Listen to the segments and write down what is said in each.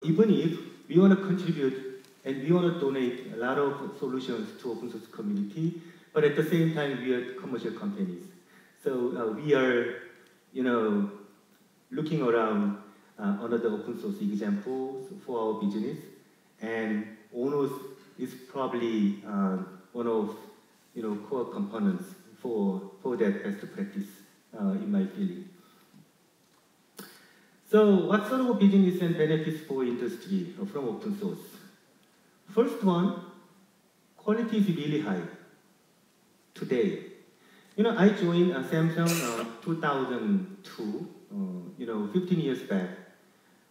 Even if we want to contribute and we want to donate a lot of solutions to open source community, but at the same time we are commercial companies. So we are, looking around another open source examples for our business, and ONOS is probably one of core components for that best practice in my feeling. So what sort of business and benefits for industry from open source? First one, quality is really high today. I joined Samsung 2002, 15 years back,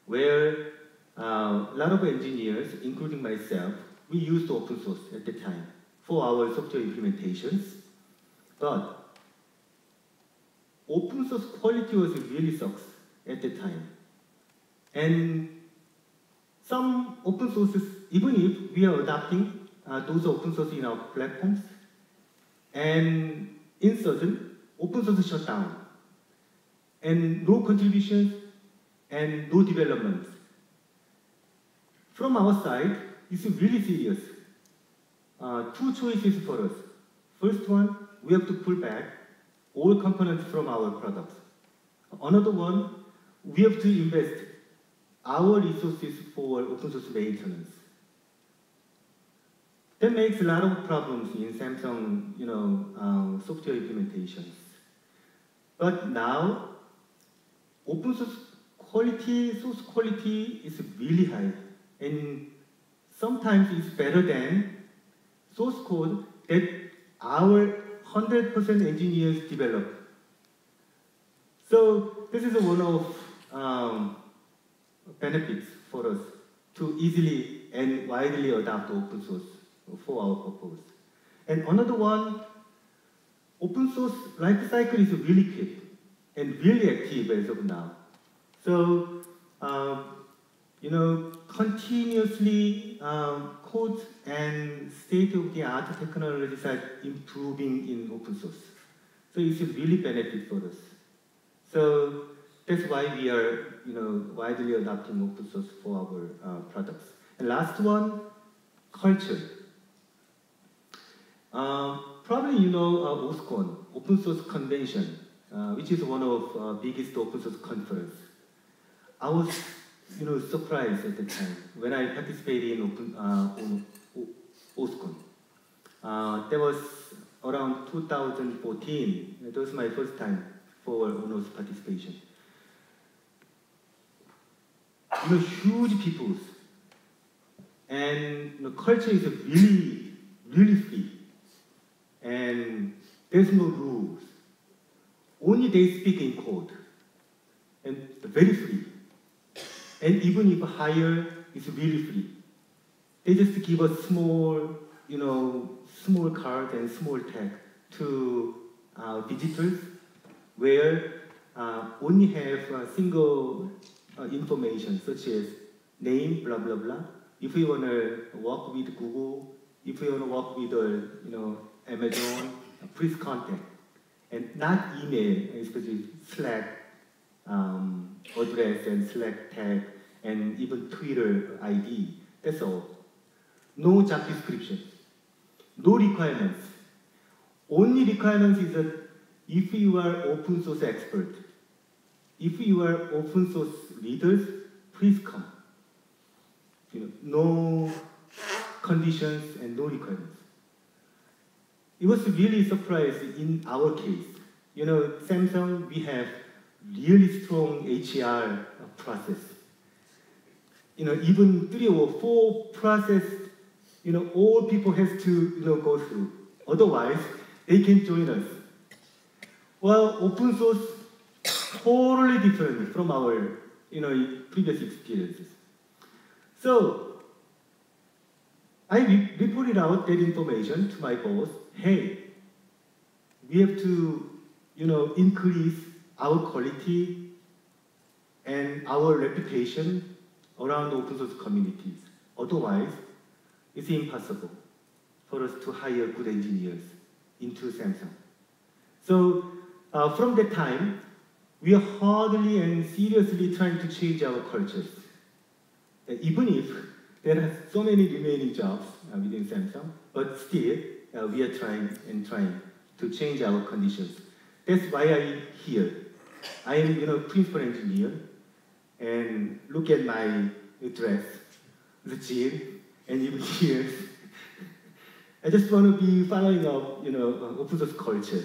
where a lot of engineers, including myself, we used open source at the time for our software implementations. But open source quality was really sucks at the time. And some open sources, even if we are adopting those open source in our platforms, and in sudden, open source shut down. And no contributions and no developments. From our side, it's really serious. Two choices for us. First one, we have to pull back all components from our products. Another one, we have to invest our resources for open source maintenance. That makes a lot of problems in Samsung, software implementations. But now, open source quality, source quality is really high, and sometimes it's better than source code that our 100% engineers develop. So this is one of benefits for us to easily and widely adopt open source for our purpose. And another one, open source life cycle is really quick and really active as of now. So, continuously code and state-of-the-art technologies are improving in open source. So it's a really benefit for us. So that's why we are, widely adopting open source for our products. And last one, culture. Probably you know OSCON, Open Source Convention, which is one of biggest open source conference. I was, surprised at the time when I participated in OSCON. That was around 2014. That was my first time for ONOS participation. Huge peoples, and culture is really, really free, and there's no rules. Only they speak in code, and very free. And even if higher, it's really free. They just give us small, small card and small tag to visitors, where only have single information such as name, blah blah blah. If you want to work with Google, if you want to work with Amazon, please contact, and not email, especially Slack address and Slack tag and even Twitter ID. That's all. No job description, no requirements. Only requirements is that if you are open source expert, if you are open source leaders, please come. No conditions and no requirements. It was really surprising in our case. Samsung, we have really strong HR process. Even 3 or 4 process, all people has to go through. Otherwise, they can join us. Well, open source totally different from our previous experiences. So I reported out that information to my boss. Hey, we have to increase our quality and our reputation around open source communities. Otherwise, it's impossible for us to hire good engineers into Samsung. So from that time, we are hardly and seriously trying to change our cultures. even if there are so many remaining jobs within Samsung, but still we are trying to change our conditions. That's why I'm here. I am, principal engineer, and look at my dress, the jean, and even here. I just want to be following up, open source culture.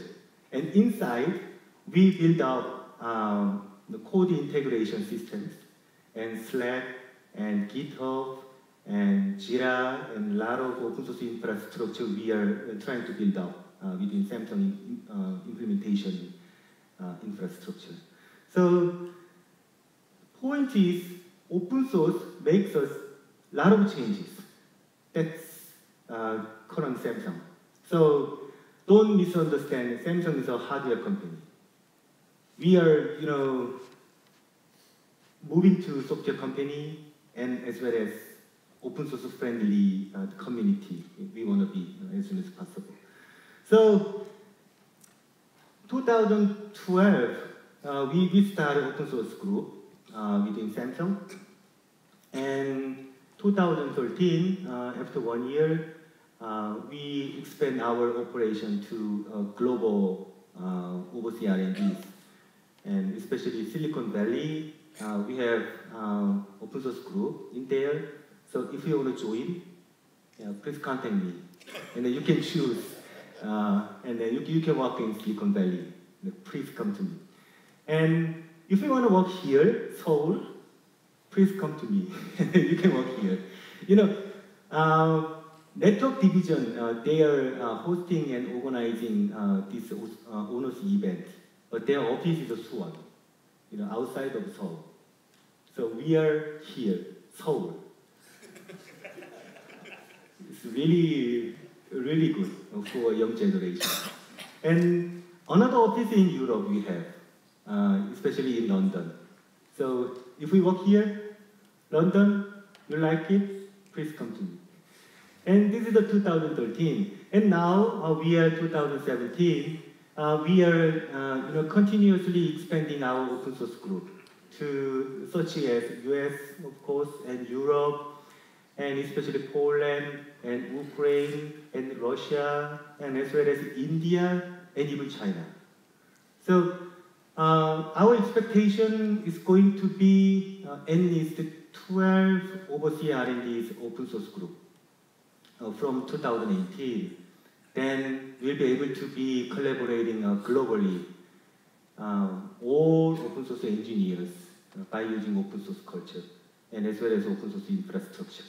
And inside, we build up the code integration systems, and Slack, and GitHub, and Jira, and a lot of open source infrastructure we are trying to build up within Samsung implementation infrastructure. So, point is, open source makes us a lot of changes. That's current Samsung. So, don't misunderstand, Samsung is a hardware company. We are, moving to software company, and as well as open source friendly community. We want to be as soon as possible. So, 2012, we started open source group within Samsung, and 2013, after 1 year, we expand our operation to global overseas R&Ds, and especially Silicon Valley. We have open source group in there. So if you want to join, please contact me, and then you can choose, and then you can work in Silicon Valley. Please come to me. And if you want to work here, Seoul, please come to me. You can work here. Network division, they are hosting and organizing this ONOS event, but their office is Suwon, outside of Seoul. So we are here, Seoul. It's really, really good for a young generation. And another office in Europe we have, especially in London. So if we work here, London, you like it, please come to me. And this is the 2013. And now we are 2017. We are continuously expanding our open source group to such as US, of course, and Europe, and especially Poland, and Ukraine, and Russia, and as well as India, and even China. So our expectation is going to be at least 12 overseas R&Ds open source group from 2018. Then we'll be able to be collaborating globally, all open source engineers by using open source culture, and as well as open source infrastructure.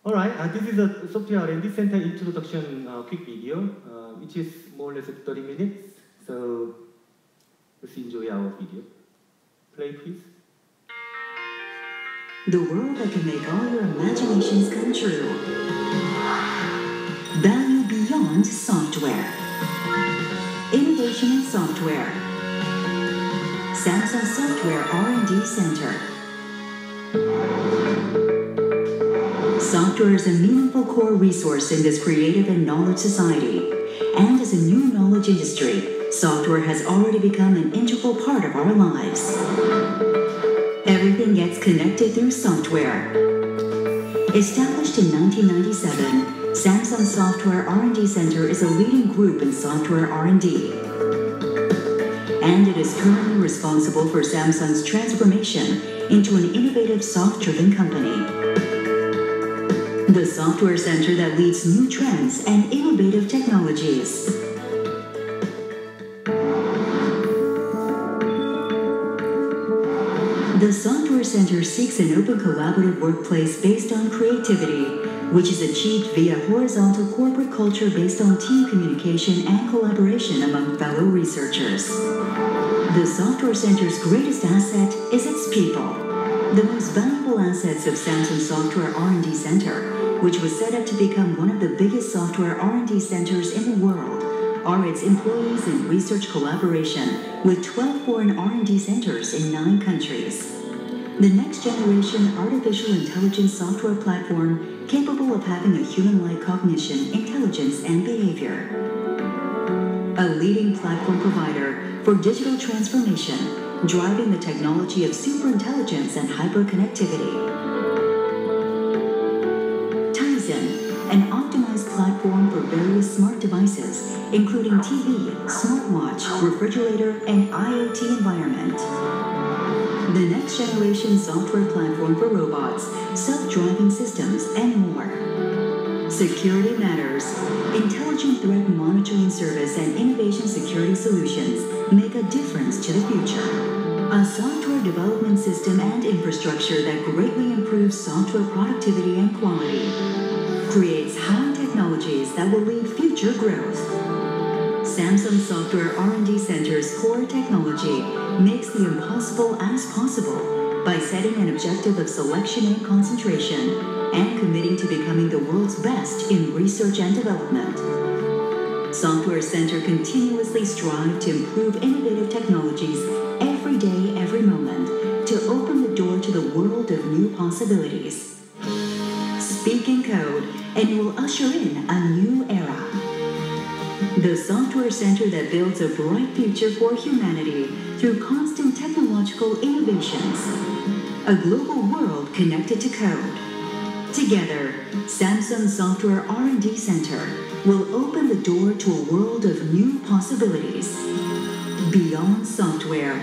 All right, this is a software R&D Center introduction quick video, which is more or less 30 minutes. So let's enjoy our video. Play, please. The world that can make all your imaginations come true. Value beyond software. Innovation in software. Samsung Software R&D Center. Software is a meaningful core resource in this creative and knowledge society. And as a new knowledge industry, software has already become an integral part of our lives. Everything gets connected through software. Established in 1997, Samsung Software R&D Center is a leading group in software R&D. And it is currently responsible for Samsung's transformation into an innovative, soft-driven company. The software center that leads new trends and innovative technologies. The Software Center seeks an open collaborative workplace based on creativity, which is achieved via horizontal corporate culture based on team communication and collaboration among fellow researchers. The Software Center's greatest asset is its people. The most valuable assets of Samsung Software R&D Center, which was set up to become one of the biggest software R&D centers in the world, are its employees and research collaboration with 12 foreign R&D centers in 9 countries. The next generation artificial intelligence software platform capable of having a human-like cognition, intelligence, and behavior. A leading platform provider for digital transformation, driving the technology of superintelligence and hyperconnectivity. Tizen, an optimized platform for various smart devices, including TV, smartwatch, refrigerator, and IoT environment. The next generation software platform for robots, self-driving systems, and more. Security matters. Intelligent threat monitoring service and innovation security solutions make a difference to the future. A software development system and infrastructure that greatly improves software productivity and quality. Creates high technologies that will lead future growth. Samsung Software R&D Center's core technology makes the impossible as possible by setting an objective of selection and concentration and committing to becoming the world's best in research and development. Software Center continuously strives to improve innovative technologies every day, every moment, to open the door to the world of new possibilities. Speak in code, and you will usher in a new era. The Software Center that builds a bright future for humanity through constant technological innovations. A global world connected to code. Together, Samsung Software R&D Center will open the door to a world of new possibilities. Beyond software.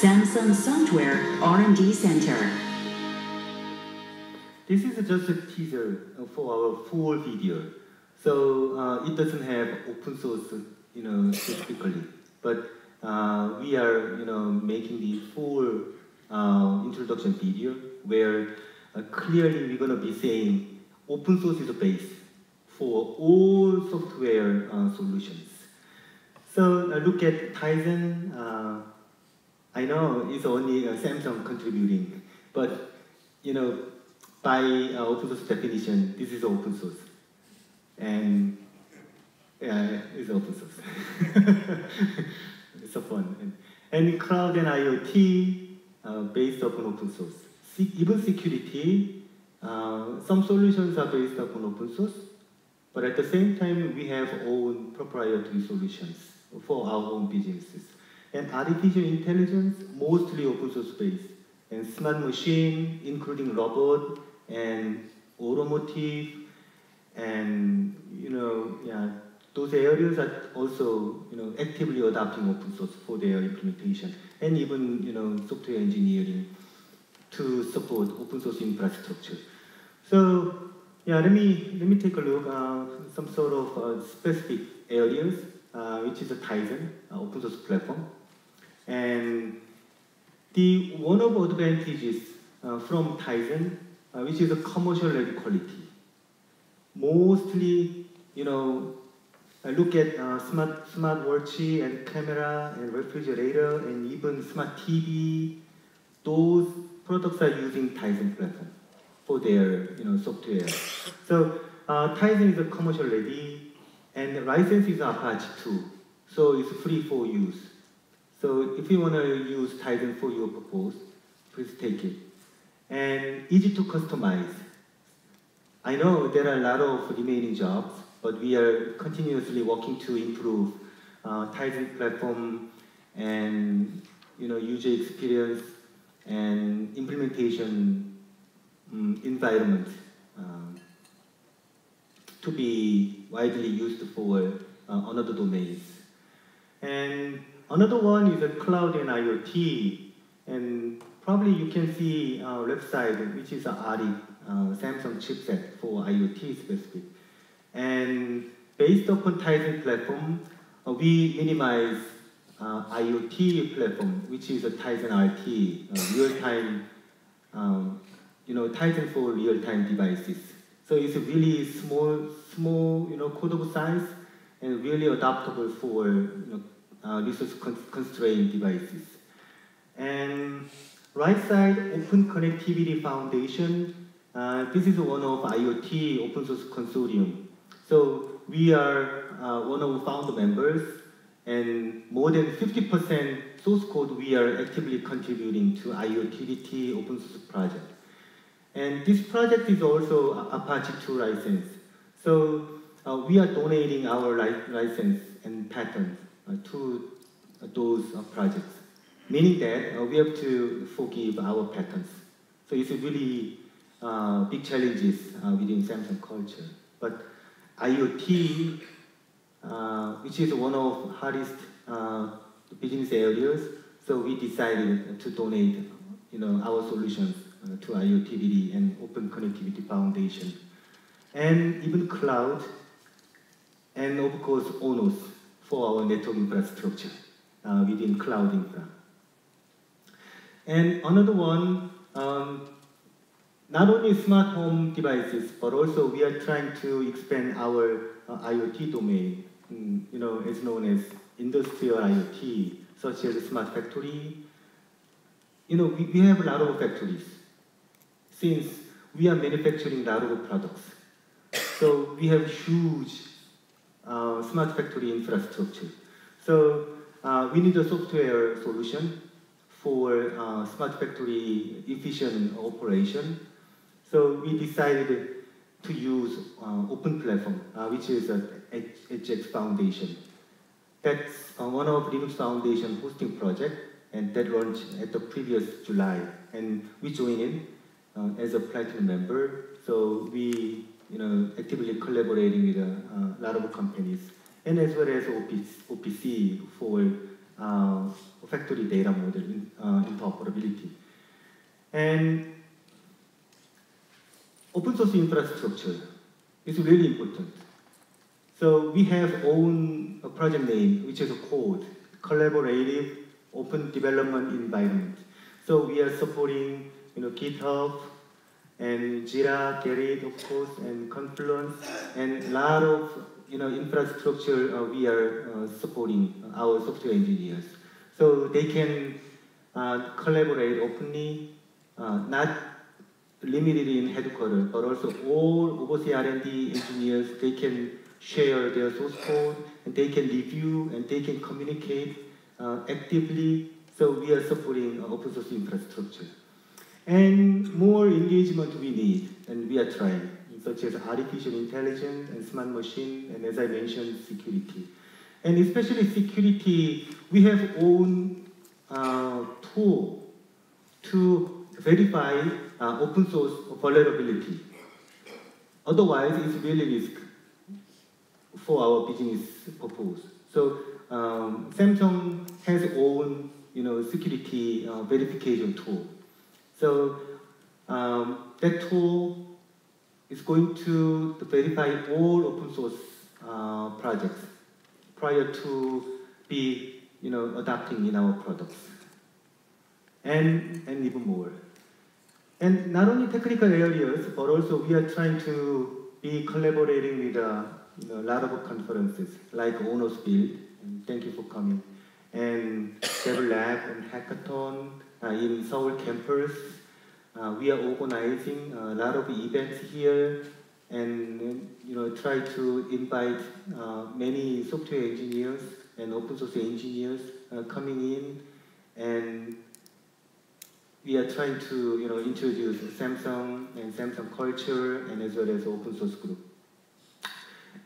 Samsung Software R&D Center. This is just a teaser for our full video. So it doesn't have open source, specifically, but we are, making the full introduction video where clearly we're going to be saying open source is the base for all software solutions. So look at Tizen. I know it's only Samsung contributing, but by open source definition, this is open source, and yeah, it's open source. It's so fun, and cloud and IoT based upon open source. Even security, some solutions are based upon open source, but at the same time we have own proprietary solutions for our own businesses. And artificial intelligence, mostly open source based, and smart machine, including robot and automotive, and those areas are also actively adopting open source for their implementation, and even software engineering to support open source infrastructure. So yeah, let me take a look some sort of specific areas, which is a Tizen open source platform, and the one of advantages from Tizen, which is a commercial level quality. Mostly, I look at smart watch and camera and refrigerator and even smart TV. Those products are using Tizen platform for their software. So Tizen is a commercial ready, and the license is Apache 2, so it's free for use. So if you want to use Tizen for your purpose, please take it. And easy to customize. I know there are a lot of remaining jobs, but we are continuously working to improve Tizen platform and user experience and implementation environment to be widely used for another domains. And another one is a cloud and IoT, and probably you can see our left side, which is ARI, Samsung chipset for IoT specific. And based upon Tizen platform, we minimize IoT platform, which is a Tizen RT, real-time, Tizen for real-time devices. So it's a really small, codable size and really adaptable for resource constrained devices. And right side, Open Connectivity Foundation. This is one of IoT open source consortium. So we are one of the founder members, and more than 50% source code we are actively contributing to IoT open source project. And this project is also Apache 2 license. So we are donating our license and patents to those projects, meaning that we have to forgive our patents. So it's a really big challenges within Samsung culture. But IoT, which is one of hardest business areas, so we decided to donate, our solutions to IoT and Open Connectivity Foundation, and even cloud, and of course ONOS for our network infrastructure within cloud infra. And another one, not only smart home devices, but also we are trying to expand our IoT domain, as known as industrial IoT, such as smart factory. We have a lot of factories, since we are manufacturing a lot of products. So we have huge smart factory infrastructure. So we need a software solution for smart factory efficient operation. So we decided to use open platform, which is a HX Foundation. That's one of Linux Foundation hosting project, and that launched at the previous July. And we joined in as a platinum member. So we, actively collaborating with a lot of companies, and as well as OPC for factory data model interoperability. And open source infrastructure is really important. So we have own project name, which is called Collaborative Open Development Environment. So we are supporting, GitHub and Jira, Gerrit, of course, and Confluence, and a lot of, infrastructure we are supporting our software engineers. So they can collaborate openly, not limited in headquarters, but also all overseas R&D engineers, they can share their source code, and they can review, and they can communicate actively. So we are supporting open source infrastructure. And more engagement we need, and we are trying, such as artificial intelligence and smart machine, and as I mentioned, security. And especially security, we have own tool to verify open source vulnerability. Otherwise, it's really risk for our business purpose. So Samsung has own, security verification tool. So that tool is going to verify all open source projects prior to be, adopting in our products, and even more. And not only technical areas, but also we are trying to be collaborating with a lot of conferences like ONOS Build, and thank you for coming, and ON.Lab and Hackathon in Seoul campus. We are organizing a lot of events here, and try to invite many software engineers and open source engineers coming in, and we are trying to introduce Samsung and Samsung culture, and as well as open source group.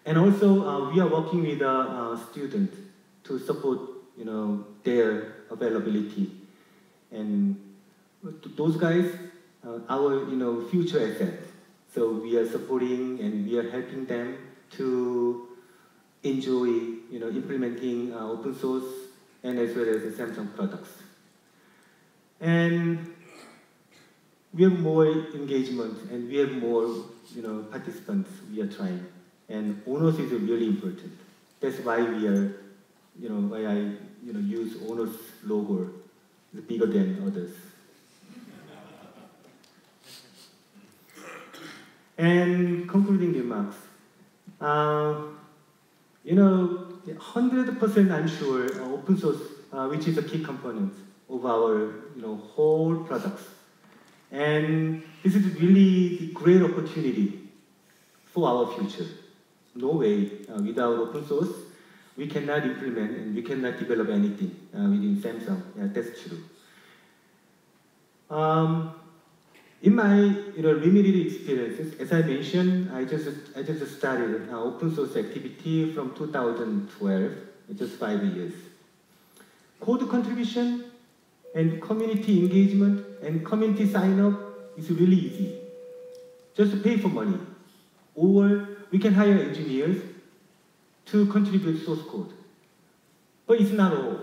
And also we are working with students to support their availability, and those guys our future asset. So we are supporting and we are helping them to enjoy implementing open source and as well as the Samsung products. And we have more engagement and we have more participants we are trying. And ONOS is really important. That's why we are why I use ONOS logo, bigger than others. And concluding remarks, 100% I'm sure open source, which is a key component of our whole products. And this is really the great opportunity for our future. No way, without open source, we cannot implement and we cannot develop anything within Samsung. Yeah, that's true. In my limited experiences, as I mentioned, I just started open source activity from 2012. just 5 years. Code contribution and community engagement and community sign-up is really easy. Just pay for money. Or we can hire engineers to contribute source code. But it's not all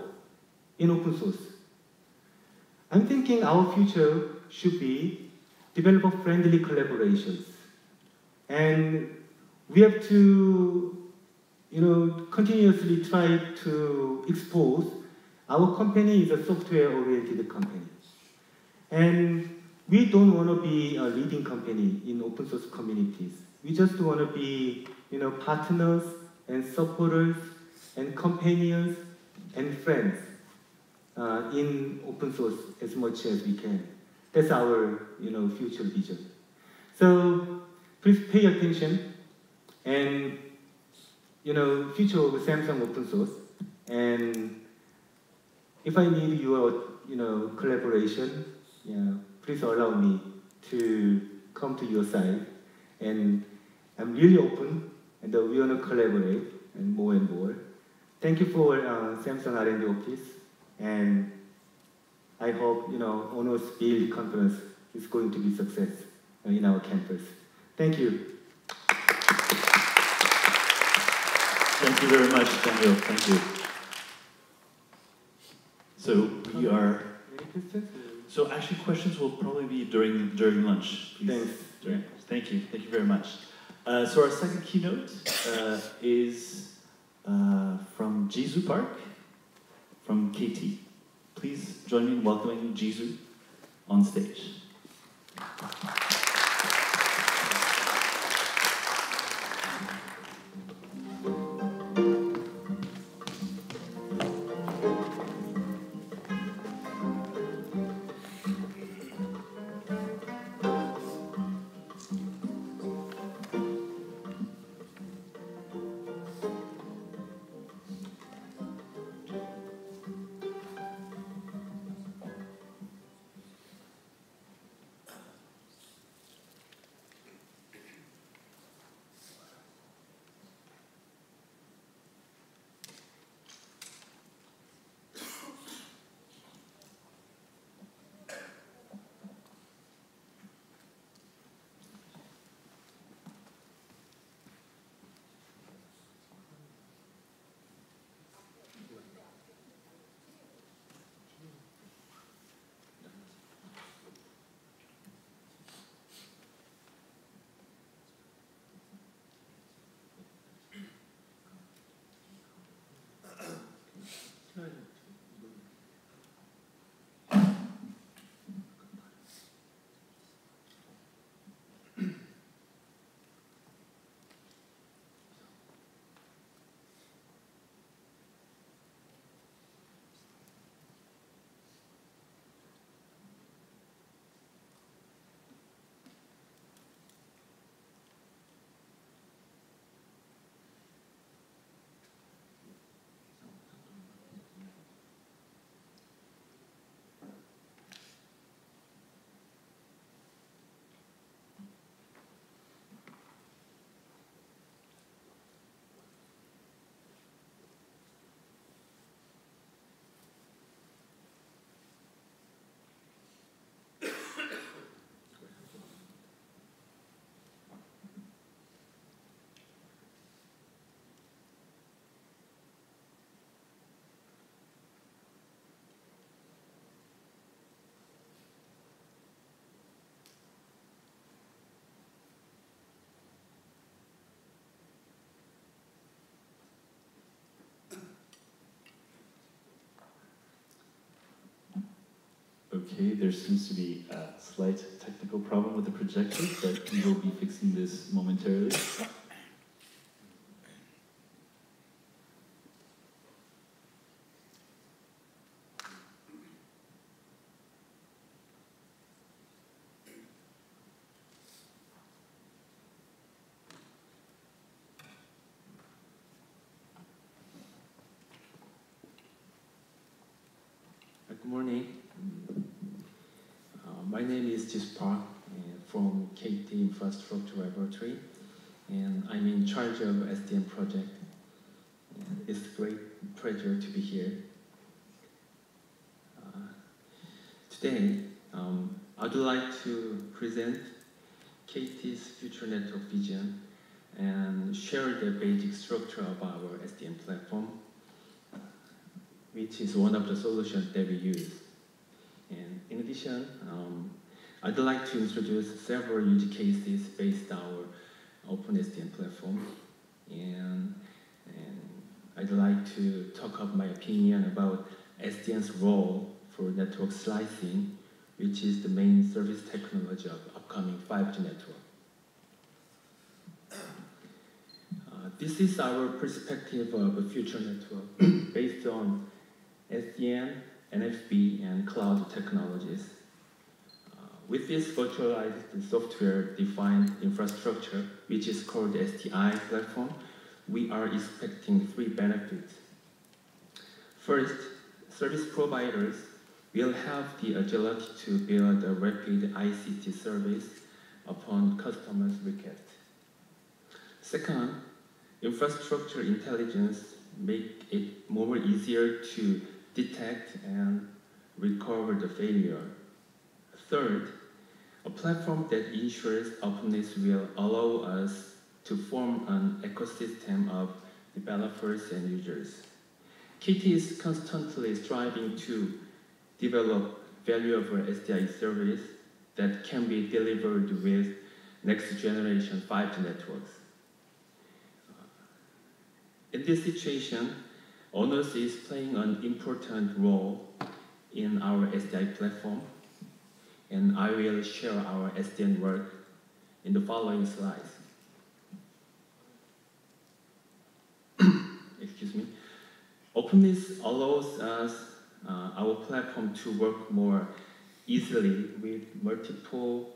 in open source. I'm thinking our future should be developer-friendly collaborations. And we have to continuously try to expose our company is a software-oriented company. And we don't want to be a leading company in open source communities. We just want to be partners and supporters and companions and friends in open source as much as we can. That's our future vision. So please pay attention and future of Samsung open source. And if I need your collaboration, please allow me to come to your side. And I'm really open, and we want to collaborate and more. Thank you for Samsung R&D office, and I hope ONOS Build conference is going to be success in our campus. Thank you. Thank you very much, Daniel. Thank you. So we are. Any questions? So actually, questions will probably be during lunch. Please. Thanks. Thank you very much. So our second keynote is from Jisoo Park from KT. Please join me in welcoming Jisoo on stage. Okay, there seems to be a slight technical problem with the projector, but we will be fixing this momentarily. Good morning. My name is Jisoo Park from KT Infrastructure Laboratory, and I'm in charge of SDN project. It's a great pleasure to be here. Today, I'd like to present KT's future network vision and share the basic structure of our SDN platform, which is one of the solutions that we use. And in addition, I'd like to introduce several use cases based on our OpenSDN platform. And I'd like to talk about my opinion about SDN's role for network slicing, which is the main service technology of upcoming 5G network. This is our perspective of a future network based on SDN, NFV, and cloud technologies. With this virtualized software-defined infrastructure, which is called the STI platform, we are expecting 3 benefits. First, service providers will have the agility to build a rapid ICT service upon customers' request. Second, infrastructure intelligence make it more easier to detect and recover the failure. Third, a platform that ensures openness will allow us to form an ecosystem of developers and users. KT is constantly striving to develop valuable SDI service that can be delivered with next generation 5G networks. In this situation, ONOS is playing an important role in our SDI platform, and I will share our SDN work in the following slides. Excuse me. Openness allows us our platform to work more easily with multiple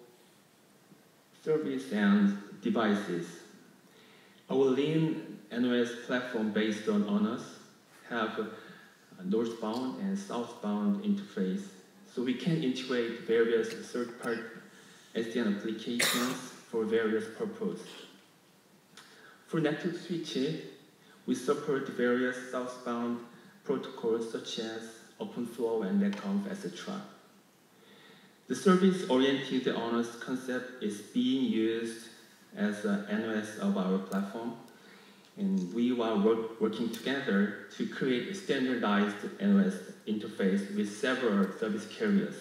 service and devices. Our lean NOS platform based on ONOS have a northbound and southbound interface, so we can integrate various third-party SDN applications for various purposes. For network switches, we support various southbound protocols such as OpenFlow and NetConf, etc. The service-oriented ONOS concept is being used as an NOS of our platform, and we are working together to create a standardized NOS interface with several service carriers.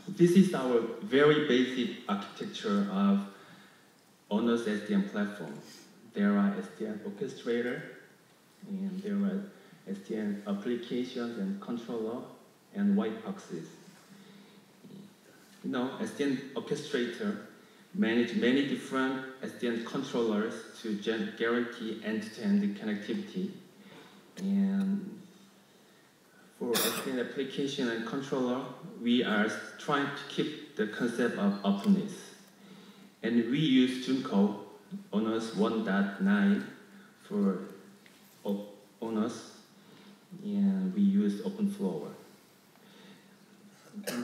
This is our very basic architecture of ONOS SDN platform. There are SDN orchestrator, and there are SDN applications and controller, and white boxes. SDN orchestrator manage many different SDN controllers to guarantee end-to-end connectivity. And for SDN application and controller, we are trying to keep the concept of openness. And we use Junko, ONOS 1.9 for ONOS, and we use OpenFlow.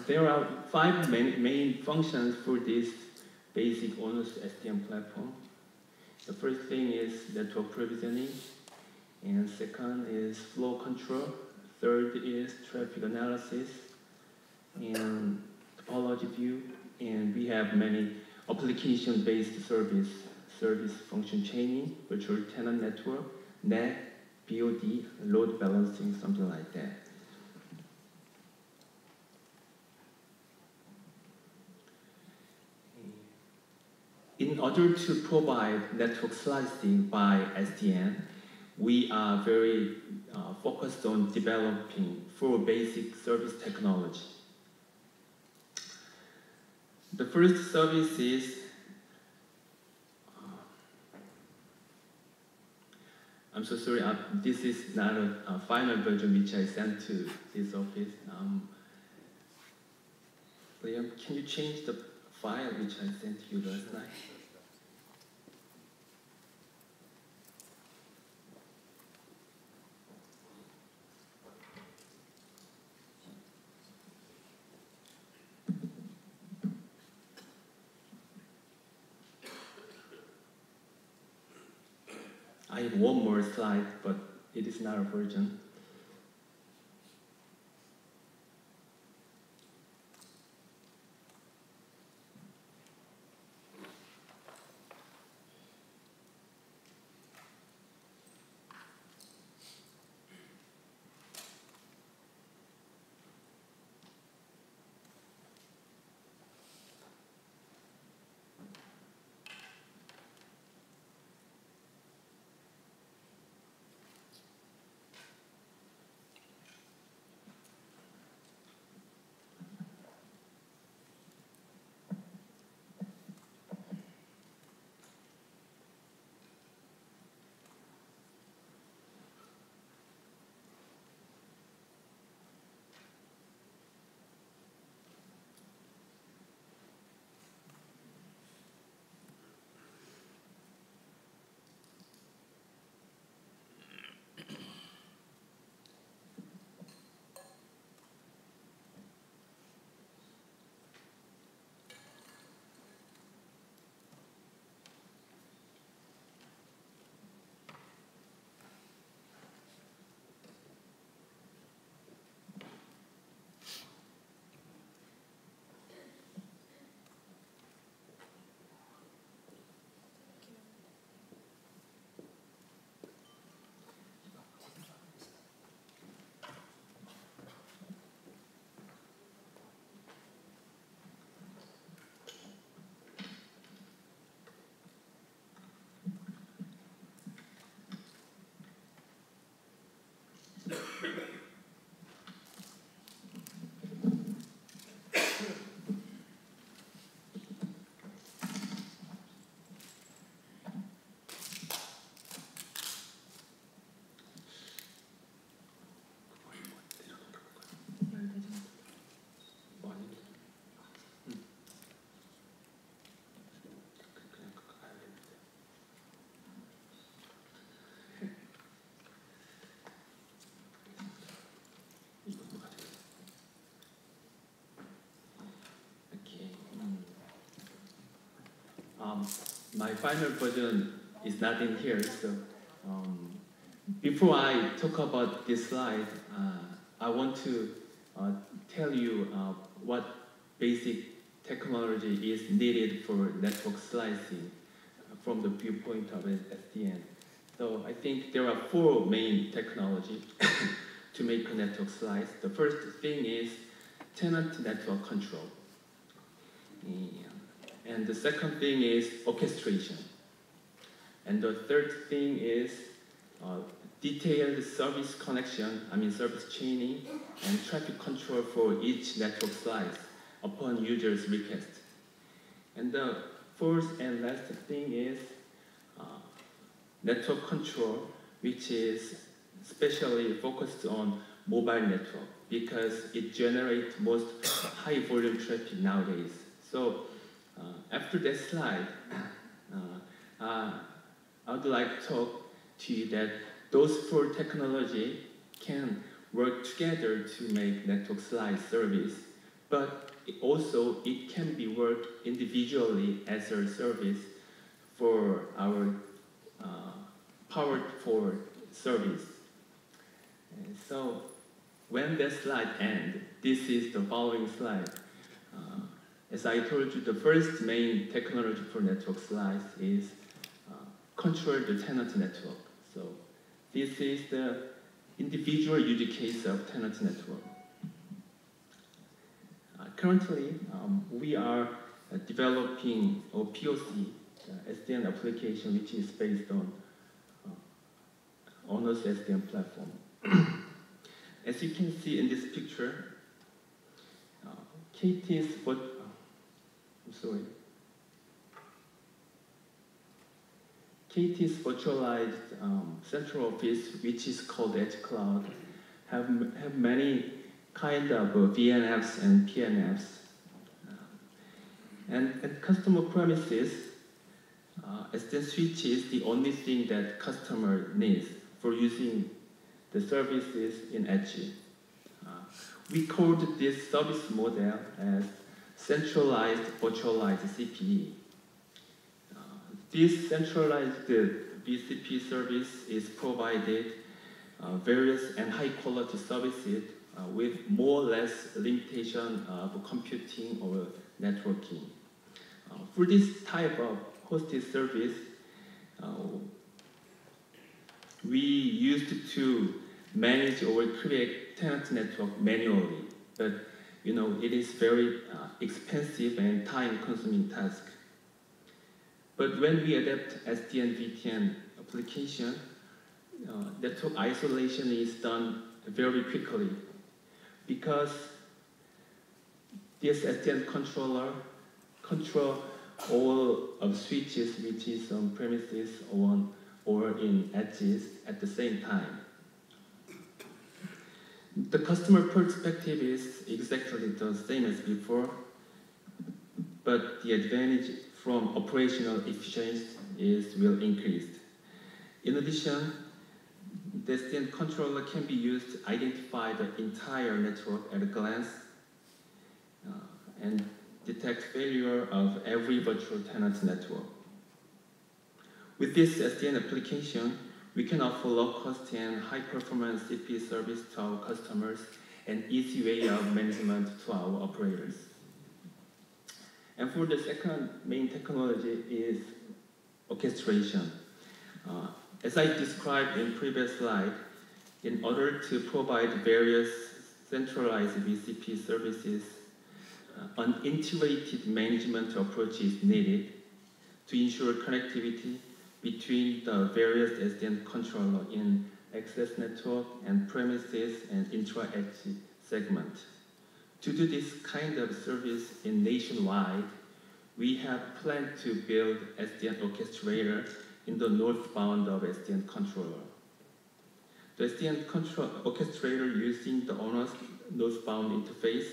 There are 5 main functions for this basic ONOS SDN platform. The first thing is network provisioning, and second is flow control, third is traffic analysis, and topology view, and we have many application-based service function chaining, virtual tenant network, NAT, BOD, load balancing, something like that. In order to provide network slicing by SDN, we are very focused on developing 4 basic service technology. The first service is I'm so sorry, this is not a final version which I sent to this office. Liam, can you change the file which I sent you last night? have one more slide, but it is not a version. My final version is not in here, so before I talk about this slide, I want to tell you what basic technology is needed for network slicing from the viewpoint of SDN. So I think there are four main technologies to make a network slice. The first thing is tenant network control. And the second thing is orchestration. And the third thing is detailed service connection, service chaining, and traffic control for each network slice upon user's request. And the fourth and last thing is network control, which is especially focused on mobile network because it generates most high volume traffic nowadays. So after that slide, I would like to talk to you that those four technologies can work together to make network slice service, but also it can be worked individually as a service for our powered for service. And so when that slide ends, this is the following slide. As I told you, the first main technology for network slice is control the tenant network. So this is the individual use case of tenant network. Currently, we are developing a POC, SDN application, which is based on ONOS SDN platform. As you can see in this picture, KT's virtualized central office, which is called Edge Cloud, have many kind of VNFs and PNFs. And at customer premises, SDN switch is the only thing that customer needs for using the services in Edge. We called this service model as centralized virtualized CPE. This centralized BCP service is provided various and high-quality services with more or less limitation of computing or networking. For this type of hosted service, we used to manage or create tenant network manually, but it is very expensive and time-consuming task. But when we adapt SDN VPN application, network isolation is done very quickly because this SDN controller control all of switches which is on premises or in edges at the same time. The customer perspective is exactly the same as before, but the advantage from operational efficiency will increase. In addition, the SDN controller can be used to identify the entire network at a glance and detect failure of every virtual tenant network. With this SDN application, we can offer low-cost and high-performance CP service to our customers and easy way of management to our operators. And for the second main technology is orchestration. As I described in previous slide, in order to provide various centralized BCP services, an integrated management approach is needed to ensure connectivity between the various SDN controller in access network and premises and intra-edge segment. To do this kind of service in nationwide, we have planned to build SDN orchestrator in the northbound of SDN controller. The SDN orchestrator using the ONOS northbound interface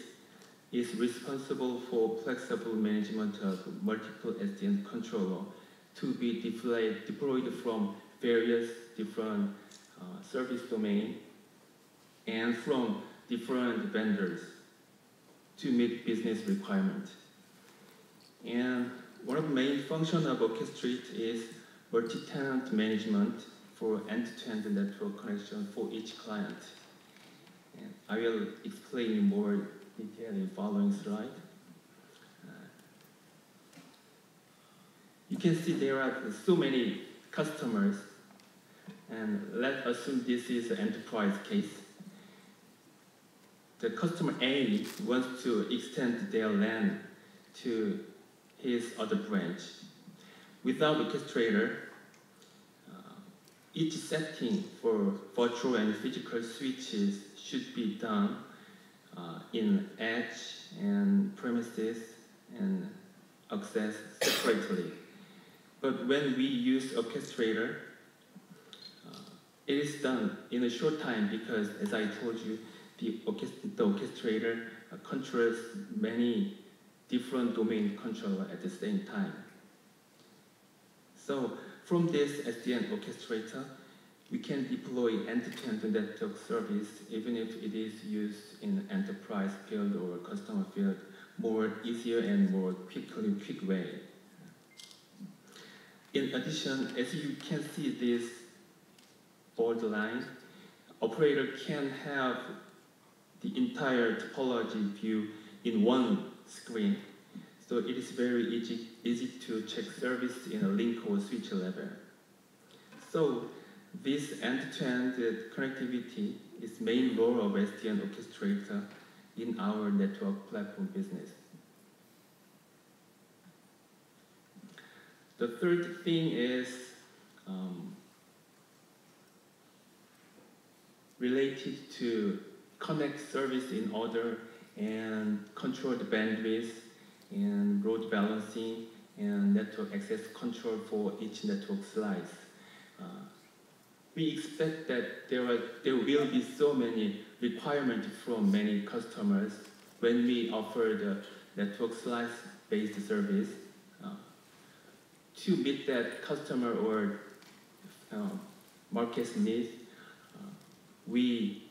is responsible for flexible management of multiple SDN controller to be deployed from various different service domains and from different vendors to meet business requirements. And one of the main functions of Orchestrate is multi-tenant management for end-to-end network connection for each client. And I will explain more detail in the following slide. You can see there are so many customers, and let's assume this is an enterprise case. The customer A wants to extend their LAN to his other branch. Without orchestrator, each setting for virtual and physical switches should be done in edge and premises and access separately. But when we use orchestrator, it is done in a short time because, as I told you, the orchestrator controls many different domain controllers at the same time. So from this SDN orchestrator, we can deploy end-to-end network service even if it is used in enterprise field or customer field more easier and more quick way. In addition, as you can see this bold line, operator can have the entire topology view in one screen. So it is very easy to check service in a link or switch level. So this end-to-end connectivity is main role of SDN orchestrator in our network platform business. The third thing is related to connect service in order and control the bandwidth and load balancing and network access control for each network slice. We expect that there will be so many requirements from many customers when we offer the network slice-based service. To meet that customer or market needs, we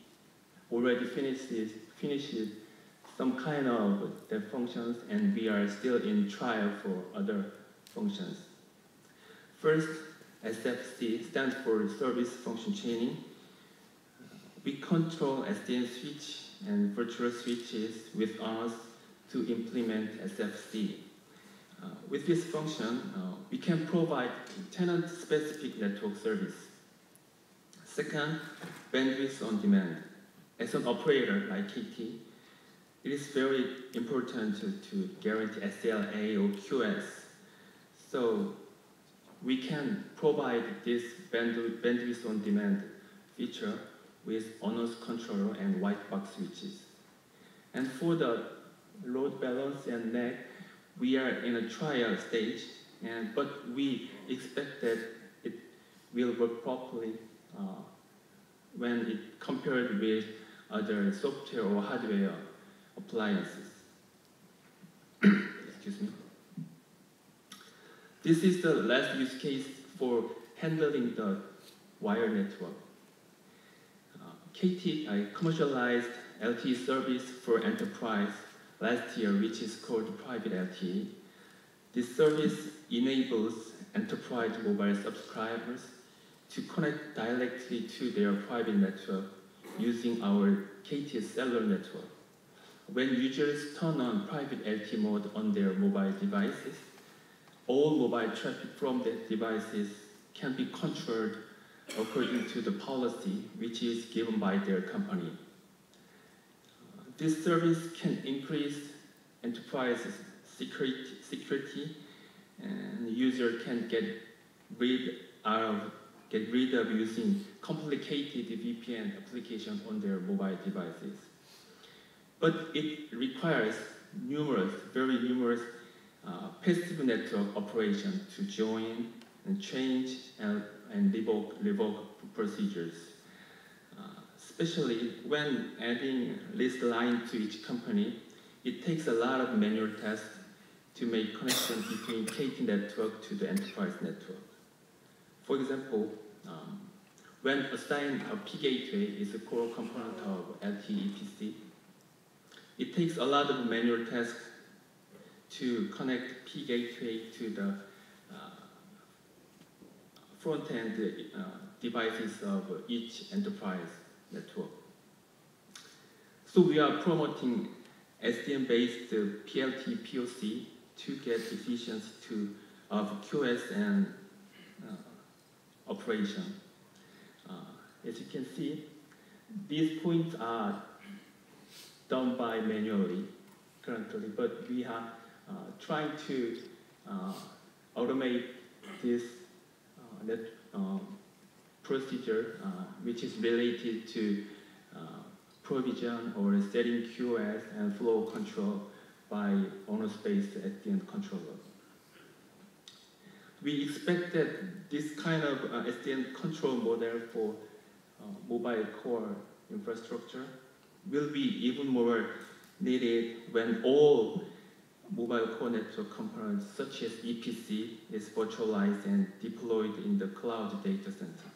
already finished some kind of the functions, and we are still in trial for other functions. First, SFC stands for Service Function Chaining. We control SDN switch and virtual switches with ONOS to implement SFC. With this function, we can provide tenant-specific network service. Second, bandwidth on demand. As an operator like KT, it is very important to guarantee SLA or QS. So we can provide this bandwidth on demand feature with ONOS controller and white box switches. And for the load balance and NAC, we are in a trial stage, but we expect that it will work properly when it compared with other software or hardware appliances. Excuse me. This is the last use case for handling the wire network. KT commercialized LTE service for enterprise last year, which is called private LTE. This service enables enterprise mobile subscribers to connect directly to their private network using our KT cellular network. When users turn on private LTE mode on their mobile devices, all mobile traffic from the devices can be controlled according to the policy which is given by their company. This service can increase enterprise security, and the user can get rid of using complicated VPN applications on their mobile devices. But it requires very numerous passive network operations to join and change and revoke procedures. Especially when adding list line to each company, it takes a lot of manual tests to make connections between KT network to the enterprise network. For example, when assigning a P gateway is a core component of LTE EPC, it takes a lot of manual tests to connect P gateway to the front-end devices of each enterprise network. So we are promoting SDN-based PLT POC to get efficiency of QS and operation. As you can see, these points are done by manually currently, but we are trying to automate this procedure which is related to provision or setting QS and flow control by ONOS-based SDN controller. We expect that this kind of SDN control model for mobile core infrastructure will be even more needed when all mobile core network components such as EPC is virtualized and deployed in the cloud data center.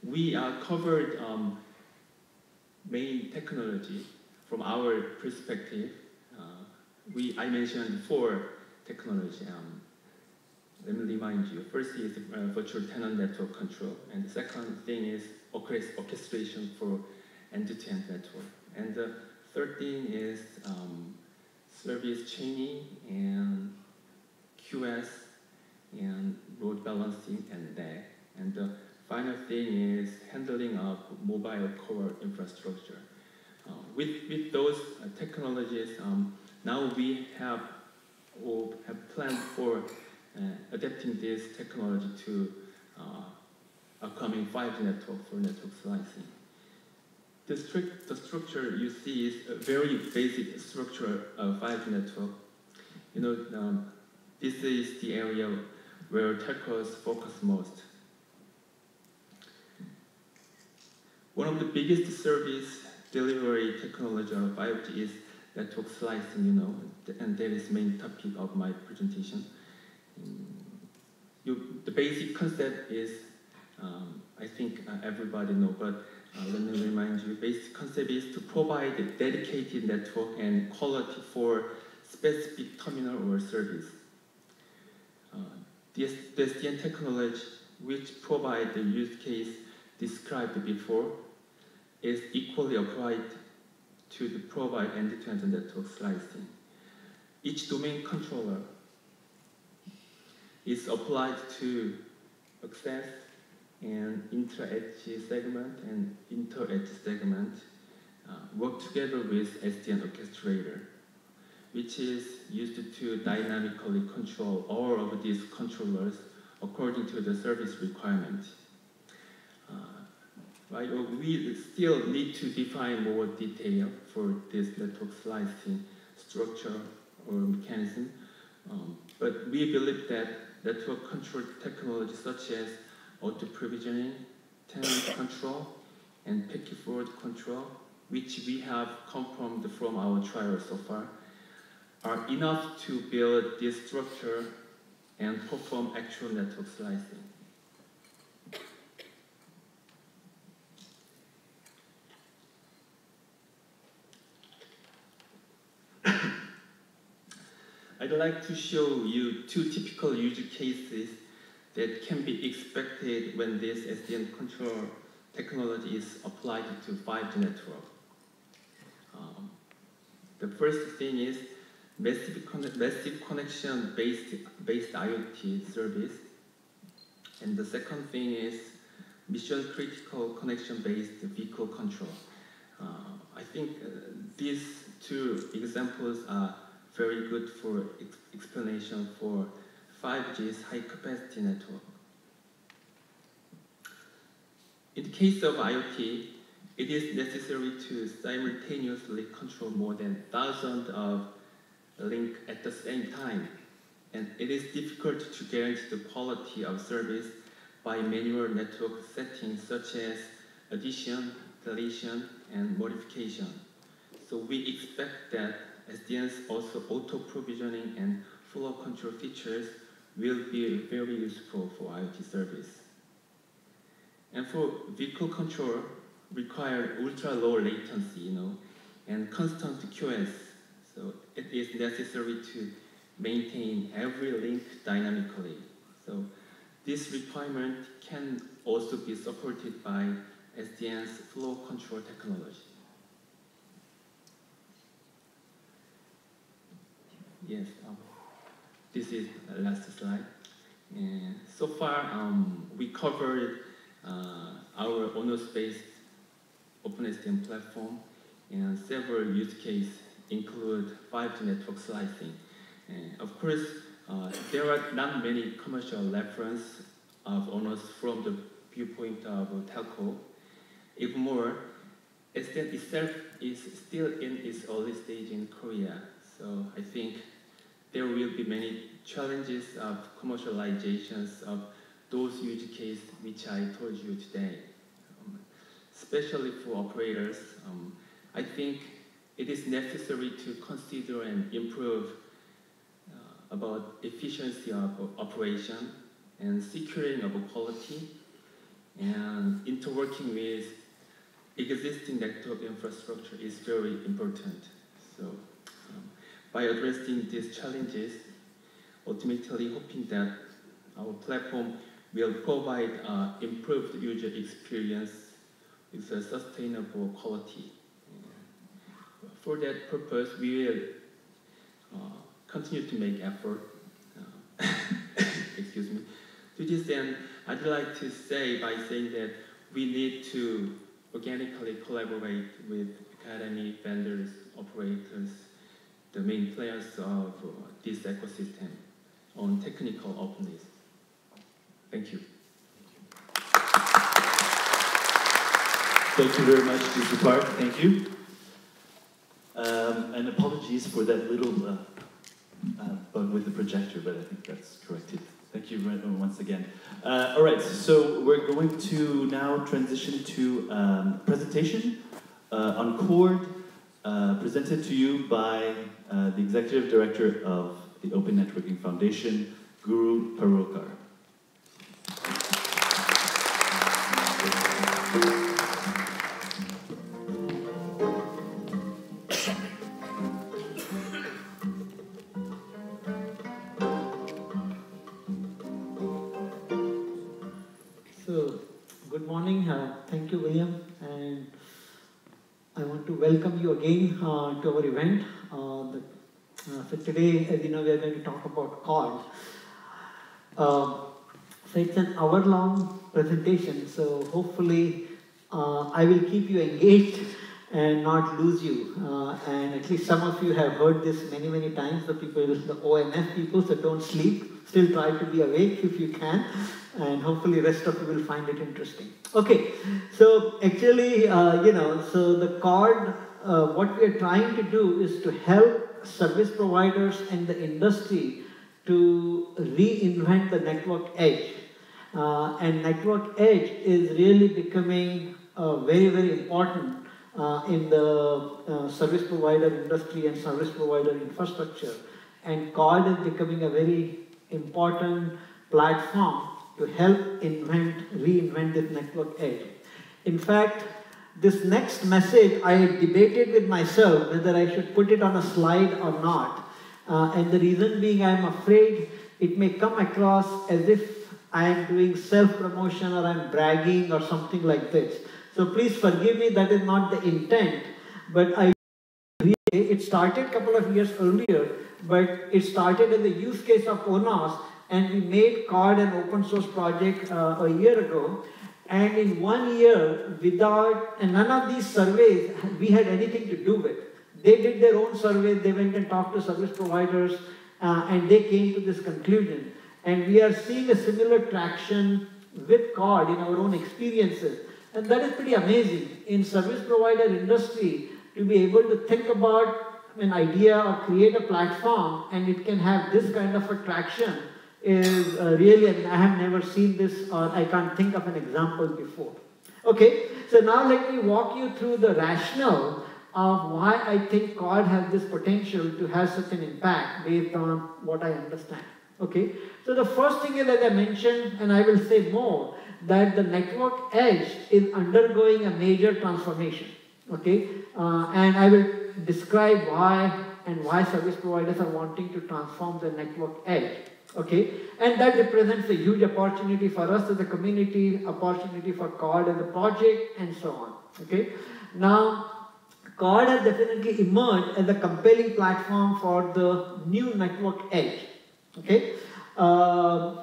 We covered main technology from our perspective. I mentioned 4 technology. Let me remind you. First is virtual tenant network control, and the second thing is orchestration for end-to-end network. And the third thing is service chaining and QS and load balancing and NAC. And the final thing is handling of mobile core infrastructure. With those technologies, now we have planned for adapting this technology to upcoming 5G network for network slicing. The structure you see is a very basic structure of 5G network. You know, this is the area where telcos focus most. One of the biggest service delivery technology of 5G is network slicing, you know, and that is the main topic of my presentation. The basic concept is, I think everybody knows, but let me remind you, basic concept is to provide a dedicated network and quality for specific terminal or service. The SDN technology, which provides the use case described before, is equally applied to the provide end-to-end network slicing. Each domain controller is applied to access and intra-edge segment and inter-edge segment work together with SDN orchestrator, which is used to dynamically control all of these controllers according to the service requirement. Right? We still need to define more detail for this network slicing structure or mechanism, but we believe that network control technologies such as auto-provisioning, tenant control, and packet forward control, which we have confirmed from our trial so far, are enough to build this structure and perform actual network slicing. I'd like to show you two typical use cases that can be expected when this SDN control technology is applied to 5G network. The first thing is massive connection-based IoT service. And the second thing is mission-critical connection-based vehicle control. I think these two examples are very good for explanation for 5G's high-capacity network. In the case of IoT, it is necessary to simultaneously control more than thousands of links at the same time, and it is difficult to guarantee the quality of service by manual network settings such as addition, deletion, and modification. So we expect that SDN's also auto-provisioning and flow control features will be very useful for IoT service. And for vehicle control, require ultra-low latency, and constant QoS. So it is necessary to maintain every link dynamically. So this requirement can also be supported by SDN's flow control technology. Yes, this is the last slide. And so far, we covered our ONOS-based OpenSDN platform, and several use cases include 5G network slicing. And of course, there are not many commercial references of ONOS from the viewpoint of telco. Even more, SDN itself is still in its early stage in Korea. So I think there will be many challenges of commercializations of those use cases which I told you today. Especially for operators, I think it is necessary to consider and improve about efficiency of operation and securing of quality and interworking with existing network infrastructure is very important. So by addressing these challenges, ultimately hoping that our platform will provide improved user experience with a sustainable quality. For that purpose, we will continue to make effort. Excuse me. To this end, I'd like to say by saying that we need to organically collaborate with academy, vendors, operators, the main players of this ecosystem on technical openness. Thank you. Thank you very much, Mr. Park. Thank you. And apologies for that little bug with the projector, but I think that's corrected. Thank you once again. All right, so we're going to now transition to presentation on Chord, presented to you by the Executive Director of the Open Networking Foundation, Guru Parulkar. So, good morning. Thank you, William. And I want to welcome you again to our event. So today, as you know, we are going to talk about COD. So it's an hour-long presentation. So hopefully, I will keep you engaged and not lose you. And at least some of you have heard this many, many times. The people, the ONS people, so don't sleep. Still try to be awake if you can. And hopefully rest of you will find it interesting. Okay, so actually, so the COD, what we are trying to do is to help service providers and the industry to reinvent the network edge. And network edge is really becoming very, very important in the service provider industry and service provider infrastructure. And COD is becoming a very important platform to help reinvent this network edge. In fact, this next message, I debated with myself whether I should put it on a slide or not. And the reason being, I'm afraid it may come across as if I am doing self-promotion or I'm bragging or something like this. So please forgive me, that is not the intent. But it started a couple of years earlier, but it started as a use case of ONOS, and we made COD an open source project a year ago. And in 1 year, none of these surveys we had anything to do with. They did their own surveys, they went and talked to service providers, and they came to this conclusion. And we are seeing a similar traction with COD in our own experiences. And that is pretty amazing in service provider industry to be able to think about an idea or create a platform and it can have this kind of a traction is really, I have never seen this or I can't think of an example before. Okay, so now let me walk you through the rationale of why I think COD has this potential to have such an impact based on what I understand. Okay, so the first thing is, as I mentioned, and I will say more, that the network edge is undergoing a major transformation. Okay, and I will describe why and why service providers are wanting to transform the network edge. Okay, and that represents a huge opportunity for us as a community, opportunity for COD as a project, and so on. Okay, now COD has definitely emerged as a compelling platform for the new network edge. Okay,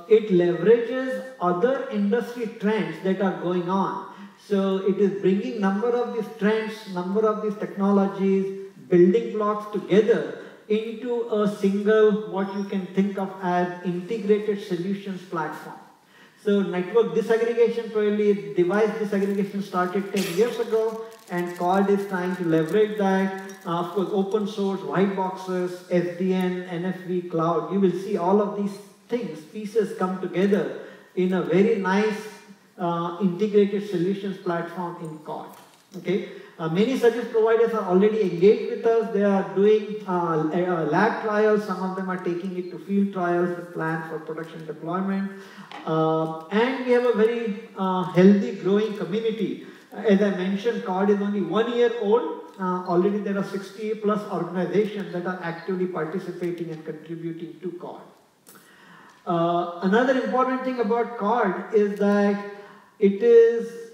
it leverages other industry trends that are going on. So it is bringing number of these trends, number of these technologies, building blocks together into a single, what you can think of as integrated solutions platform. So network disaggregation, probably device disaggregation started 10 years ago, and COD is trying to leverage that. Of course, open source, white boxes, SDN, NFV, cloud. You will see all of these things, pieces come together in a very nice integrated solutions platform in COD. Okay, many service providers are already engaged with us. They are doing lab trials. Some of them are taking it to field trials with plan for production deployment. And we have a very healthy, growing community. As I mentioned, COD is only 1 year old. Already there are 60 plus organizations that are actively participating and contributing to COD. Another important thing about COD is that it is,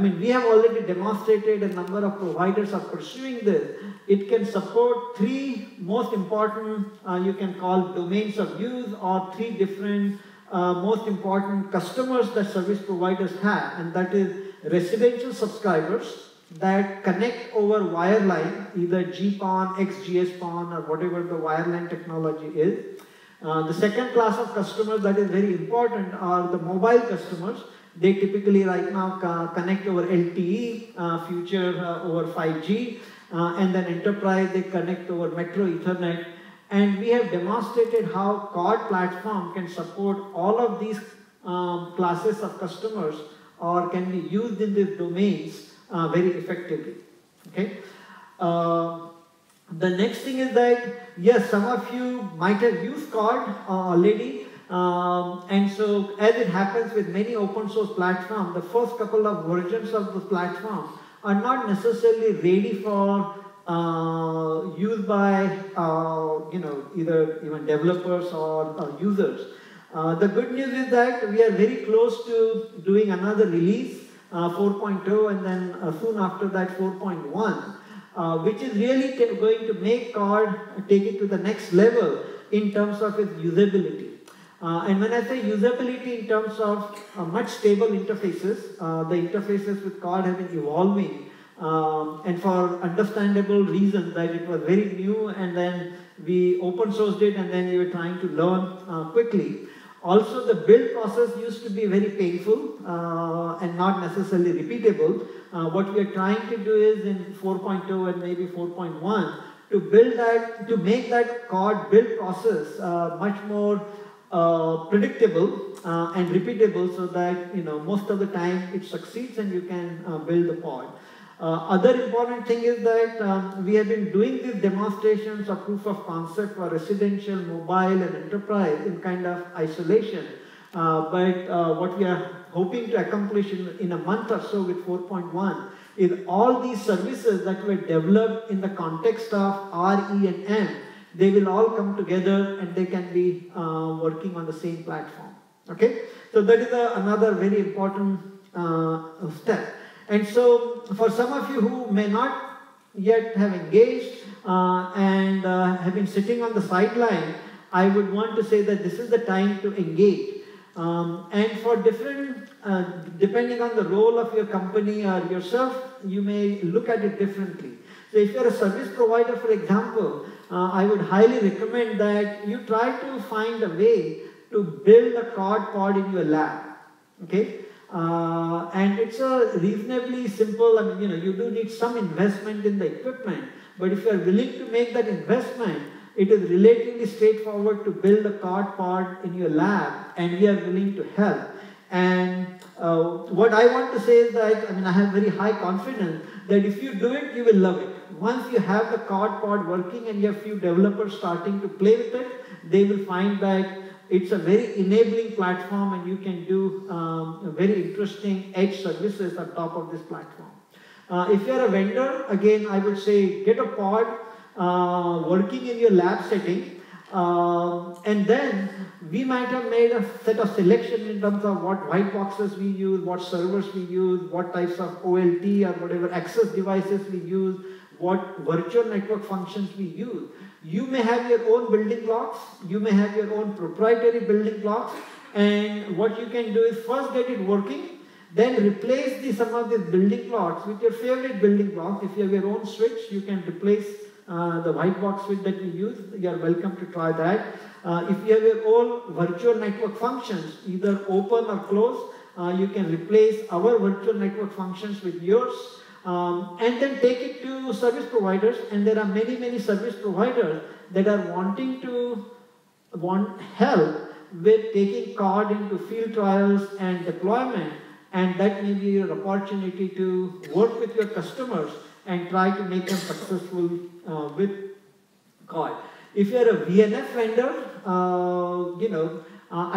we have already demonstrated a number of providers are pursuing this. It can support 3 most important, you can call domains of use, or 3 different most important customers that service providers have, and that is residential subscribers that connect over wireline, either GPON, XGS-PON, or whatever the wireline technology is. The second class of customers that is very important are the mobile customers. They typically right now connect over LTE, future over 5G, and then enterprise they connect over Metro Ethernet. And we have demonstrated how COD platform can support all of these classes of customers or can be used in these domains very effectively. Okay. The next thing is that, yes, some of you might have used COD already. And so, as it happens with many open source platforms, the first couple of versions of the platform are not necessarily ready for use by either even developers or users. The good news is that we are very close to doing another release, 4.0, and then soon after that 4.1, which is really going to make CORD take it to the next level in terms of its usability. And when I say usability in terms of much stable interfaces, the interfaces with CORD have been evolving, and for understandable reasons that it was very new and then we open sourced it and then we were trying to learn quickly. Also, the build process used to be very painful and not necessarily repeatable. What we are trying to do is in 4.0 and maybe 4.1 to build that, to make that CORD build process much more predictable and repeatable, so that most of the time it succeeds and you can build the pod. Other important thing is that we have been doing these demonstrations of proof of concept for residential, mobile, and enterprise in kind of isolation. But what we are hoping to accomplish in a month or so with 4.1 is all these services that were developed in the context of R, E, and M, they will all come together and they can be working on the same platform. Okay, so that is another very important step. And so, for some of you who may not yet have engaged and have been sitting on the sideline, I would want to say that this is the time to engage. And for different, depending on the role of your company or yourself, you may look at it differently. So if you're a service provider, for example, I would highly recommend that you try to find a way to build a CORD pod in your lab. Okay? And it's a reasonably simple, I mean, you do need some investment in the equipment, but if you are willing to make that investment, it is relatively straightforward to build a CORD pod in your lab, and we are willing to help. And what I want to say is that, I mean, I have very high confidence that if you do it, you will love it. Once you have the CORD pod working and you have few developers starting to play with it, they will find that it's a very enabling platform and you can do very interesting edge services on top of this platform. If you're a vendor, again, I would say get a pod working in your lab setting, and then we might have made a set of selection in terms of what white boxes we use, what servers we use, what types of OLT or whatever access devices we use, what virtual network functions we use. You may have your own building blocks, you may have your own proprietary building blocks, and what you can do is first get it working, then replace some of these building blocks with your favorite building blocks. If you have your own switch, you can replace the white box switch that we use. You are welcome to try that. If you have your own virtual network functions, either open or closed, you can replace our virtual network functions with yours. And then take it to service providers, and there are many service providers that are want help with taking CORD into field trials and deployment, and that may be your opportunity to work with your customers and try to make them successful with CORD. If you are a VNF vendor,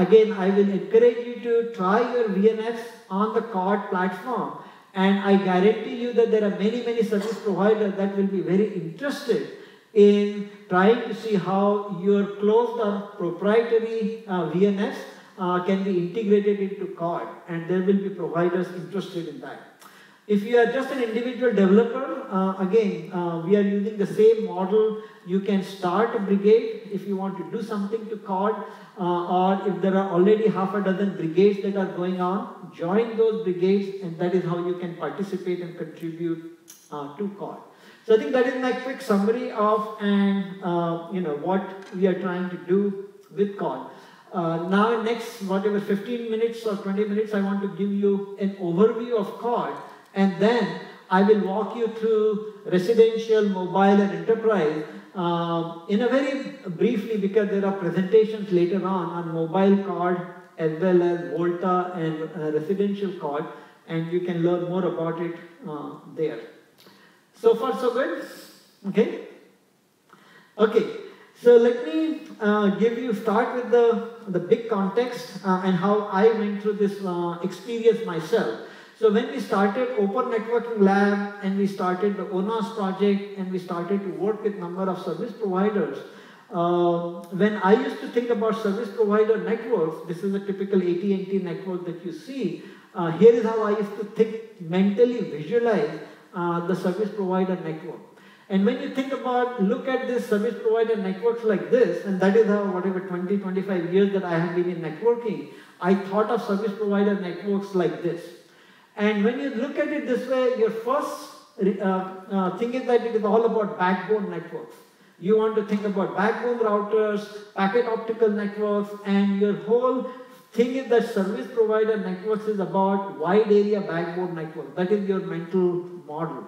again, I will encourage you to try your VNFs on the CORD platform. And I guarantee you that there are many service providers that will be very interested in trying to see how your closed or proprietary VNS can be integrated into CORD, and there will be providers interested in that. If you are just an individual developer, again, we are using the same model. You can start a brigade if you want to do something to CORD, or if there are already half a dozen brigades that are going on, join those brigades, and that is how you can participate and contribute to CORD. So I think that is my quick summary of what we are trying to do with CORD. Now, next whatever 15 minutes or 20 minutes, I want to give you an overview of CORD, and then I will walk you through residential, mobile, and enterprise in a very briefly, because there are presentations later on mobile CORD as well as Volta and residential CORD, and you can learn more about it there. So far, so good? Okay? Okay, so let me start with the big context and how I went through this experience myself. So when we started Open Networking Lab and we started the ONOS project and we started to work with a number of service providers, when I used to think about service provider networks, this is a typical AT&T network that you see. Here is how I used to think, mentally visualize the service provider network. And when you think about, look at this service provider networks like this, and that is how, whatever 20, 25 years that I have been in networking, I thought of service provider networks like this. And when you look at it this way, your first thing is that it is all about backbone networks. You want to think about backbone routers, packet optical networks, and your whole thing is that service provider networks is about wide area backbone network. That is your mental model.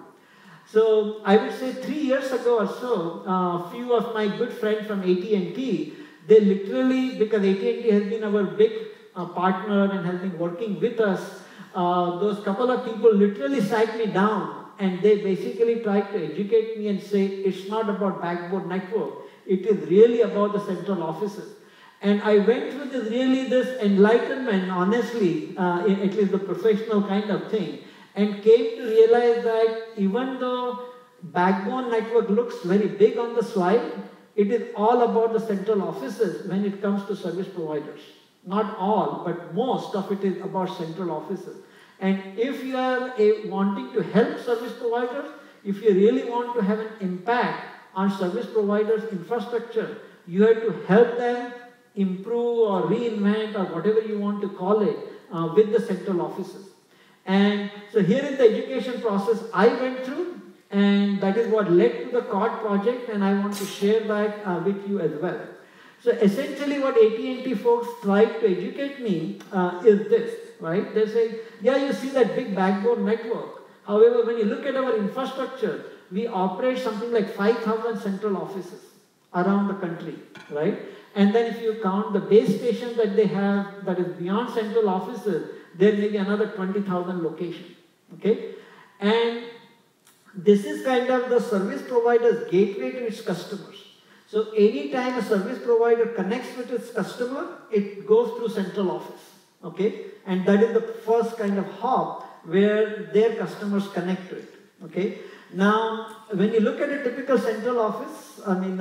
So I would say 3 years ago or so, a few of my good friends from AT&T, they literally, because AT&T has been our big partner and has been working with us, those couple of people literally sat me down and they basically tried to educate me and say, it's not about backbone network, it is really about the central offices. And I went through this enlightenment, honestly, at least the professional kind of thing, and came to realize that even though backbone network looks very big on the slide, it is all about the central offices when it comes to service providers. Not all, but most of it is about central offices. And if you are wanting to help service providers, if you really want to have an impact on service providers' infrastructure, you have to help them improve or reinvent or whatever you want to call it with the central offices. And so here is the education process I went through, and that is what led to the COD project, and I want to share that with you as well. So essentially what AT&T folks tried to educate me is this, right? They say, yeah, you see that big backbone network. However, when you look at our infrastructure, we operate something like 5,000 central offices around the country, right? And then if you count the base stations that they have, that is beyond central offices, there may be another 20,000 locations, okay? And this is kind of the service provider's gateway to its customers. So anytime a service provider connects with its customer, it goes through central office, okay? And that is the first kind of hub where their customers connect to it, okay? Now, when you look at a typical central office, I mean,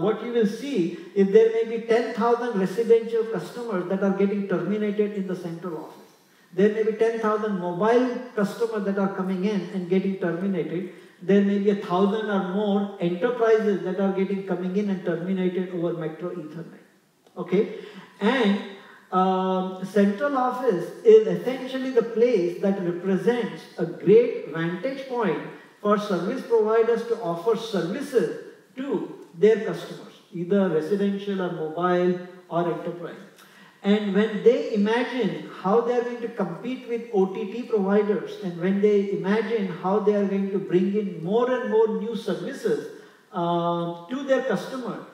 what you will see is there may be 10,000 residential customers that are getting terminated in the central office. There may be 10,000 mobile customers that are coming in and getting terminated. There may be 1,000 or more enterprises that are coming in and terminated over Metro Ethernet. Okay? And central office is essentially the place that represents a great vantage point for service providers to offer services to their customers, either residential or mobile or enterprise. And when they imagine how they are going to compete with OTT providers, and when they imagine how they are going to bring in more and more new services to their customer,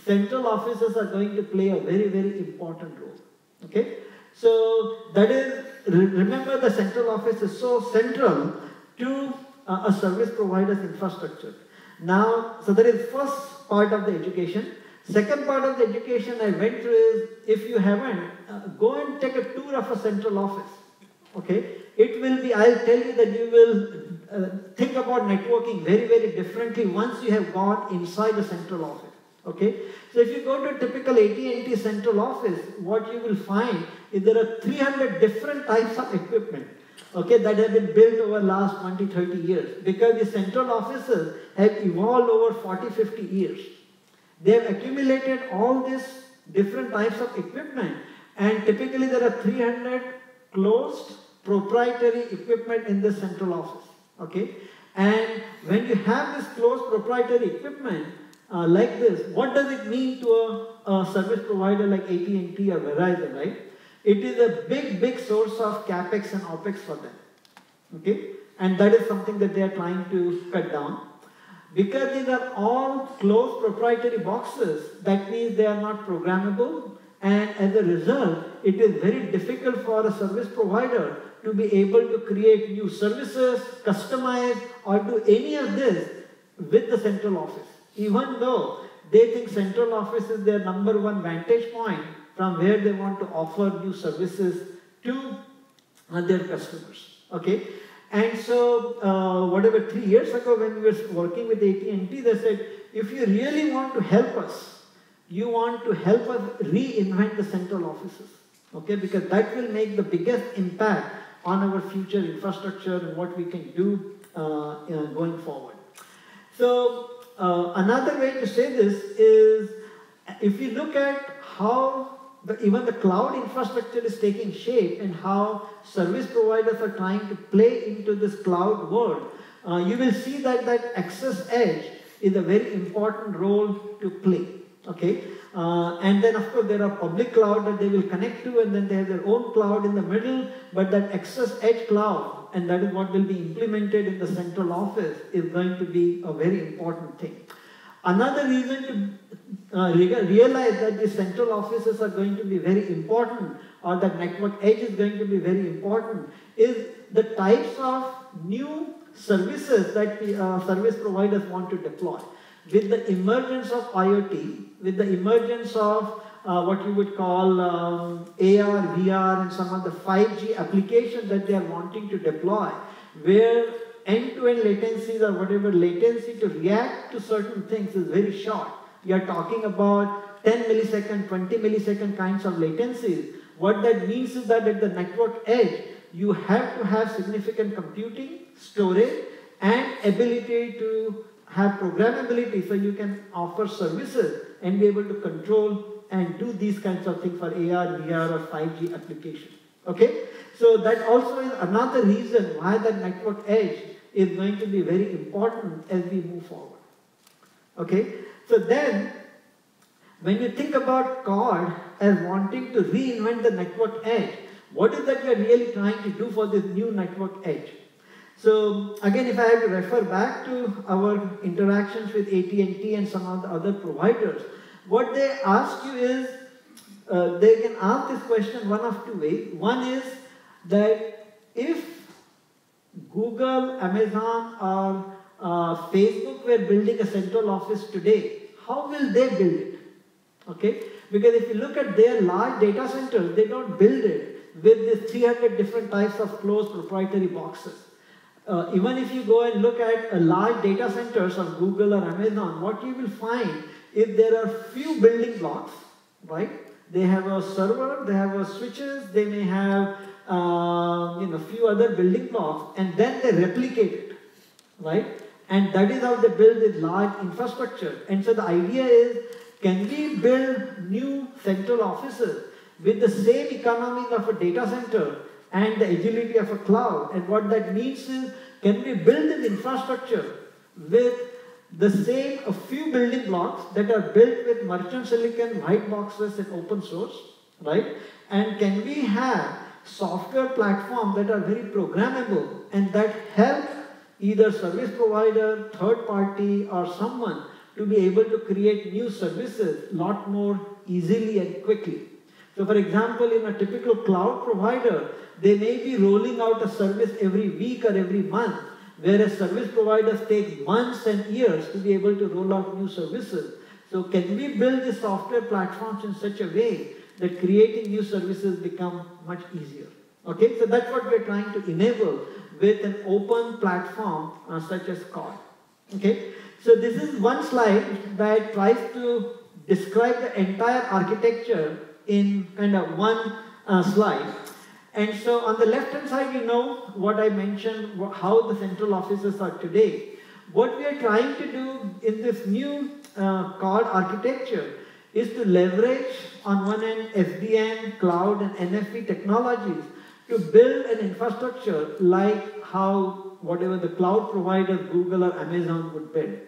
central offices are going to play a very, very important role. Okay? So that is, remember, the central office is so central to a service provider's infrastructure. Now, so that is first part of the education. Second part of the education I went through is, if you haven't, go and take a tour of a central office. Okay? It will be, I'll tell you that you will think about networking very, very differently once you have gone inside a central office. Okay? So if you go to a typical AT&T central office, what you will find is there are 300 different types of equipment, okay, that have been built over the last 20, 30 years, because the central offices have evolved over 40, 50 years. They have accumulated all these different types of equipment, and typically there are 300 closed proprietary equipment in the central office. Okay? And when you have this closed proprietary equipment like this, what does it mean to a service provider like AT&T or Verizon, right? It is a big, big source of CapEx and OpEx for them. Okay? And that is something that they are trying to cut down. Because these are all closed proprietary boxes, that means they are not programmable, and as a result, it is very difficult for a service provider to be able to create new services, customize, or do any of this with the central office. Even though they think central office is their number one vantage point from where they want to offer new services to their customers. Okay? And so, whatever 3 years ago when we were working with AT&T, they said, if you really want to help us you want to help us reinvent the central offices, okay? Because that will make the biggest impact on our future infrastructure and what we can do going forward. So another way to say this is, if you look at how even the cloud infrastructure is taking shape and how service providers are trying to play into this cloud world, you will see that access edge is a very important role to play. Okay, and then of course there are public cloud that they will connect to, and then they have their own cloud in the middle, but that access edge cloud, and that is what will be implemented in the central office, is going to be a very important thing. Another reason to realize that the central offices are going to be very important, or that network edge is going to be very important, is the types of new services that service providers want to deploy. With the emergence of IoT, with the emergence of what you would call AR, VR, and some of the 5G applications that they are wanting to deploy, where end-to-end latencies or whatever latency to react to certain things is very short. We are talking about 10 millisecond, 20 millisecond kinds of latencies. What that means is that at the network edge, you have to have significant computing, storage, and ability to have programmability so you can offer services and be able to control and do these kinds of things for AR, VR, or 5G applications. Okay? So that also is another reason why the network edge is going to be very important as we move forward. Okay? So then, when you think about CORD as wanting to reinvent the network edge, what is that we are really trying to do for this new network edge? So again, if I have to refer back to our interactions with AT&T and some of the other providers, what they ask you is, they can ask this question one of two ways. One is that if Google, Amazon, or Facebook were building a central office today, how will they build it? Okay? Because if you look at their large data centers, they don't build it with these 300 different types of closed proprietary boxes. Even if you go and look at a large data centers of Google or Amazon, what you will find is there are few building blocks, right? They have a server, they have a switches, they may have few other building blocks, and then they replicate it, right? And that is how they build this large infrastructure. And so the idea is, can we build new central offices with the same economics of a data center and the agility of a cloud? And what that means is, can we build this infrastructure with the same a few building blocks that are built with merchant silicon, white boxes, and open source, right? And can we have software platforms that are very programmable and that help either service provider, third party, or someone to be able to create new services a lot more easily and quickly? So for example, in a typical cloud provider, they may be rolling out a service every week or every month, whereas service providers take months and years to be able to roll out new services. So can we build the software platforms in such a way that creating new services become much easier? Okay, so that's what we're trying to enable with an open platform such as CORD. Okay, so this is one slide that tries to describe the entire architecture in kind of one slide. And so on the left hand side, you know what I mentioned, how the central offices are today. What we are trying to do in this new CORD architecture is to leverage on one end SDN, cloud, and NFV technologies to build an infrastructure like how whatever the cloud provider, Google or Amazon would build.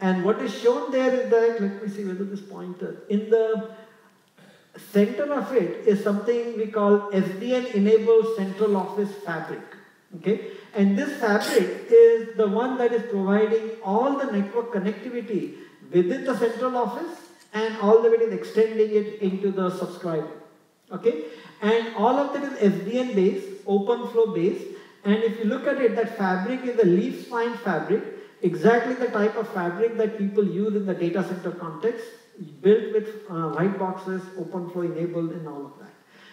And what is shown there is that, let me see whether this pointer, in the center of it is something we call SDN-enabled central office fabric. Okay? And this fabric is the one that is providing all the network connectivity within the central office and all the way to extending it into the subscriber. Okay? And all of that is SDN based, open flow based. And if you look at it, that fabric is a leaf spine fabric, exactly the type of fabric that people use in the data center context, built with white boxes, open flow enabled, and all of that.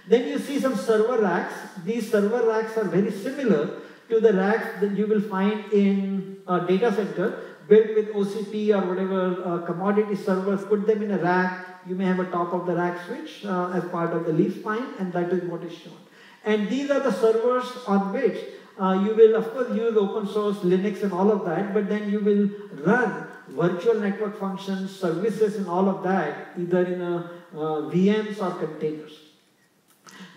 Then you see some server racks. These server racks are very similar to the racks that you will find in a data center, built with OCP or whatever commodity servers, put them in a rack. You may have a top of the rack switch as part of the leaf spine, and that is what is shown. And these are the servers on which you will, of course, use open source, Linux and all of that, but then you will run virtual network functions, services and all of that, either in VMs or containers.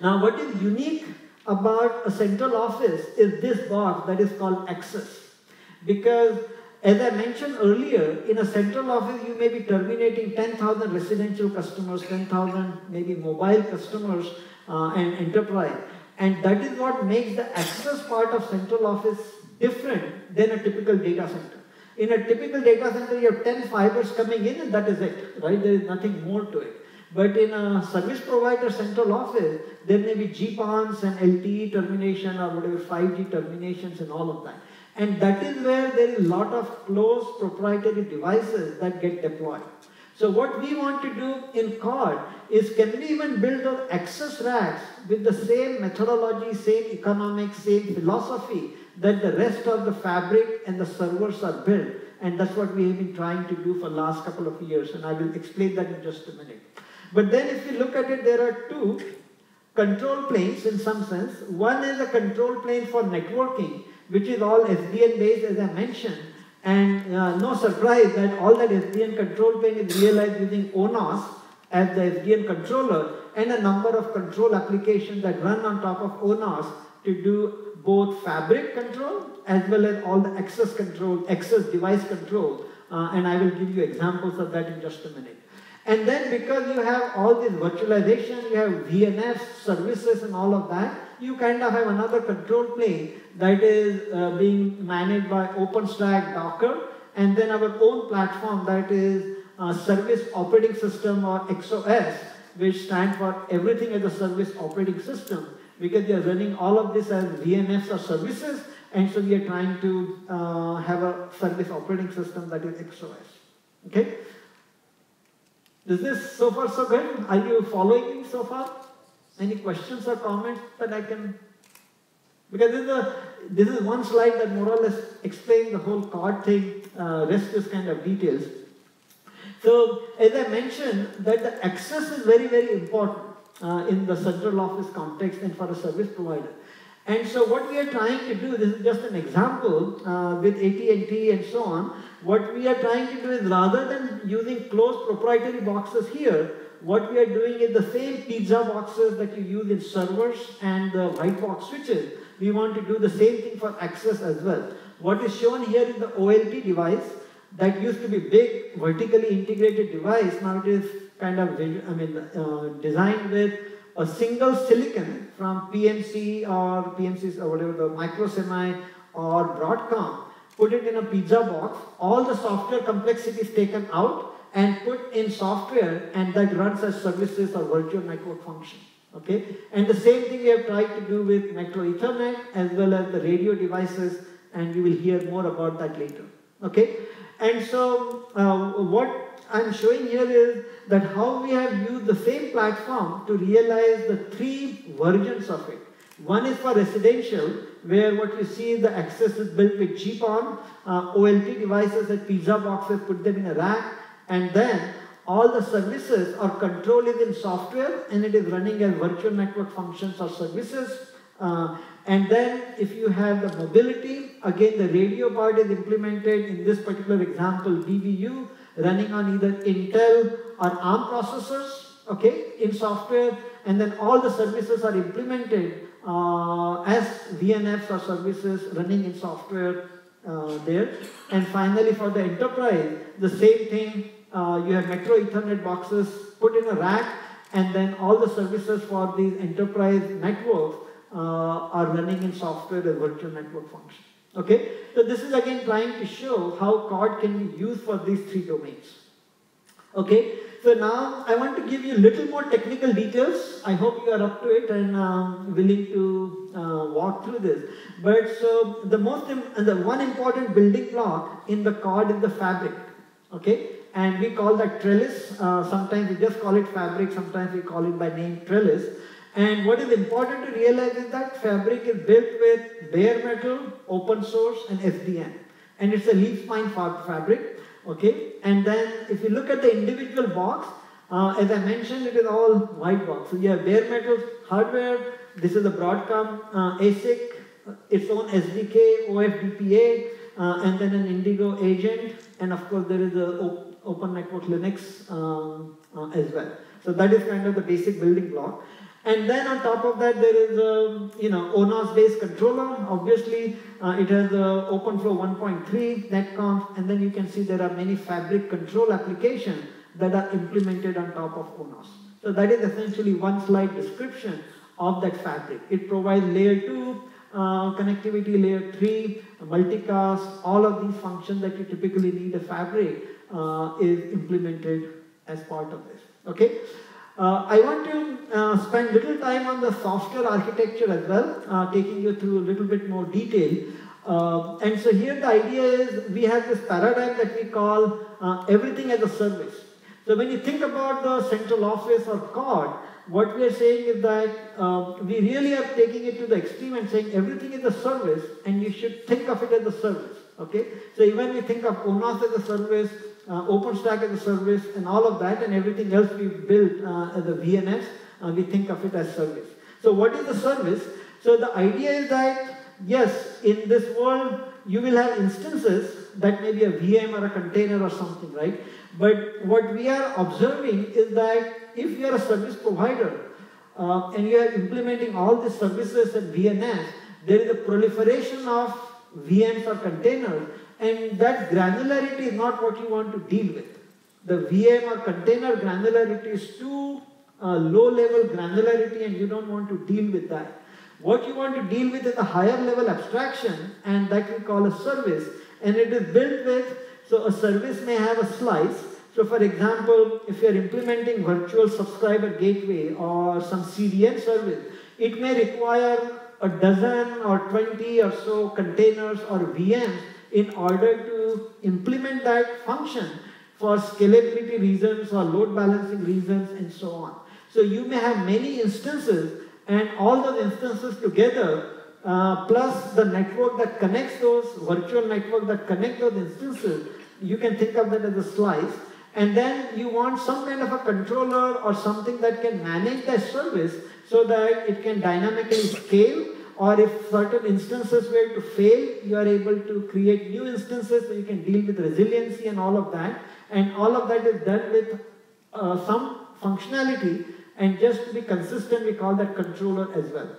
Now, what is unique about a central office is this box that is called Access. Because, as I mentioned earlier, in a central office, you may be terminating 10,000 residential customers, 10,000 maybe mobile customers and enterprise. And that is what makes the access part of central office different than a typical data center. In a typical data center, you have 10 fibers coming in and that is it, right? There is nothing more to it. But in a service provider central office, there may be GPONs and LTE termination or whatever 5G terminations and all of that. And that is where there is a lot of closed proprietary devices that get deployed. So what we want to do in COD is, can we even build those access racks with the same methodology, same economics, same philosophy that the rest of the fabric and the servers are built. And that's what we have been trying to do for the last couple of years, and I will explain that in just a minute. But then if you look at it, there are two control planes in some sense. One is a control plane for networking, which is all SDN based, as I mentioned. And no surprise that all that SDN control plane is realized using ONOS as the SDN controller, and a number of control applications that run on top of ONOS to do both fabric control as well as all the access control, access device control. And I will give you examples of that in just a minute. And then because you have all this virtualization, you have VNF services and all of that, you kind of have another control plane that is being managed by OpenStack Docker, and then our own platform that is Service Operating System, or XOS, which stands for Everything as a Service Operating System, because we are running all of this as VNFs or services, and so we are trying to have a service operating system that is XOS. Okay? Is this so far so good? Are you following me so far? Any questions or comments that I can? Because this is one slide that more or less explains the whole COD thing. Rest is kind of details. So as I mentioned, that the access is very, very important in the central office context and for a service provider. And so what we are trying to do, this is just an example with AT&T and so on. What we are trying to do is, rather than using closed proprietary boxes here, what we are doing is the same pizza boxes that you use in servers and the white box switches. We want to do the same thing for access as well. What is shown here is the OLT device that used to be big, vertically integrated device. Now it is kind of, designed with a single silicon from PMC or whatever, the Micro Semi or Broadcom. Put it in a pizza box. All the software complexity is taken out and put in software, and that runs as services or virtual network function. Okay? And the same thing we have tried to do with Metro Ethernet as well as the radio devices, and you will hear more about that later. Okay? And so what I'm showing here is that how we have used the same platform to realize the three versions of it. One is for residential, where what you see is the access is built with GPON, OLT devices and pizza boxes, put them in a rack, and then all the services or control is in software, and it is running as virtual network functions or services. And then if you have the mobility, again the radio part is implemented in this particular example, BBU, running on either Intel or ARM processors, okay, in software, and then all the services are implemented as VNFs or services running in software there. And finally for the enterprise, the same thing, you have Metro Ethernet boxes put in a rack, and then all the services for these enterprise networks are running in software as virtual network function. Okay, so this is again trying to show how COD can be used for these three domains. Okay, so now I want to give you a little more technical details. I hope you are up to it and willing to walk through this. But so the one important building block in the COD is the fabric. Okay, and we call that trellis. Sometimes we just call it fabric. Sometimes we call it by name trellis. And what is important to realize is that fabric is built with bare metal, open source, and SDN. and it's a leaf-spine fabric. Okay, and then if you look at the individual box, as I mentioned, it is all white box. So you have bare metal hardware. This is a Broadcom ASIC, its own SDK, OFDPA, and then an Indigo agent, and of course there is a Open Network Linux as well. So that is kind of the basic building block. And then on top of that, there is a ONOS-based controller. Obviously, it has OpenFlow 1.3 netconf, and then you can see there are many fabric control applications that are implemented on top of ONOS. So that is essentially one slide description of that fabric. It provides layer 2 connectivity, layer 3 multicast. All of these functions that you typically need a fabric is implemented as part of this. Okay. I want to spend little time on the software architecture as well, taking you through a little bit more detail. And so here the idea is we have this paradigm that we call everything as a service. So when you think about the central office or COD, what we are saying is that we really are taking it to the extreme and saying everything is a service and you should think of it as a service. Okay? So even we think of ONOS as a service, OpenStack as a service, and all of that, and everything else we built as a VNS, we think of it as service. So what is the service? So the idea is that, yes, in this world, you will have instances that may be a VM or a container or something, right? But what we are observing is that if you are a service provider and you are implementing all these services at VNS, there is a proliferation of VMs or containers, and that granularity is not what you want to deal with. The VM or container granularity is too low-level granularity, and you don't want to deal with that. What you want to deal with is a higher-level abstraction, and that we call a service, and it is built with, so a service may have a slice. So for example, if you are implementing virtual subscriber gateway or some CDN service, it may require a dozen or 20 or so containers or VMs in order to implement that function for scalability reasons or load balancing reasons and so on. So you may have many instances, and all those instances together, plus the network that connects those, virtual network that connect those instances, you can think of that as a slice. And then you want some kind of a controller or something that can manage that service so that it can dynamically scale, or if certain instances were to fail, you are able to create new instances so you can deal with resiliency and all of that. And all of that is done with some functionality, and just to be consistent, we call that controller as well.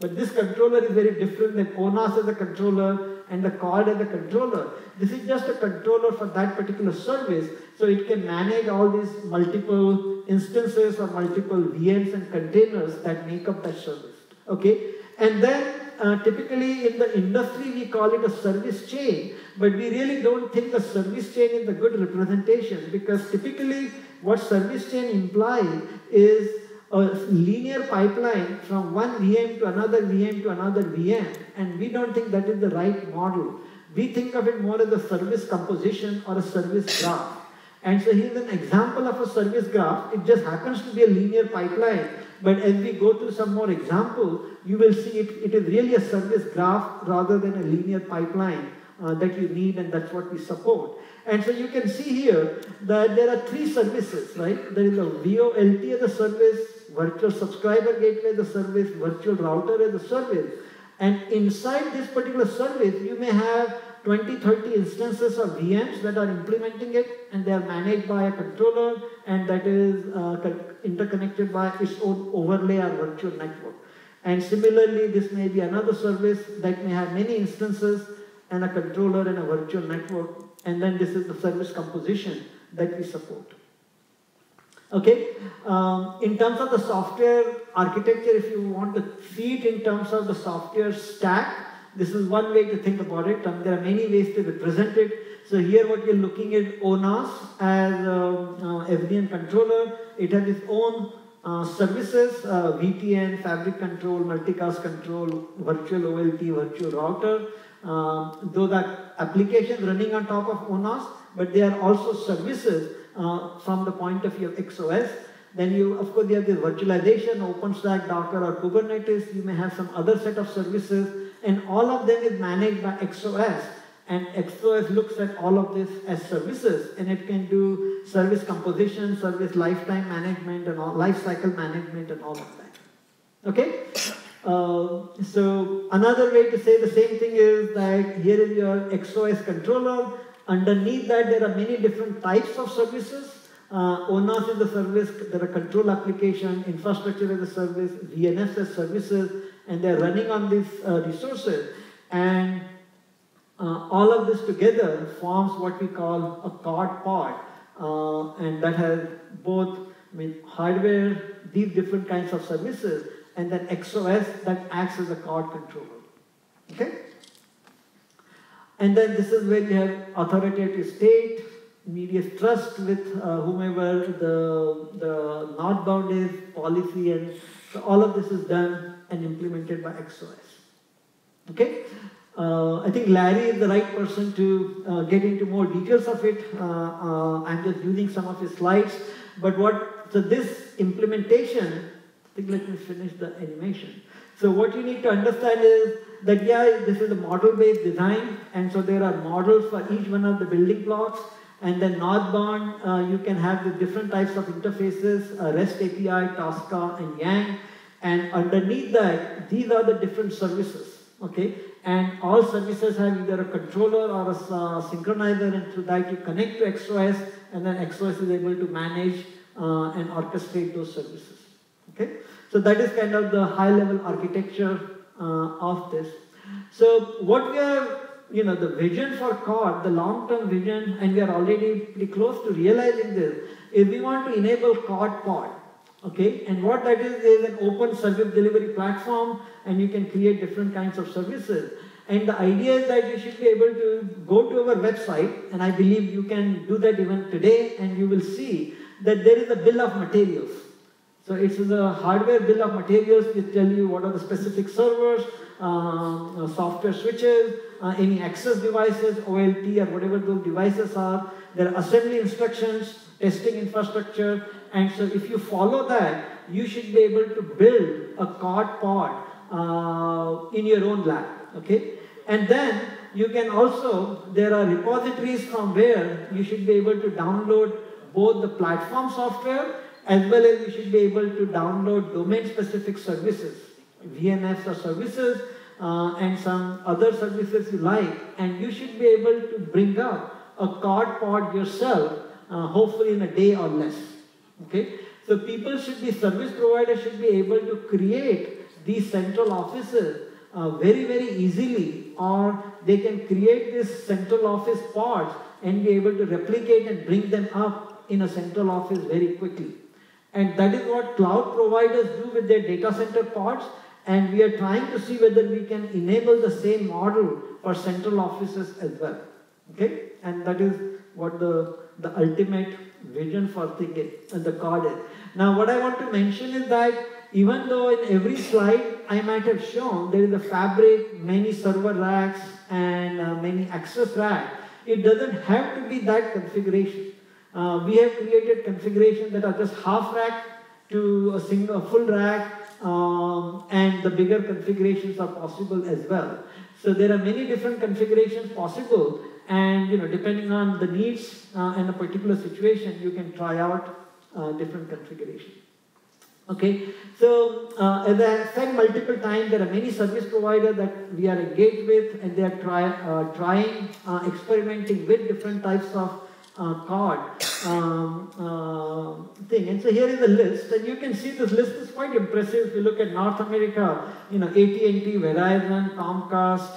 But this controller is very different than ONOS as a controller and the COD as a controller. This is just a controller for that particular service, so it can manage all these multiple instances or multiple VMs and containers that make up that service. Okay? And then typically in the industry we call it a service chain, but we really don't think the service chain is a good representation, because typically what service chain implies is a linear pipeline from one VM to another VM to another VM, and we don't think that is the right model. We think of it more as a service composition or a service graph. And so here's an example of a service graph. It just happens to be a linear pipeline, but as we go through some more examples, you will see it is really a service graph rather than a linear pipeline that you need, and that's what we support. And so you can see here that there are three services, right? There is a VoLT as a service, virtual subscriber gateway as a service, virtual router as a service. And inside this particular service, you may have 20, 30 instances of VMs that are implementing it, and they are managed by a controller, and that is interconnected by its own overlay or virtual network. And similarly, this may be another service that may have many instances and a controller and a virtual network, and then this is the service composition that we support. Okay, in terms of the software architecture, if you want to see it in terms of the software stack, this is one way to think about it. There are many ways to represent it. So here what you're looking at ONOS as SDN controller. It has its own services, VPN, fabric control, multicast control, virtual OLT, virtual router. Those are applications running on top of ONOS, but they are also services from the point of view of XOS. Then you, of course, you have the virtualization, OpenStack, Docker, or Kubernetes. You may have some other set of services, and all of them is managed by XOS and XOS looks at all of this as services, and it can do service composition, service lifetime management, and all, life cycle management, and all of that. Okay? So another way to say the same thing is that here is your XOS controller. Underneath that, there are many different types of services. ONOS is a service, there are control application, infrastructure as a service, VNFs as services, and they're running on these resources. And all of this together forms what we call a card pod. And that has both hardware, these different kinds of services, and then XOS that acts as a card controller. Okay? And then this is where you have authoritative state, immediate trust with whomever the northbound is, policy, and so all of this is done and implemented by XOS. Okay? I think Larry is the right person to get into more details of it. I'm just using some of his slides. But so this implementation, I think let me finish the animation. So what you need to understand is that, yeah, this is a model-based design, and so there are models for each one of the building blocks. And then northbound, you can have the different types of interfaces, REST API, Tosca, and Yang. And underneath that, these are the different services, okay? And all services have either a controller or a synchronizer, and through that you connect to XOS, and then XOS is able to manage and orchestrate those services, okay? So that is kind of the high-level architecture of this. So what we are, the vision for COD, the long-term vision, and we are already pretty close to realizing this, is we want to enable COD pod. Okay, and what that is an open service delivery platform, and you can create different kinds of services. And the idea is that you should be able to go to our website, and I believe you can do that even today, and you will see that there is a bill of materials. So it's a hardware bill of materials which tell you what are the specific servers, software switches, any access devices, OLT or whatever those devices are. There are assembly instructions, testing infrastructure, and so if you follow that, you should be able to build a COD pod in your own lab, okay? And then you can also, there are repositories from where you should be able to download both the platform software as well as you should be able to download domain-specific services, VNFs or services, and some other services you like, and you should be able to bring up a COD pod yourself, hopefully in a day or less. Okay, so people should be, service providers should be able to create these central offices very, very easily, or they can create this central office pods and be able to replicate and bring them up in a central office very quickly. And that is what cloud providers do with their data center pods, and we are trying to see whether we can enable the same model for central offices as well. Okay, and that is what the ultimate vision for the COD is. Now what I want to mention is that even though in every slide I might have shown there is a fabric, many server racks and many access racks, it doesn't have to be that configuration. We have created configurations that are just half rack to a full rack, and the bigger configurations are possible as well. So there are many different configurations possible, and depending on the needs and a particular situation, you can try out different configurations. Okay, so as I said multiple times, there are many service providers that we are engaged with, and they are trying, experimenting with different types of COD thing. And so here is a list, and you can see this list is quite impressive. If you look at North America, AT&T, Verizon, Comcast,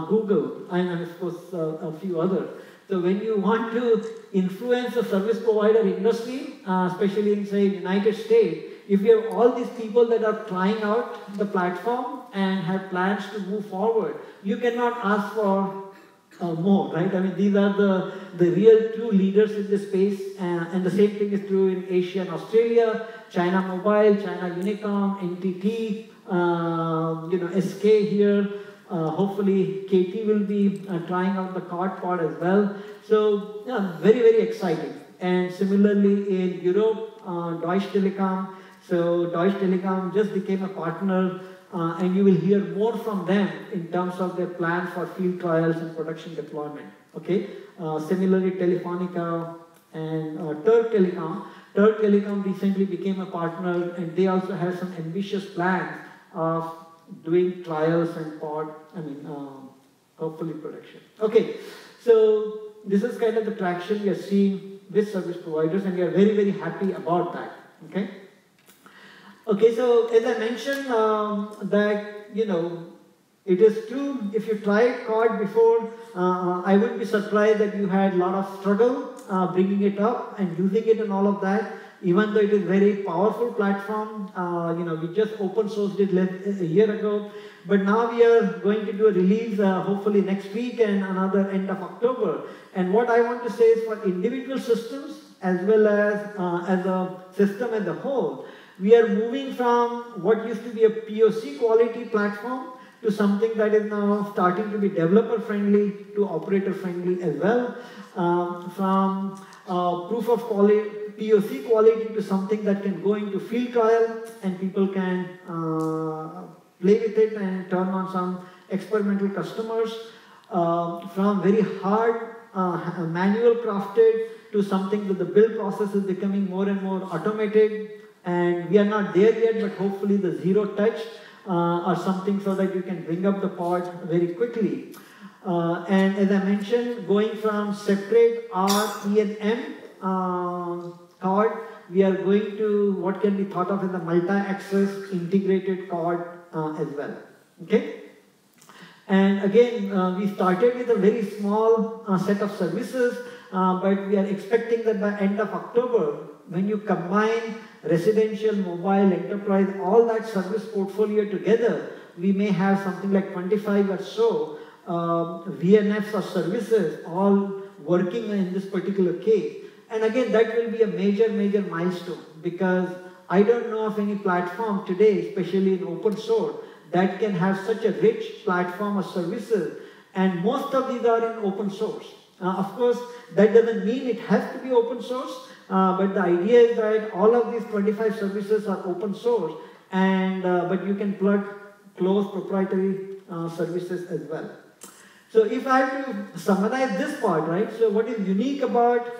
Google, and of course a few others. So when you want to influence the service provider industry, especially in say United States, if you have all these people that are trying out the platform and have plans to move forward, you cannot ask for more, right? I mean, these are the real true leaders in this space, and the same thing is true in Asia and Australia, China Mobile, China Unicom, NTT, SK here. Hopefully, KT will be trying out the COD pod as well. So, yeah, very, very exciting. And similarly in Europe, Deutsche Telekom. So Deutsche Telekom just became a partner and you will hear more from them in terms of their plan for field trials and production deployment. Okay. Similarly, Telefonica and Turk Telecom. Turk Telecom recently became a partner, and they also have some ambitious plans of doing trials and hopefully production. Okay, so this is kind of the traction we are seeing with service providers, and we are very, very happy about that. Okay. Okay, so as I mentioned, that it is true. If you tried COD before, I would be surprised that you had a lot of struggle bringing it up and using it and all of that. Even though it is a very powerful platform, we just open sourced it a year ago, but now we are going to do a release hopefully next week and another end of October. And what I want to say is for individual systems as well as a system as a whole, we are moving from what used to be a POC quality platform to something that is now starting to be developer friendly to operator friendly as well. From proof of quality, POC quality to something that can go into field trial and people can play with it and turn on some experimental customers. From very hard manual crafted to something that the build process is becoming more and more automated. And we are not there yet, but hopefully the zero touch or something so that you can bring up the pod very quickly. And as I mentioned, going from separate R, E, and M card, we are going to what can be thought of as a multi-access integrated card as well. Okay? And again, we started with a very small set of services, but we are expecting that by end of October, when you combine residential, mobile, enterprise, all that service portfolio together, we may have something like 25 or so VNFs or services all working in this particular case. And again, that will be a major, major milestone, because I don't know of any platform today, especially in open source, that can have such a rich platform of services, and most of these are in open source. Of course, that doesn't mean it has to be open source, but the idea is that all of these 25 services are open source, and but you can plug closed proprietary services as well. So if I have to summarize this part, right, so what is unique about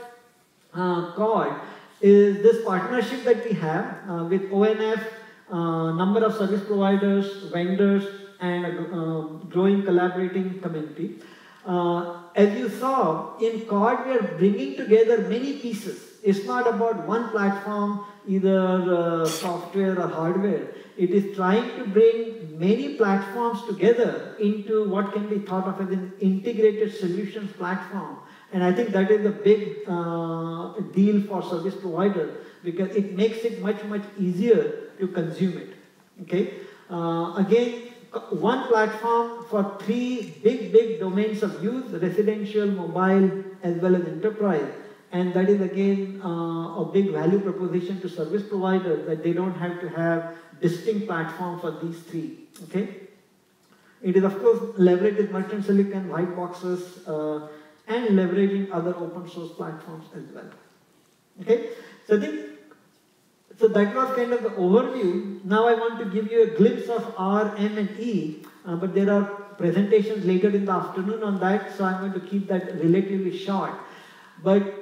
COD is this partnership that we have with ONF, number of service providers, vendors, and a growing collaborating community. As you saw, in COD we are bringing together many pieces. It's not about one platform, either software or hardware. It is trying to bring many platforms together into what can be thought of as an integrated solutions platform. And I think that is a big deal for service provider, because it makes it much, much easier to consume it. Okay. Again, one platform for three big domains of use: residential, mobile, as well as enterprise. And that is again a big value proposition to service providers, that they don't have to have distinct platform for these three. Okay. It is of course leveraged merchant silicon, white boxes, and leveraging other open source platforms as well. Okay. So that was kind of the overview. Now I want to give you a glimpse of R, M, and E, but there are presentations later in the afternoon on that, so I'm going to keep that relatively short. But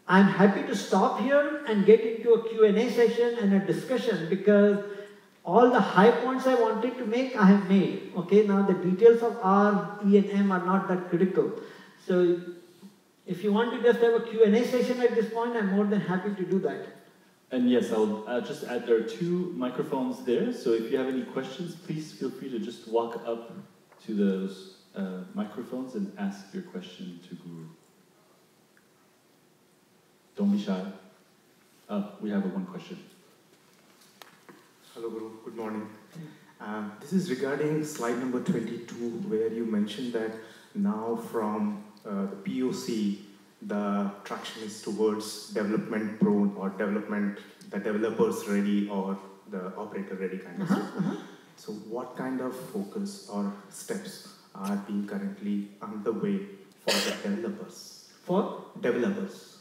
I'm happy to stop here and get into a Q&A session and a discussion, because all the high points I wanted to make, I have made. Okay, now the details of R, E, and M are not that critical. So if you want to just have a Q&A session at this point, I'm more than happy to do that. And yes, I'll just add, there are two microphones there, so if you have any questions, please feel free to just walk up to those microphones and ask your question to Guru. Don't be shy. We have one question. Hello, Guru. Good morning. This is regarding slide number 22, where you mentioned that now from the POC, the traction is towards development prone, or development, the developers ready or the operator ready kind of stuff. So what kind of focus or steps are being currently underway for the developers? For? Developers.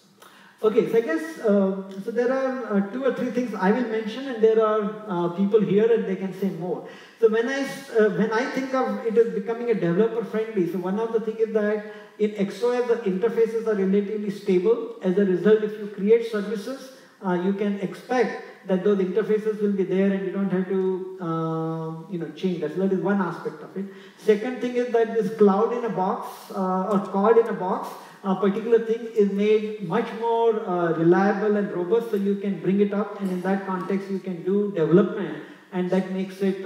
Okay, so I guess, so there are 2 or 3 things I will mention, and there are people here and they can say more. So when I think of it as becoming a developer friendly, so one of the things is that in XOS the interfaces are relatively stable. As a result, if you create services, you can expect that those interfaces will be there and you don't have to change that. So that is one aspect of it. Second thing is that this cloud in a box or code in a box, a particular thing is made much more reliable and robust, so you can bring it up, and in that context you can do development, and that makes it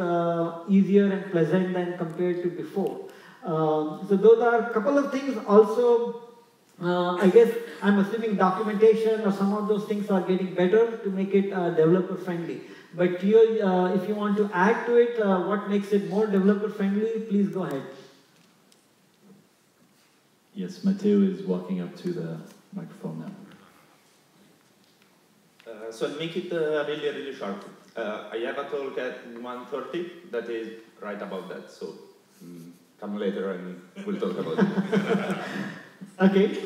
easier and pleasant than compared to before. So those are a couple of things. Also, I guess I'm assuming documentation or some of those things are getting better to make it developer friendly. But here, if you want to add to it, what makes it more developer friendly, please go ahead. Yes, Matteo is walking up to the microphone now. So I'll make it really short. I have a talk at 1:30 that is right about that. So come later and we'll talk about it. Okay.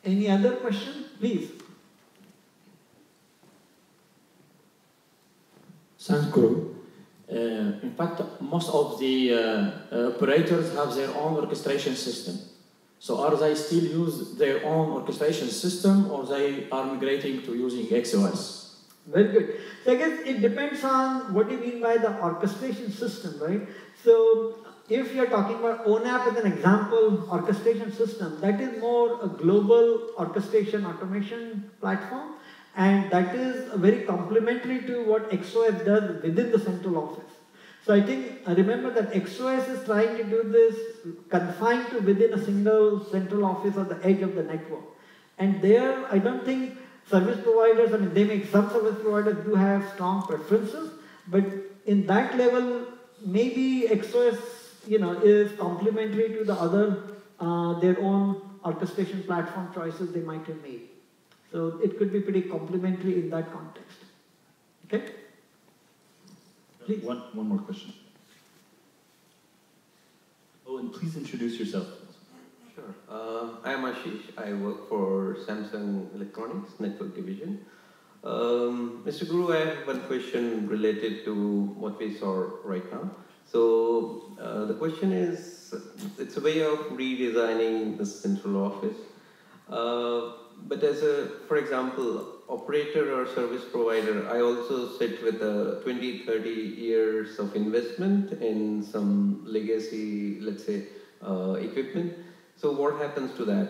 Any other question? Please. Thanks, Guru. In fact, most of the operators have their own orchestration system. So are they still use their own orchestration system, or they are migrating to using XOS? Very good. So I guess it depends on what you mean by the orchestration system, right? So if you're talking about ON.Lab as an example orchestration system, that is more a global orchestration automation platform, and that is very complementary to what XOS does within the central office. So I think, remember that XOS is trying to do this confined to within a single central office or the edge of the network. And there, I don't think service providers, I mean, they make some service providers do have strong preferences, but in that level, maybe XOS, is complementary to the other, their own orchestration platform choices they might have made. So it could be pretty complementary in that context. Okay? Please. One more question. Oh, and please introduce yourself. Sure. I am Ashish. I work for Samsung Electronics Network Division. Mr. Guru, I have one question related to what we saw right now. So the question is, it's a way of redesigning the central office. But as a, for example, operator or service provider, I also sit with 20, 30 years of investment in some legacy, let's say, equipment. So what happens to that?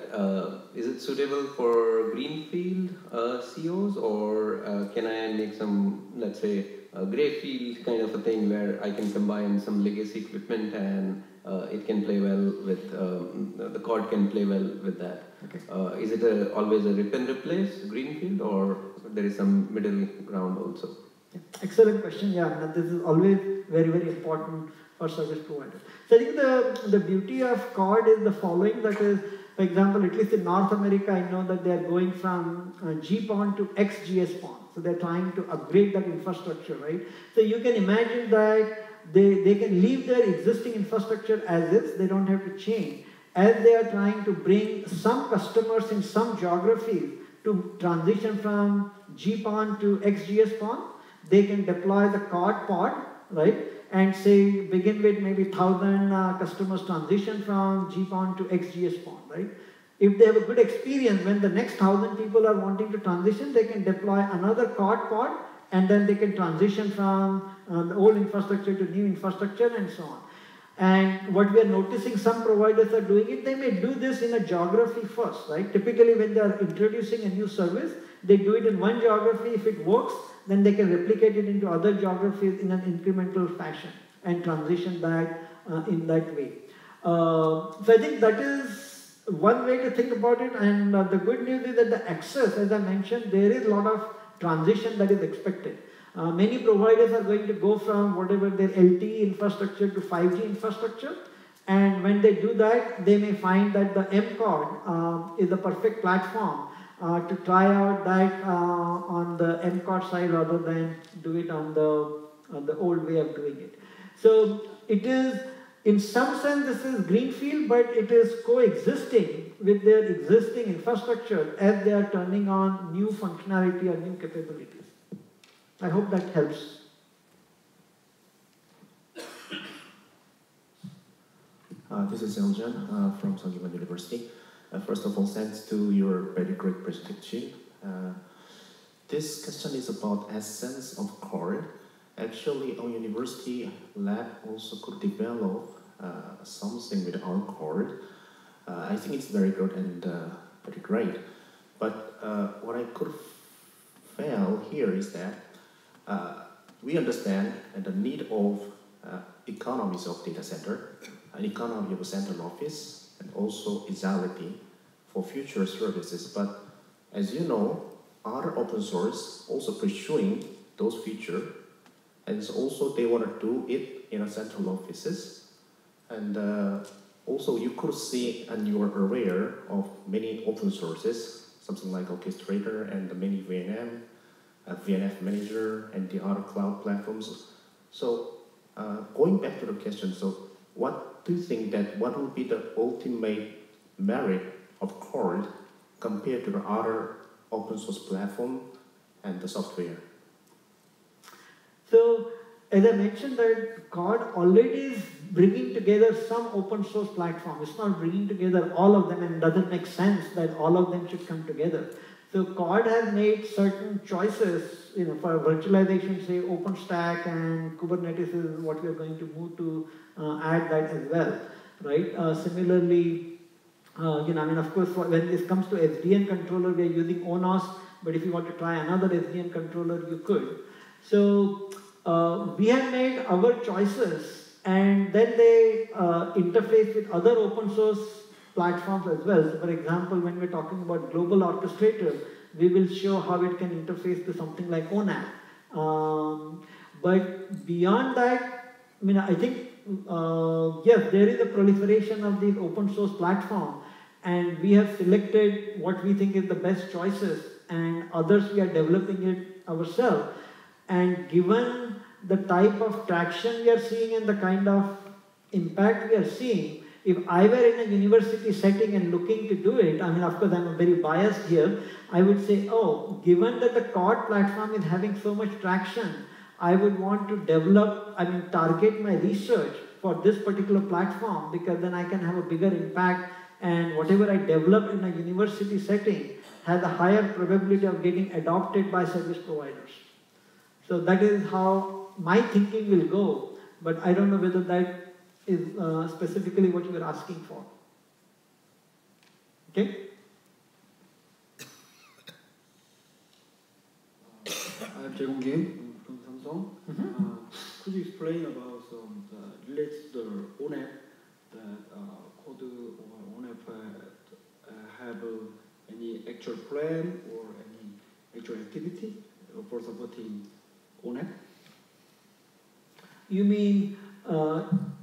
Is it suitable for greenfield COs, or can I make some, let's say, a greyfield kind of a thing where I can combine some legacy equipment and it can play well with, the code can play well with that? Okay. Is it always a rip and replace, greenfield, or there is some middle ground also? Yeah. Excellent question. Yeah, this is always very, very important for service providers. So I think the beauty of CORD is the following, that is, for example, at least in North America, I know that they are going from GPON to XGS-PON. So they're trying to upgrade that infrastructure, right? So you can imagine that they can leave their existing infrastructure as is, they don't have to change. As they are trying to bring some customers in some geographies to transition from GPON to XGS-PON, they can deploy the CORD pod, right? And say, begin with maybe 1,000 customers transition from GPON to XGS-PON, right? If they have a good experience, when the next 1,000 people are wanting to transition, they can deploy another CORD pod, and then they can transition from the old infrastructure to new infrastructure and so on. And what we are noticing, some providers are doing it, they may do this in a geography first, right? Typically when they are introducing a new service, they do it in one geography. If it works, then they can replicate it into other geographies in an incremental fashion and transition back in that way. So I think that is one way to think about it, and the good news is that the access, as I mentioned, there is a lot of transition that is expected. Many providers are going to go from whatever their LTE infrastructure to 5G infrastructure, and when they do that, they may find that the MCOD is the perfect platform to try out that on the MCOD side rather than do it on the old way of doing it. So it is in some sense this is greenfield, but it is coexisting with their existing infrastructure as they are turning on new functionality or new capabilities. I hope that helps. This is Eljan from Sungkyuan University. First of all, thanks to your very great presentation. This question is about essence of CORD. Actually, our university lab also could develop something with our CORD. I think it's very good and very great. But what I could fail here is that we understand the need of economies of data center, an economy of a central office, and also agility for future services. But as you know, other open source also pursuing those features, and also they want to do it in a central offices. And also you could see, and you are aware of many open sources, something like Orchestrator and the many VNM, VNF Manager, and the other cloud platforms. So going back to the question, so what do you think that what would be the ultimate merit of CORD compared to the other open source platform and the software? So, as I mentioned, that CORD already is bringing together some open source platform. It's not bringing together all of them, and it doesn't make sense that all of them should come together. So CORD has made certain choices, for virtualization, say OpenStack and Kubernetes is what we are going to move to add that as well, right? Similarly, of course, when this comes to SDN controller, we are using ONOS, but if you want to try another SDN controller, you could. So we have made our choices, and then they interface with other open source platforms as well. So for example, when we're talking about global orchestrator, we will show how it can interface to something like ON.Lab. But beyond that, I think, yes, there is a proliferation of these open source platforms, and we have selected what we think is the best choices, and others we are developing it ourselves. And given the type of traction we are seeing and the kind of impact we are seeing, if I were in a university setting and looking to do it, of course I'm very biased here, I would say, oh, given that the CORD platform is having so much traction, I would want to develop, target my research for this particular platform, because then I can have a bigger impact, and whatever I develop in a university setting has a higher probability of getting adopted by service providers. So that is how my thinking will go, but I don't know whether that is specifically what you are asking for. Okay? I'm Jae Kim from Samsung. Could you explain about some related to the ON.Lab, that code or ON.Lab have any actual plan or any actual activity for supporting ON.Lab? You mean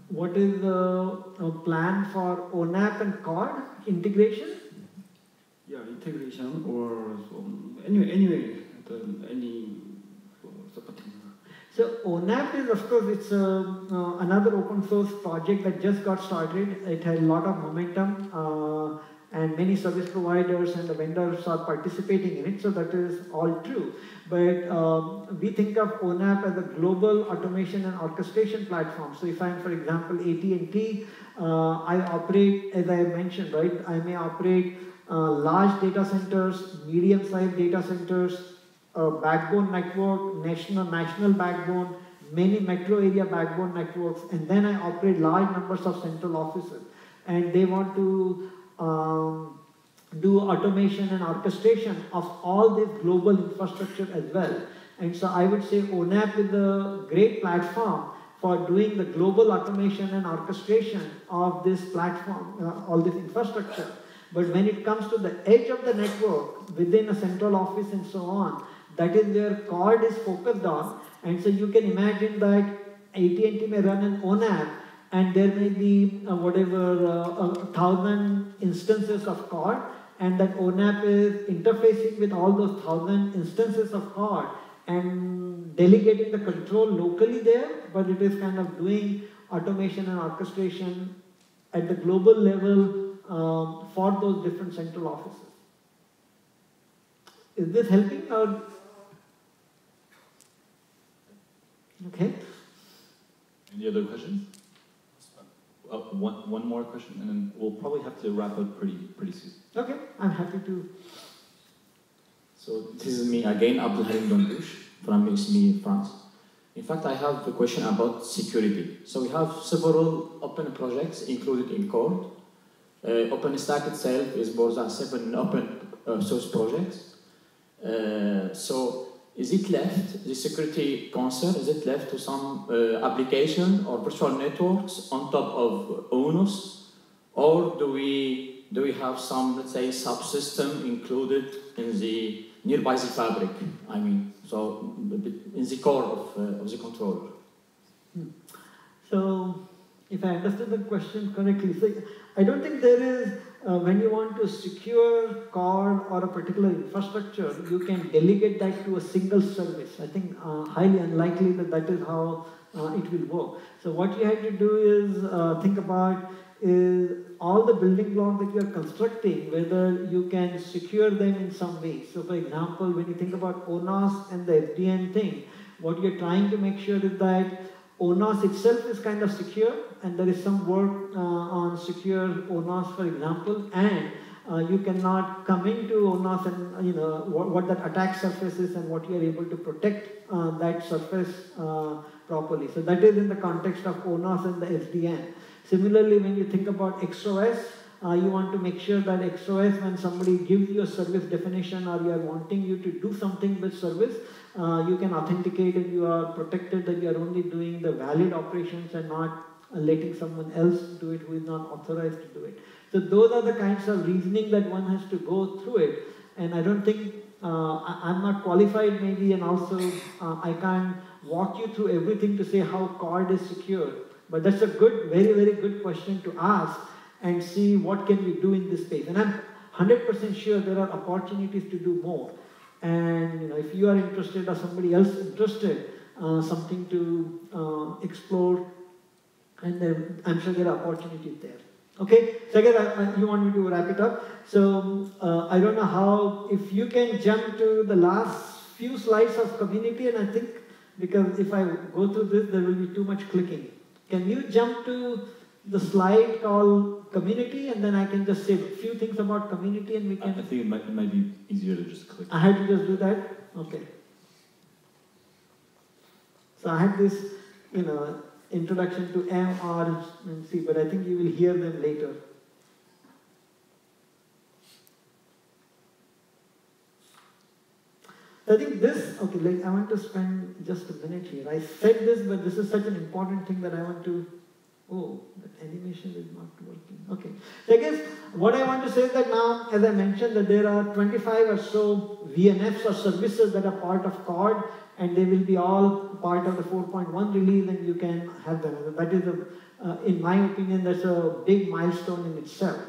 what is the plan for ON.Lab and CORD integration? Yeah, integration or anyway, any supporting. So ON.Lab is, of course, it's another open source project that just got started. It had a lot of momentum, and many service providers and the vendors are participating in it, so that is all true. But we think of ON.Lab as a global automation and orchestration platform. So if I'm, for example, AT&T, I operate, as I mentioned, right, I may operate large data centers, medium-sized data centers, backbone network, national backbone, many metro area backbone networks, and then I operate large numbers of central offices. And they want to do automation and orchestration of all this global infrastructure as well. And so I would say ON.Lab is a great platform for doing the global automation and orchestration of this platform, all this infrastructure. But when it comes to the edge of the network, within a central office and so on, that is where CORD is focused on. And so you can imagine that AT&T may run an ON.Lab, and there may be 1,000 instances of CORD, and that ON.Lab is interfacing with all those 1,000 instances of CORD and delegating the control locally there, but it is kind of doing automation and orchestration at the global level for those different central offices. Is this helping or? Okay. Any other questions? One more question, and then we'll probably have to wrap up pretty soon. Okay, I'm happy to. So this is me again, Abdelhalim Dondouche from USME France. In fact, I have a question about security. So we have several open projects included in code. OpenStack itself is more than 7 open source projects. So is it left, the security concern, is it left to some application or virtual networks on top of ONOS? Or do we have some, let's say, subsystem included in the nearby the fabric? I mean, so in the core of the controller. So, if I understood the question correctly, so I don't think there is, when you want to secure code or a particular infrastructure, you can delegate that to a single service. I think highly unlikely that that is how it will work. So what you have to do is think about is all the building blocks that you are constructing, whether you can secure them in some way. So for example, when you think about ONOS and the FDN thing, what you're trying to make sure is that ONOS itself is kind of secure, and there is some work on secure ONOS, for example, and you cannot come into ONOS and what that attack surface is and what you are able to protect that surface properly. So that is in the context of ONOS and the SDN. Similarly, when you think about XOS, you want to make sure that XOS, when somebody gives you a service definition or you are wanting you to do something with service, you can authenticate and you are protected that you are only doing the valid operations and not letting someone else do it who is not authorized to do it. So those are the kinds of reasoning that one has to go through it. And I don't think, I'm not qualified maybe, and also I can't walk you through everything to say how code is secure. But that's a good, very, very good question to ask and see what can we do in this space. And I'm 100% sure there are opportunities to do more. And if you are interested or somebody else interested, something to explore, and then I'm sure there are opportunities there. Okay, so again, you want me to wrap it up. So I don't know how, if you can jump to the last few slides of community, and I think because if I go through this, there will be too much clicking. Can you jump to the slide called community, and then I can just say a few things about community, and we can... I think it might be easier to just click. I had to just do that? Okay. So I had this, introduction to M, R, and C, but I think you will hear them later. I think this, okay, I want to spend just a minute here. I said this, but this is such an important thing that I want to, that animation is not working. Okay, so I guess what I want to say is that now, as I mentioned, that there are 25 or so VNFs or services that are part of CORD, and they will be all part of the 4.1 release, and you can have them. That is, in my opinion, that's a big milestone in itself.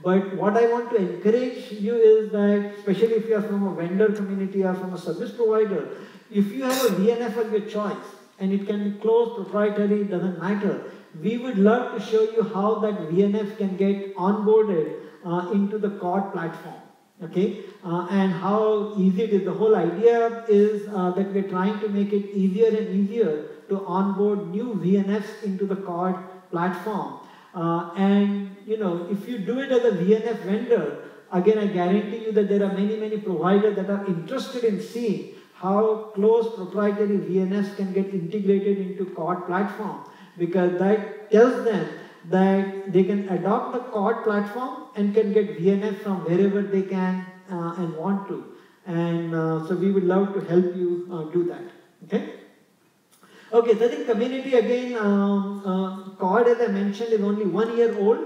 But what I want to encourage you is that, especially if you are from a vendor community or from a service provider, if you have a VNF of your choice, and it can be closed, proprietary, it doesn't matter, we would love to show you how that VNF can get onboarded into the CORD platform. Okay, and how easy it is. The whole idea is that we're trying to make it easier and easier to onboard new VNFs into the CORD platform. And if you do it as a VNF vendor, again, I guarantee you that there are many, many providers that are interested in seeing how close proprietary VNFs can get integrated into CORD platform, because that tells them that they can adopt the CORD platform and can get VNF from wherever they can and want to. And so we would love to help you do that. Okay? Okay, so I think community again, CORD, as I mentioned, is only 1 year old.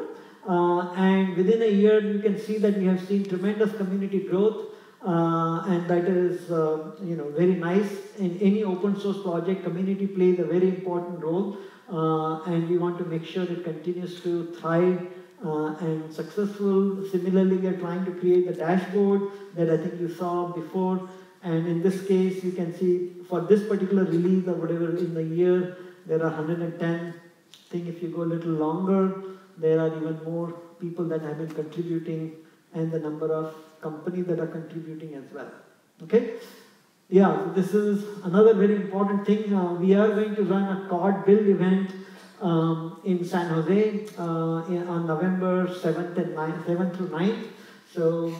And within a year, you can see that we have seen tremendous community growth. And that is, very nice. In any open source project, community plays a very important role. And we want to make sure it continues to thrive and successful. Similarly, we are trying to create the dashboard that I think you saw before. And in this case, you can see for this particular release or whatever in the year, there are 110 think if you go a little longer, there are even more people that have been contributing and the number of companies that are contributing as well. Okay? Yeah, this is another very important thing. We are going to run a code build event in San Jose on November 7th and 7th through 9th. So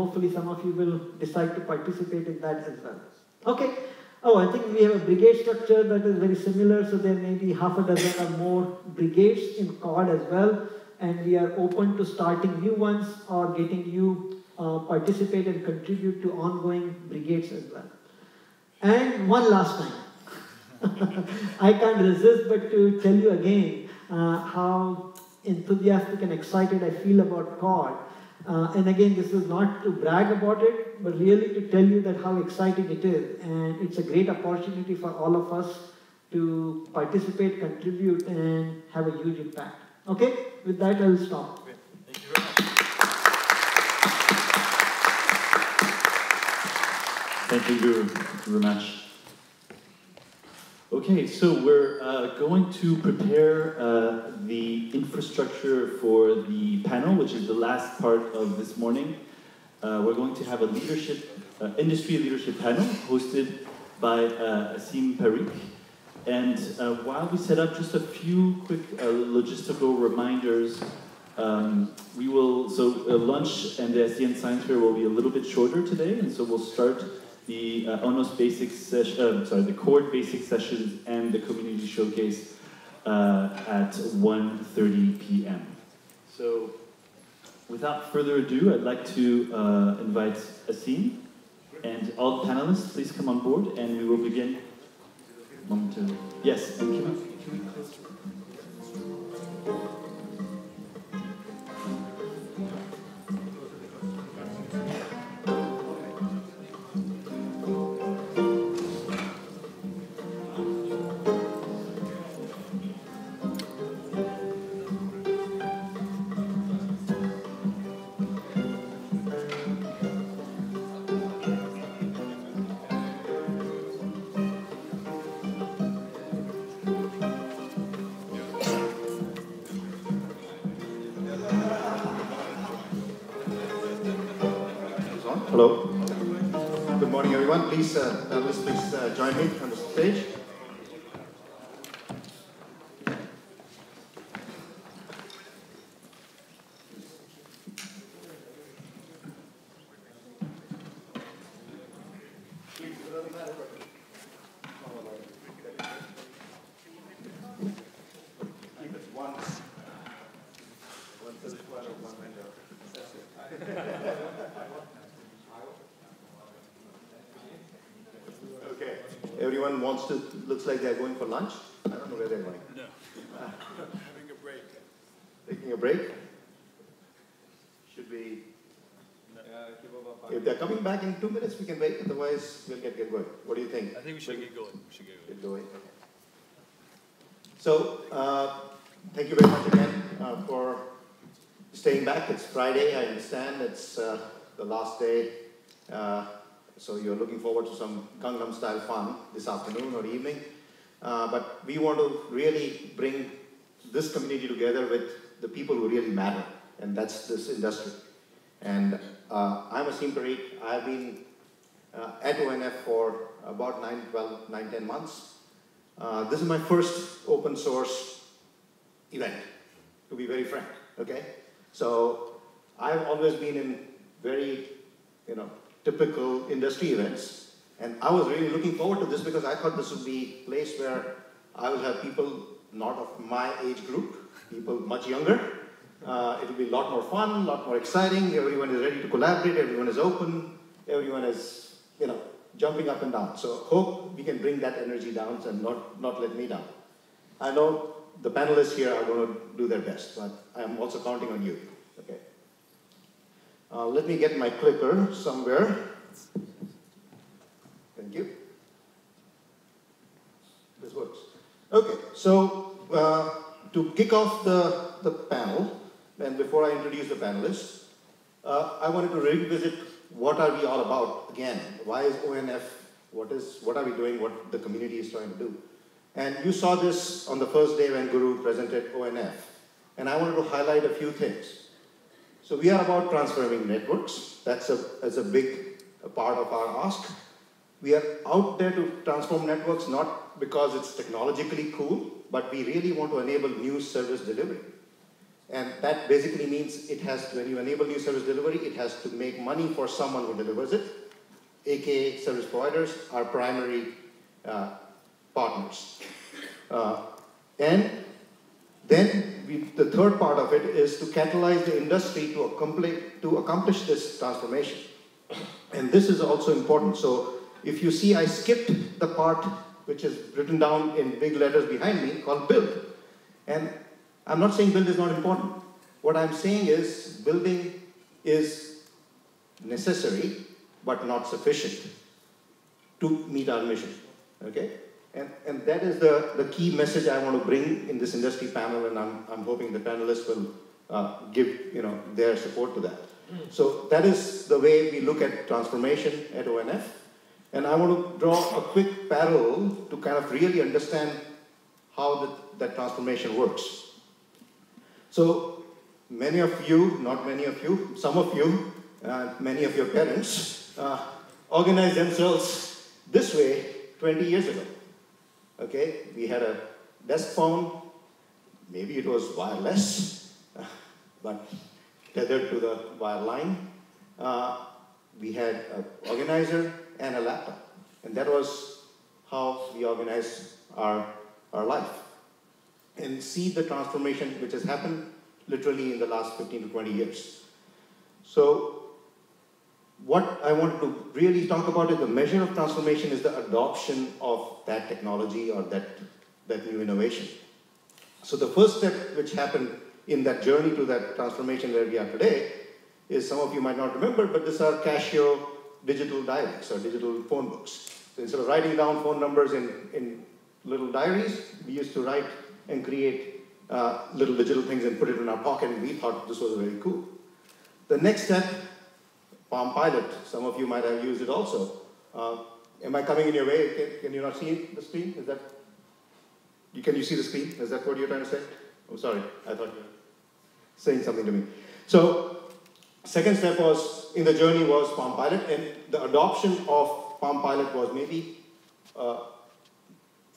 hopefully some of you will decide to participate in that as well. Okay. Oh, I think we have a brigade structure that is very similar. So there may be half a dozen or more brigades in COD as well. And we are open to starting new ones or getting you participate and contribute to ongoing brigades as well. And one last time, I can't resist but to tell you again how enthusiastic and excited I feel about COD. And again, this is not to brag about it, but really to tell you that how exciting it is. And it's a great opportunity for all of us to participate, contribute, and have a huge impact. Okay? With that, I'll stop. Thank you very much. Thank you, Guru. Thank you very much. Okay, so we're going to prepare the infrastructure for the panel, which is the last part of this morning. We're going to have a industry leadership panel hosted by Asim Parikh. And while we set up, just a few quick logistical reminders. Lunch and the SDN Science Fair will be a little bit shorter today, and so we'll start the ONOS basics session, the core basic sessions and the community showcase at 1:30 p.m. So, without further ado, I'd like to invite Asim and all the panelists. Please come on board, and we will begin momentarily. Yes, and can we close? Hello. Good morning, everyone. Please, please join me on the stage. Okay. Everyone wants to, looks like they're going for lunch. I don't know where they're going. No. Having a break. Taking a break? Should we? If they're coming back in 2 minutes, we can wait. Otherwise, we'll get going. What do you think? I think we should get going. Get going. So, thank you very much again for staying back. It's Friday, I understand. It's the last day. So you're looking forward to some Gangnam style fun this afternoon or evening. But we want to really bring this community together with the people who really matter, and that's this industry. And I'm Asim Parikh. I've been at ONF for about 10 months. This is my first open source event, to be very frank, okay? So I've always been in very, typical industry events. And I was really looking forward to this because I thought this would be a place where I will have people not of my age group, people much younger. It'll be a lot more fun, a lot more exciting. Everyone is ready to collaborate, everyone is open, everyone is, jumping up and down. So hope we can bring that energy down and not let me down. I know the panelists here are going to do their best, but I'm also counting on you, okay? Let me get my clicker somewhere. Thank you. This works. Okay, so to kick off the panel, and before I introduce the panelists, I wanted to revisit what are we all about again. Why is ONF? What are we doing? What the community is trying to do? And you saw this on the first day when Guru presented ONF. And I wanted to highlight a few things. So we are about transforming networks. That's a big part of our ask. We are out there to transform networks not because it's technologically cool, but we really want to enable new service delivery. And that basically means it has to, when you enable new service delivery, it has to make money for someone who delivers it, aka service providers, our primary partners. And then the third part of it is to catalyze the industry to accomplish this transformation. And this is also important. So if you see, I skipped the part which is written down in big letters behind me called build. And I'm not saying build is not important. What I'm saying is building is necessary but not sufficient to meet our mission. Okay? And that is the key message I want to bring in this industry panel, and I'm hoping the panelists will give their support to that. So that is the way we look at transformation at ONF. And I want to draw a quick parallel to kind of really understand how that transformation works. So many of you, not many of you, some of you, many of your parents organized themselves this way 20 years ago. Okay, we had a desk phone, maybe it was wireless, but tethered to the wire line. We had an organizer and a laptop, and that was how we organized our life. And see the transformation which has happened literally in the last 15 to 20 years. So what I want to really talk about is the measure of transformation is the adoption of that technology or that new innovation. So the first step which happened in that journey to that transformation where we are today is, some of you might not remember, but these are Casio digital diaries or digital phone books. So instead of writing down phone numbers in little diaries, we used to write and create little digital things and put it in our pocket, and we thought this was very cool. The next step, Palm Pilot, some of you might have used it also. Am I coming in your way? Can you not see the screen? Is that, can you see the screen? Is that what you're trying to say? Oh, sorry, I thought you were saying something to me. So, second step was, in the journey was Palm Pilot, and the adoption of Palm Pilot was maybe a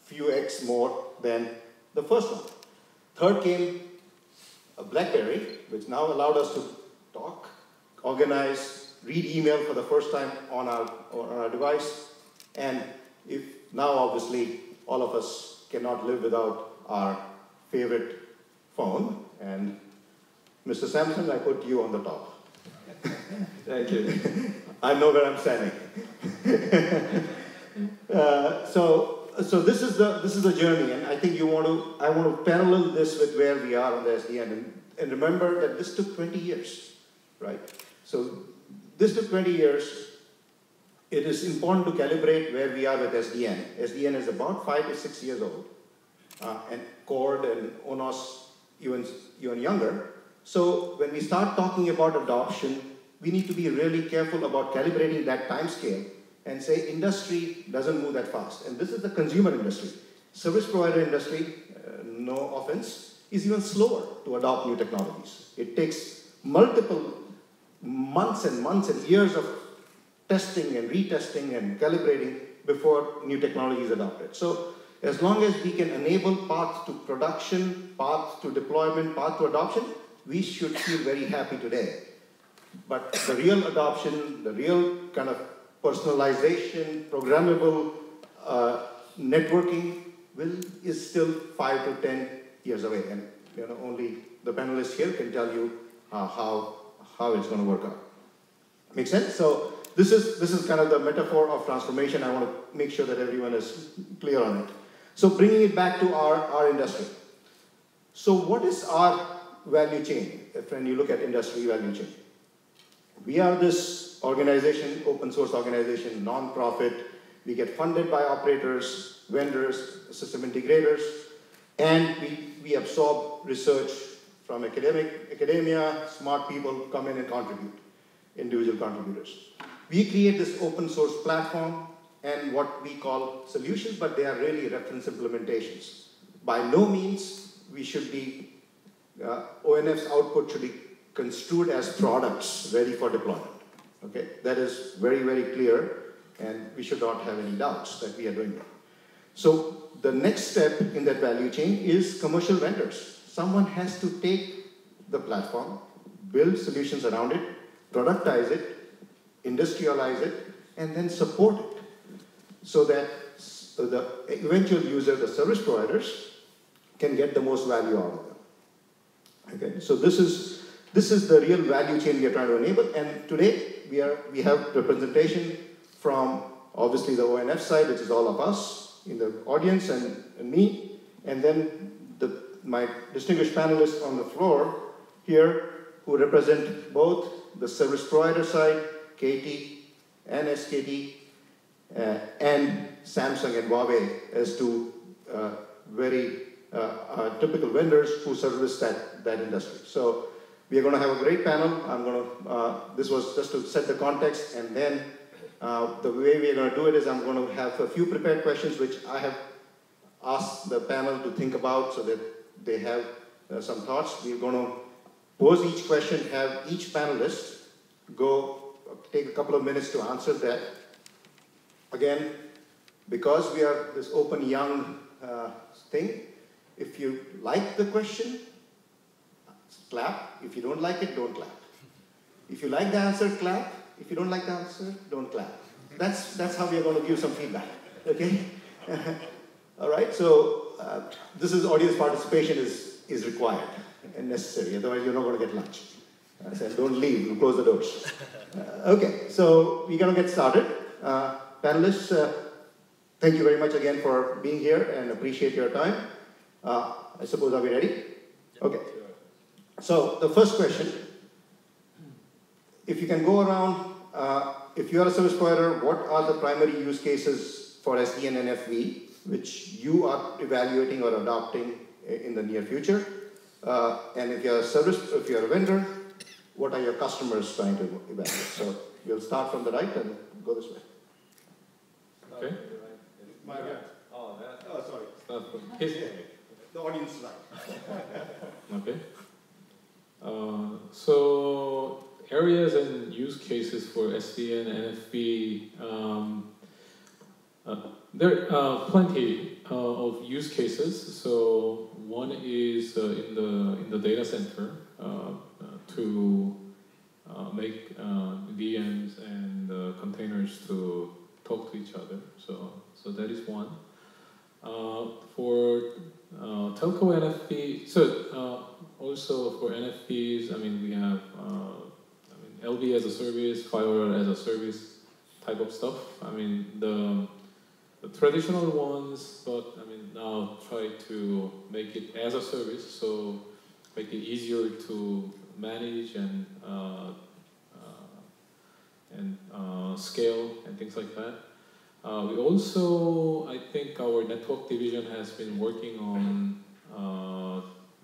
few X more than the first one. Third came a BlackBerry, which now allowed us to talk, organize, read email for the first time on our device. And if now, obviously, all of us cannot live without our favorite phone. And Mr. Samson, I put you on the top. Thank you. I know where I'm standing. So this is the journey, and I think I want to parallel this with where we are on the SDN, and remember that this took 20 years, right? So this took 20 years. It is important to calibrate where we are with SDN. SDN is about 5 to 6 years old, and Cord and ONOS even younger. So when we start talking about adoption, we need to be really careful about calibrating that time scale and say industry doesn't move that fast. And this is the consumer industry. Service provider industry, no offense, is even slower to adopt new technologies. It takes multiple months and months and years of testing and retesting and calibrating before new technology is adopted. So as long as we can enable paths to production, paths to deployment, paths to adoption, we should feel very happy today. But the real adoption, the real kind of personalization, programmable networking is still 5 to 10 years away. And only the panelists here can tell you how it's going to work out. Make sense? So this is kind of the metaphor of transformation. I want to make sure that everyone is clear on it. So bringing it back to our industry. So what is our value chain? When you look at industry value chain, we are this organization, open source organization, non-profit. We get funded by operators, vendors, system integrators, and we absorb research from academia, smart people come in and contribute, individual contributors. We create this open source platform, and what we call solutions, but they are really reference implementations. By no means we should be, ONF's output should be construed as products ready for deployment. Okay, that is very, very clear, and we should not have any doubts that we are doing that. So the next step in that value chain is commercial vendors. Someone has to take the platform, build solutions around it, productize it, industrialize it, and then support it so that the eventual user, the service providers, can get the most value out of them. Okay, so this is the real value chain we are trying to enable, and today we have representation from obviously the ONF side, which is all of us in the audience and me, and then my distinguished panelists on the floor here who represent both the service provider side, KT and SKT, and Samsung and Huawei as two very typical vendors who service that industry. So we are going to have a great panel. This was just to set the context, and then the way we are going to do it is I'm going to have a few prepared questions which I have asked the panel to think about so that they have some thoughts. We're going to pose each question, have each panelist take a couple of minutes to answer that. Again, because we are this open, young thing, if you like the question, clap. If you don't like it, don't clap. If you like the answer, clap. If you don't like the answer, don't clap. That's how we are going to give some feedback. Okay? All right. So this is audience participation is required and necessary. Otherwise, you're not going to get lunch. I said, don't leave. We'll close the doors. Okay. So we're going to get started. Panelists, thank you very much again for being here and appreciate your time. I suppose, are we ready? Okay. So the first question, if you can go around, if you are a service provider, what are the primary use cases for SDN and FV which you are evaluating or adopting in the near future? And if you're a vendor, what are your customers trying to evaluate? So we'll start from the right and go this way. Okay. My right. Oh, yeah. Oh, sorry. Start from his The audience right. Okay. So areas and use cases for SDN and FV, there are plenty of use cases. So one is in the data center to make VMs and containers to talk to each other. So that is one. For telco NFV, so also for NFVs, I mean we have LV as a service, firewall as a service type of stuff. I mean the traditional ones, but I mean now try to make it as a service, so make it easier to manage and scale and things like that. We also, I think our network division has been working on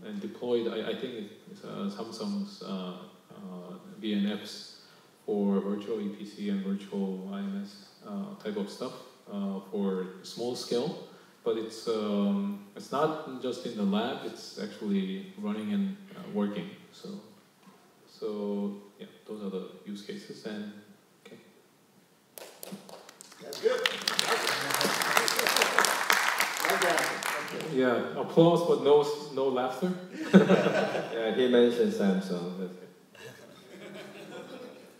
and deployed, I think it's Samsung's VNFs for virtual EPC and virtual IMS type of stuff for small scale. But it's not just in the lab, it's actually running and working. So yeah, those are the use cases. And okay. That's good. Yeah, applause but no laughter. Yeah, he mentioned Samsung. That's good.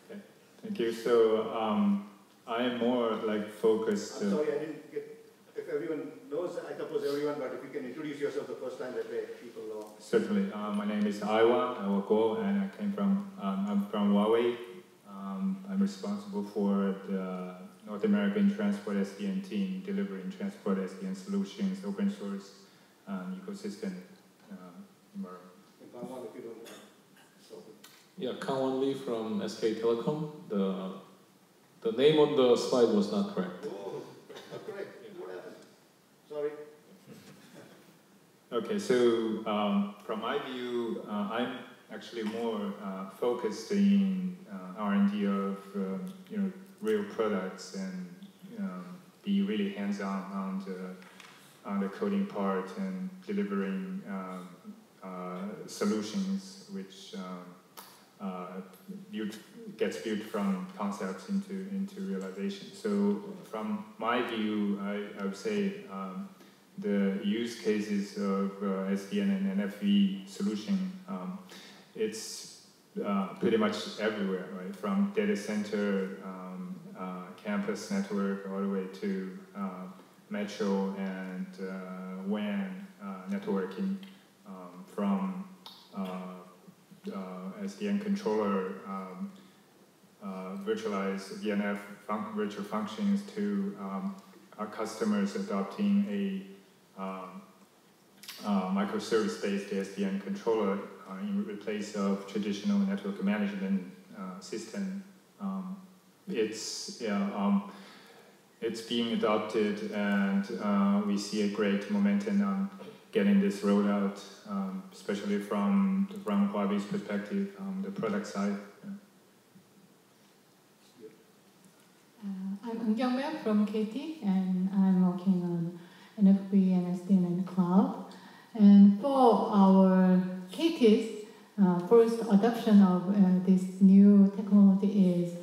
Okay. Thank you. So I am more like focused. I'm sorry, I didn't get. If everyone knows, I suppose everyone, but if you can introduce yourself the first time, that way people know. Certainly. My name is Aiwa Awako, and I'm from Huawei. I'm responsible for the North American Transport SDN team, delivering Transport SDN solutions, open source ecosystem environment. If you don't know. Yeah, Kangwon Lee from SK Telecom. The name on the slide was not correct. Oh, not correct. What happened? Sorry. Okay, so from my view, I'm actually more focused in R&D of real products and be really hands-on on the coding part and delivering solutions which gets built from concepts into realization. So from my view, I would say the use cases of SDN and NFV solution, it's pretty much everywhere, right? From data center, campus network, all the way to metro and WAN networking, from SDN controller, virtualized VNF virtual functions to our customers adopting a microservice-based SDN controller in place of traditional network management system. It's being adopted, and we see a great momentum on getting this rolled out, especially from Huawei's perspective, the product side. I'm Eun from KT, and I'm working on NFV and SDN and cloud. And for our KTs, first adoption of this new technology is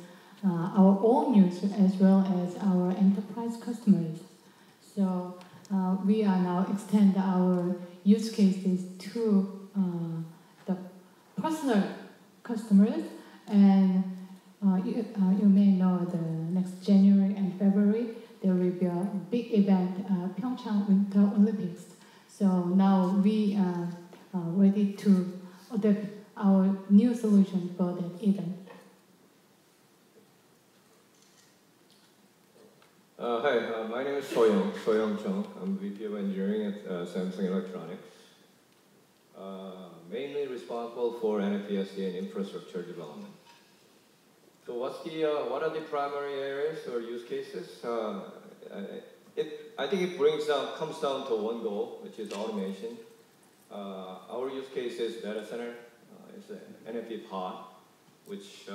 our own use as well as our enterprise customers. So we are now extend our use cases to the personal customers, and you may know the next January and February there will be a big event, Pyeongchang Winter Olympics. So now we are ready to adapt our new solution for that event. Hi, my name is Soyoung Chung. I'm VP of Engineering at Samsung Electronics. Mainly responsible for NFV SDN infrastructure development. So what are the primary areas or use cases? I think it comes down to one goal, which is automation. Our use case is data center. It's an NFV pod, which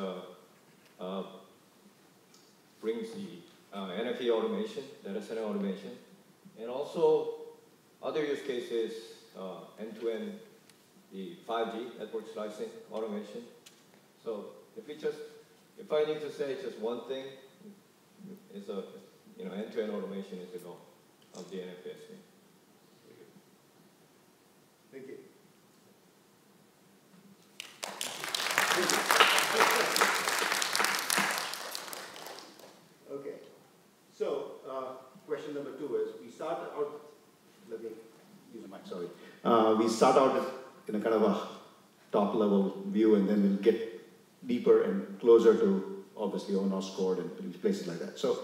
brings the NFV automation, data center automation, and also other use cases, end-to-end, the 5G network slicing automation. So if I need to say just one thing, is end-to-end automation is the goal of the NFV SDN. Thank you. Okay. So, question number 2 is, we start out, let me use the mic, sorry. We start out in a kind of a top-level view, and then we'll get deeper and closer to, obviously, ONOS code and places like that. So,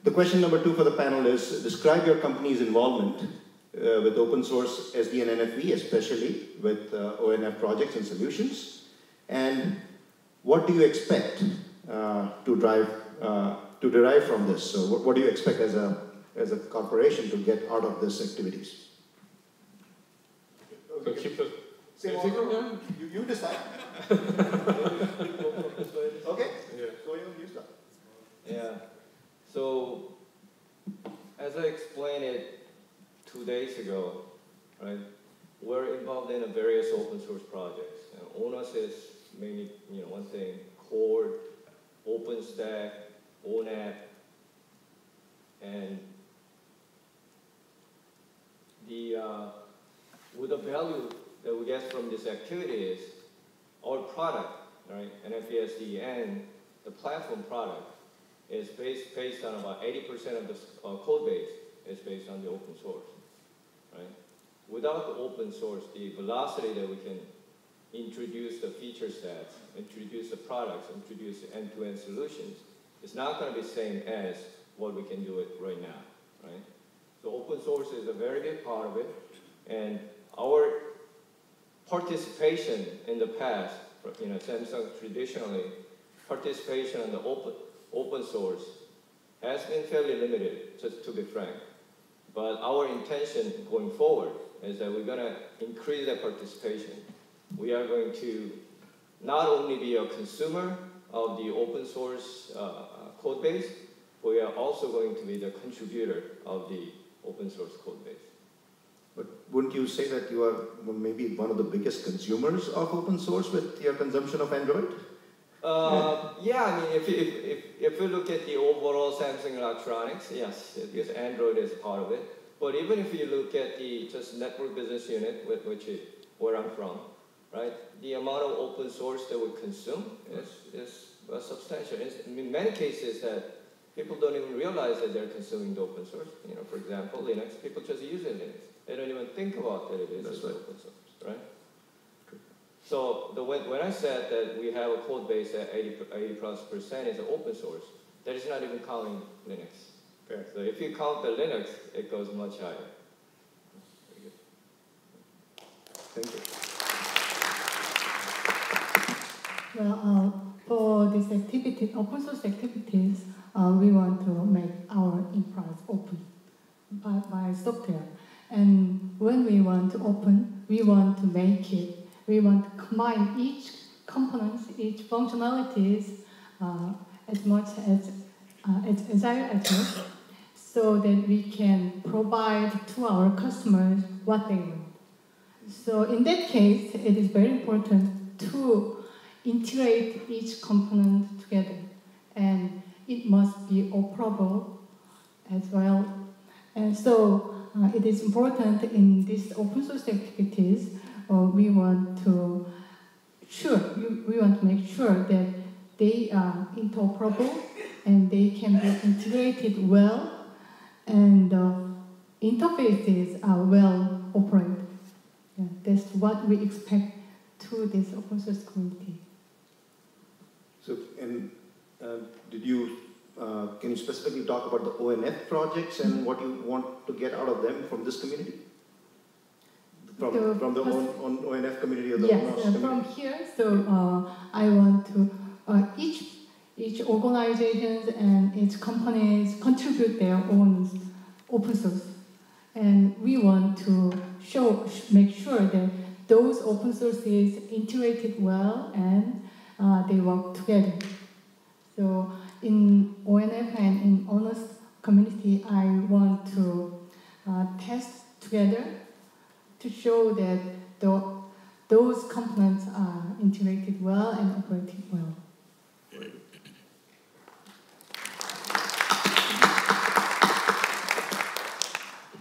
the question number 2 for the panel is, describe your company's involvement with open source SDN NFV, especially with ONF projects and solutions, and what do you expect to derive from this? So what do you expect as a corporation to get out of this activities? So keep the same order. You decide. Okay? Yeah. So you start. Yeah. So as I explained it 2 days ago, right? We're involved in various open source projects. And ONOS is mainly, one thing, Core, OpenStack, ON.Lab, and with the value that we get from this activity is our product, right? NFV SDN, the platform product, is based on about 80% of the code base is based on the open source, right? Without the open source, the velocity that we can introduce the feature sets, introduce the products, introduce end-to-end solutions, is not going to be the same as what we can do it right now, right? So open source is a very big part of it, and our participation in the past, Samsung traditionally, participation in the open source has been fairly limited, just to be frank. But our intention going forward is that we're going to increase that participation. We are going to not only be a consumer of the open source code base, we are also going to be the contributor of the open source code base. But wouldn't you say that you are maybe one of the biggest consumers of open source with your consumption of Android? Yeah, I mean, if you look at the overall Samsung Electronics, yes, because Android is part of it. But even if you look at the just network business unit, which is where I'm from, right? The amount of open source that we consume is substantial. In many cases, that people don't even realize that they're consuming the open source. You know, for example, Linux, people just use it Linux. They don't even think about that it is open source, right? So when I said that we have a code base at 80+% is open source, that is not even counting Linux. Fair. So if you count the Linux, it goes much higher. Very good. Thank you. Well, for this activity, open source activities, we want to make our enterprise open by software. And when we want to open, we want to make it, we want to combine each components, each functionalities as much as agile as possible, so that we can provide to our customers what they want. So in that case, it is very important to integrate each component together, and it must be operable as well. And so it is important in these open source activities, we want to make sure that they are interoperable and they can be integrated well, and interfaces are well operated. Yeah, that's what we expect to this open source community. So, and did you, can you specifically talk about the ONF projects and what you want to get out of them from this community? From the ONF community or the yes, ONOS community? from here, so I want to, each organizations and each companies contribute their own open source. And we want to make sure that those open sources integrated well and they work together. So in ONF and in ONOS community, I want to test together to show that those components are integrated well and operated well.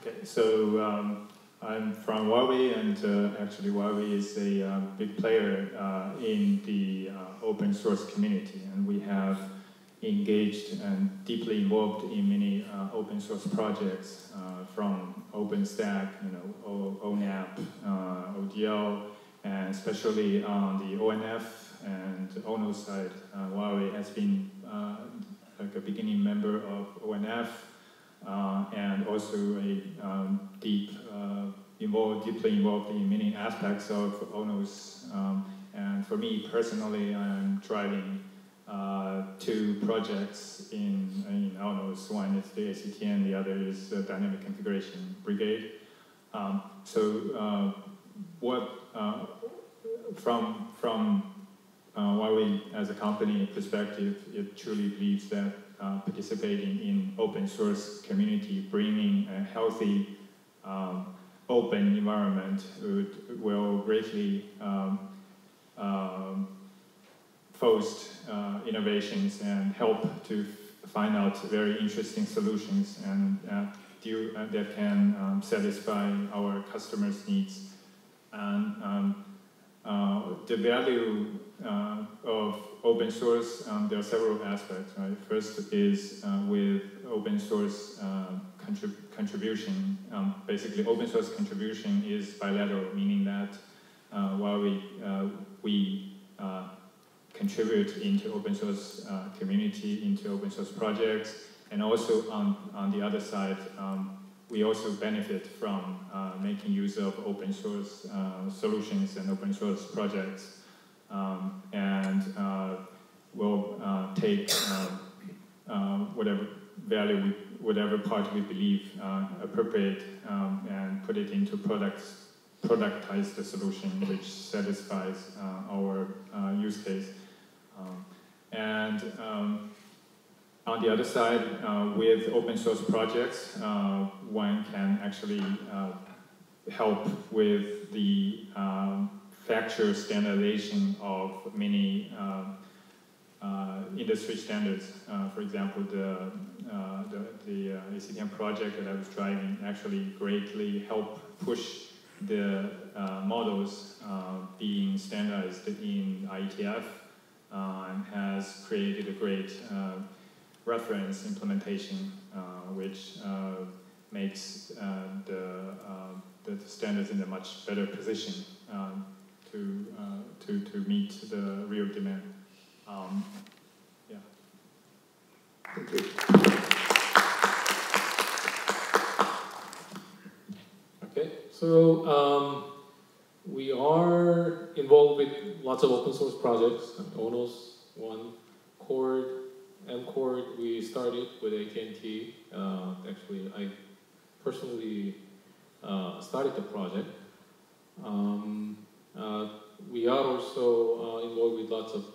Okay, so I'm from Huawei, and actually Huawei is a big player in the open source community, and we have engaged and deeply involved in many open source projects from OpenStack, ON.Lab, ODL, and especially on the ONF and ONOS side. Huawei has been like a beginning member of ONF, and also a deeply involved in many aspects of ONOS. And for me personally, I'm driving two projects in ONOS. One is the ACTN, the other is the Dynamic Configuration Brigade. From Huawei as a company perspective, it truly believes that participating in open source community, bringing a healthy open environment will greatly foster innovations and help to find out very interesting solutions and that can satisfy our customers' needs. And the value of open source, there are several aspects, right? First is with open source contribution. Basically, open source contribution is bilateral, meaning that while we contribute into open source community, into open source projects, and also on the other side, we also benefit from making use of open source solutions and open source projects, and we'll take whatever value, whatever part we believe appropriate, and put it into productize the solution which satisfies our use case. And On the other side, with open source projects, one can actually help with the factual standardization of many industry standards. For example, the ACTM project that I was driving actually greatly helped push the models being standardized in IETF and has created a great reference implementation, which makes the standards in a much better position to meet the real demand. Yeah. Thank you. Okay, so we are involved with lots of open source projects. ONOS, one, Chord, M-Chord, we started with AT&T. Actually, I personally started the project. We are also involved with lots of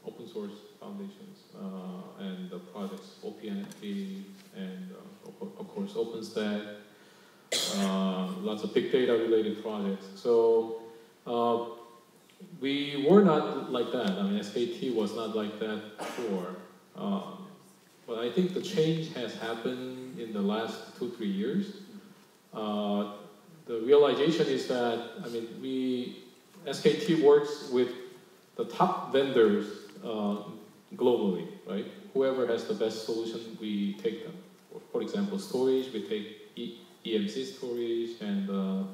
open source foundations and projects, OPNFP, and of course OpenStack, lots of big data related projects. So we were not like that. I mean, SKT was not like that before. But I think the change has happened in the last 2-3 years. The realization is that, I mean, SKT works with the top vendors globally, right? Whoever has the best solution, we take them. For example, storage, we take EMC storage, and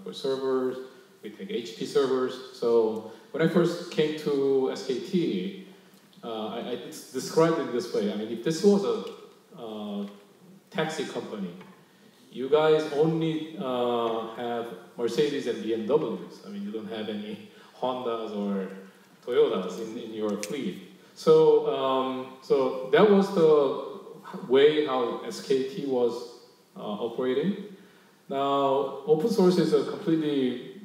for servers, we take HP servers. So when I first came to SKT, I described it this way. I mean, if this was a taxi company, you guys only have Mercedes and BMWs. I mean, you don't have any Hondas or Toyotas in your fleet. So, so that was the way how SKT was operating. Now, open source is completely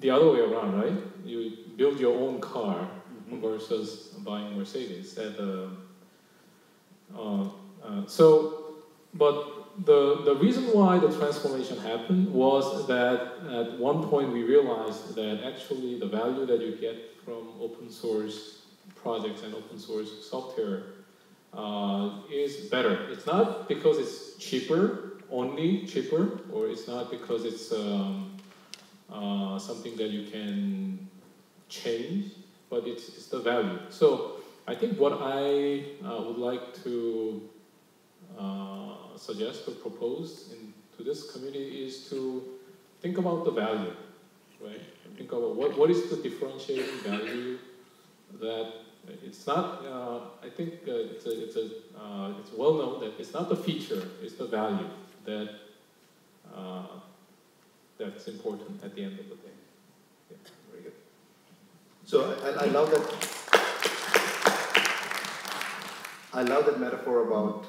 the other way around, right? You build your own car versus buying Mercedes. But the reason why the transformation happened was that at one point we realized that actually the value that you get from open source projects and open source software is better. It's not because it's cheaper, only cheaper, or it's not because it's something that you can change, but it's the value. So I think what I would like to suggest or propose to this community is to think about the value, right? Think about what is the differentiating value that it's not. I think it's well known that it's not the feature, it's the value that that's important at the end of the day. Yeah. Very good. So I love that. I love that metaphor about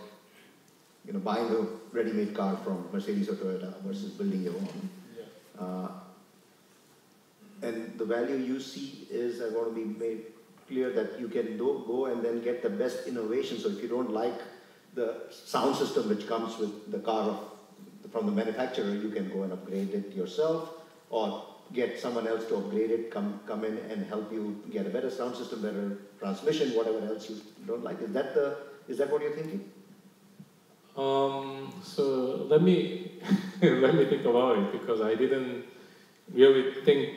buying a ready-made car from Mercedes or Toyota versus building your own. Yeah. And the value you see is, I want to be made clear that you can go and then get the best innovation. So if you don't like the sound system which comes with the car from the manufacturer, you can go and upgrade it yourself, or get someone else to upgrade it, come in and help you get a better sound system, better transmission, whatever else you don't like. Is that what you're thinking? So let me let me think about it, because I didn't really think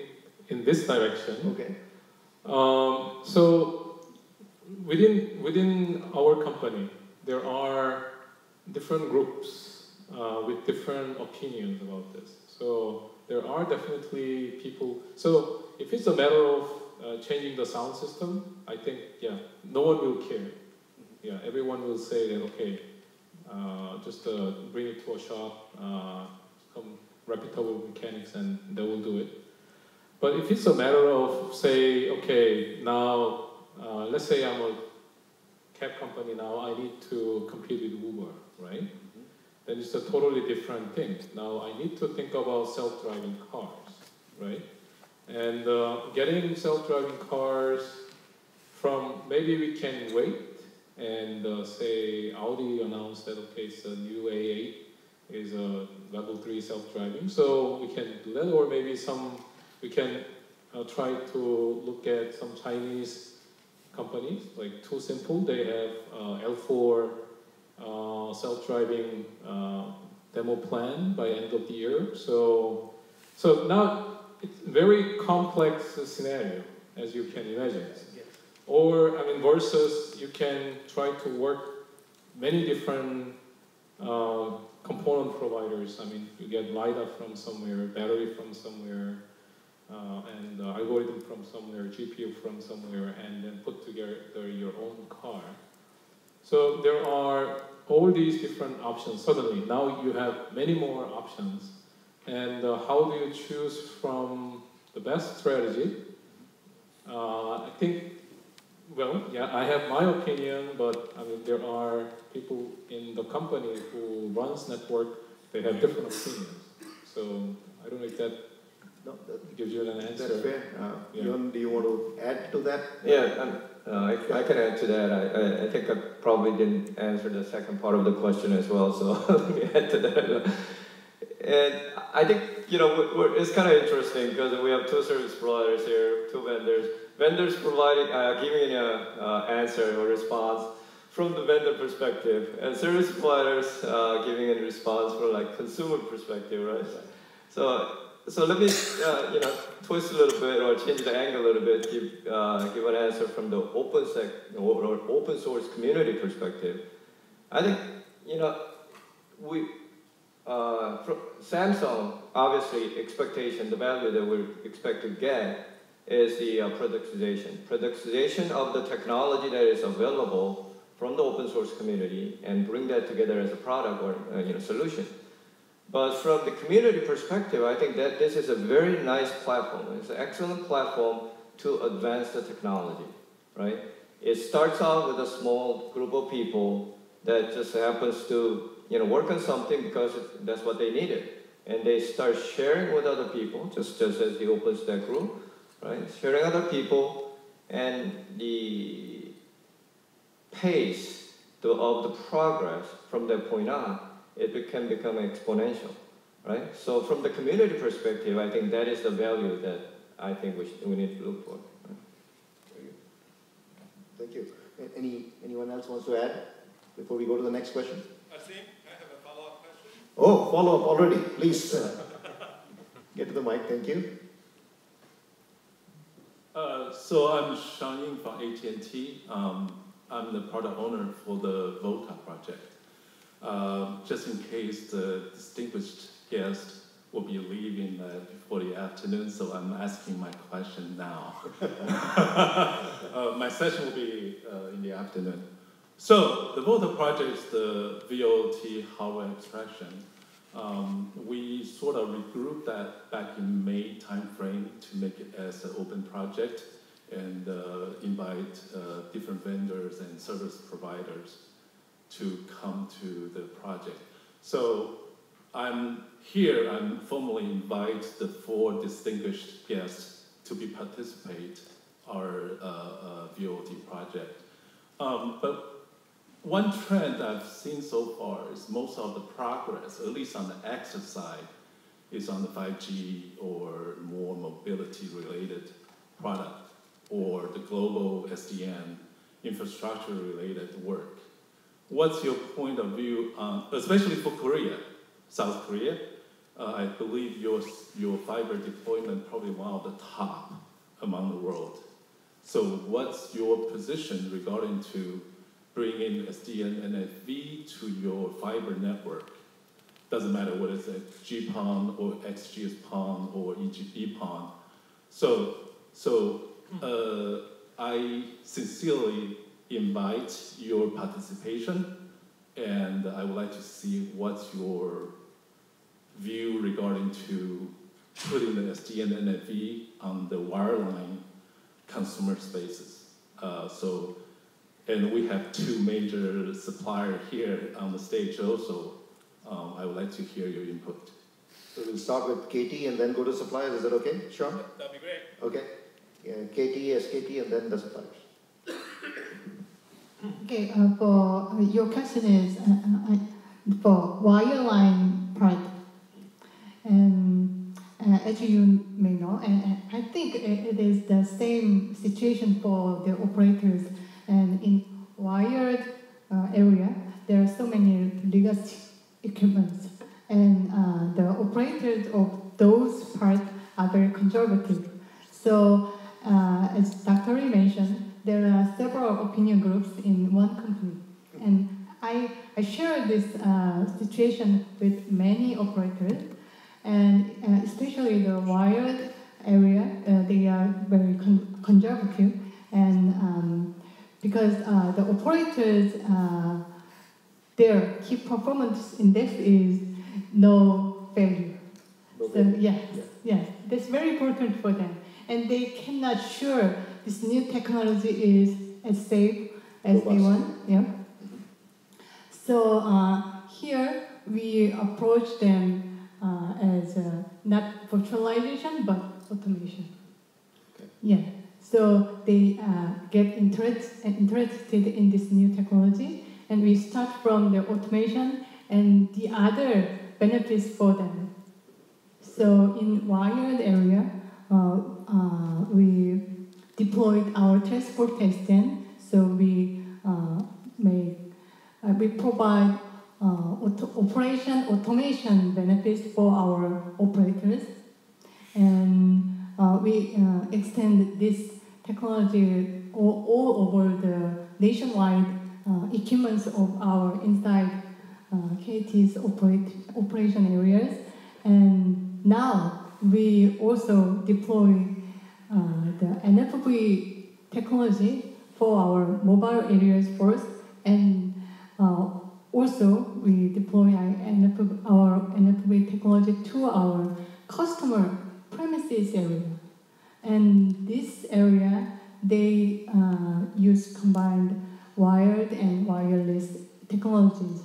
in this direction. Okay. So within our company, there are different groups with different opinions about this. So there are definitely people. So if it's a matter of changing the sound system, I think no one will care. Yeah, everyone will say that okay. Just bring it to a shop, some reputable mechanics, and they will do it. But if it's a matter of, say, okay, now, let's say I'm a cab company now, I need to compete with Uber, right? Mm-hmm. Then it's a totally different thing. Now I need to think about self-driving cars, right? And getting self-driving cars from maybe we can wait and say Audi announced that okay, so new A8 is a level 3 self-driving, so we can do that, or maybe we can try to look at some Chinese companies like Too Simple. They have L4 self-driving demo plan by end of the year. So now it's a very complex scenario, as you can imagine. Or, I mean, versus you can try to work many different component providers. I mean, you get LiDAR from somewhere, battery from somewhere, and algorithm from somewhere, GPU from somewhere, and then put together your own car. So there are all these different options. Suddenly, now you have many more options. And how do you choose from the best strategy? I think, well, yeah, I have my opinion, but I mean, there are people in the company who runs network, they have different opinions. So I don't know if that gives you an answer. That's fair. Yon, do you want to add to that? Yeah, I can add to that. I think I probably didn't answer the second part of the question as well, so let me add to that. And I think, you know, it's kind of interesting because we have two service providers here, two vendors. Vendors providing, giving an answer or response from the vendor perspective, and service providers giving a response from like consumer perspective, right? So let me, you know, twist a little bit or change the angle a little bit, give an answer from the open source community perspective. I think, you know, Samsung, obviously, expectation, the value that we expect to get is the productization of the technology that is available from the open source community and bring that together as a product or solution. But from the community perspective, I think that this is a very nice platform. It's an excellent platform to advance the technology, right? It starts out with a small group of people that just happens to work on something because that's what they needed. And they start sharing with other people, just as the OpenStack group, right? Sharing other people, and the pace of the progress from that point on, it can become exponential, right? So from the community perspective, I think that is the value that I think we need to look for. Right? Thank you. Anyone else wants to add before we go to the next question? Asim, I have a follow-up question. Oh, follow-up already. Please get to the mic. Thank you. So I'm Shang from AT&T. I'm the product owner for the Volta project. Just in case the distinguished guest will be leaving before the afternoon, so I'm asking my question now. My session will be in the afternoon. So the Volta project is the VOT hardware abstraction. We sort of regrouped that back in May timeframe to make it as an open project and invite different vendors and service providers to come to the project. So I'm formally invite the 4 distinguished guests to participate our VOT project. But one trend I've seen so far is most of the progress, at least on the access side, is on the 5G or more mobility-related product or the global SDN infrastructure-related work. What's your point of view on, especially for Korea, South Korea? I believe your fiber deployment probably one of the top among the world. So what's your position regarding to bring in SDN NFV to your fiber network? Doesn't matter whether it's a GPON or XGS-PON or EPON. So I sincerely invite your participation, and I would like to see what's your view regarding to putting the SDN NFV on the wireline consumer spaces. And we have 2 major suppliers here on the stage also. I would like to hear your input. So we'll start with KT and then go to suppliers. Is that okay, Sean? That'd be great. Okay. KT, SKT, and then the suppliers. Okay, for your question is for wireline part, and as you may know, and I think it is the same situation for the operators. And in wired area, there are so many legacy equipments, and the operators of those parts are very conservative. So, as Dr. Lee mentioned, there are several opinion groups in one company, and I share this situation with many operators, and especially the wired area, they are very conservative, and because the operators, their key performance index is no failure. So yes, that's very important for them, and they cannot sure this new technology is as safe as they want. Yeah. So here we approach them as not virtualization but automation. Okay. Yeah. So they get interested in this new technology, and we start from the automation and the other benefits for them. So in wired area, we deployed our transport testing. So we provide operation automation benefits for our operators, and we extend this technology all over the nationwide equipments of our inside KT's operation areas. And now we also deploy the NFV technology for our mobile areas first, and also we deploy our NFV technology to our customer premises area. And this area, they use combined wired and wireless technologies.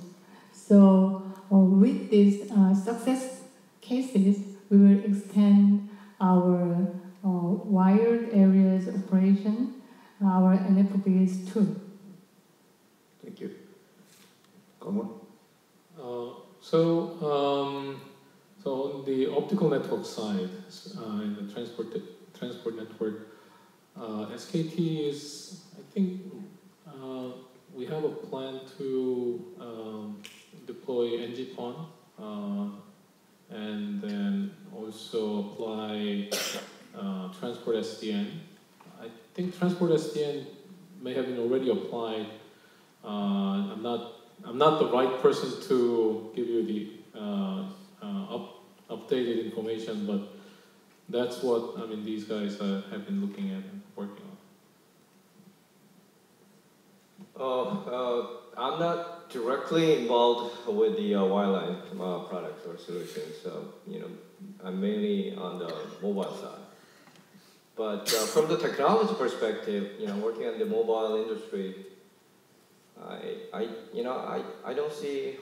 So with these success cases, we will extend our wired areas operation, our NFVs too. Thank you. So on the optical network side, in the transport network, SKT is, I think, we have a plan to deploy NG-PON, and then also apply transport SDN. I think transport SDN may have been already applied. I'm not the right person to give you the updated information, but that's what these guys have been looking at and working on. I'm not directly involved with the wireline products or solutions. So I'm mainly on the mobile side. But from the technology perspective, working on the mobile industry, I don't see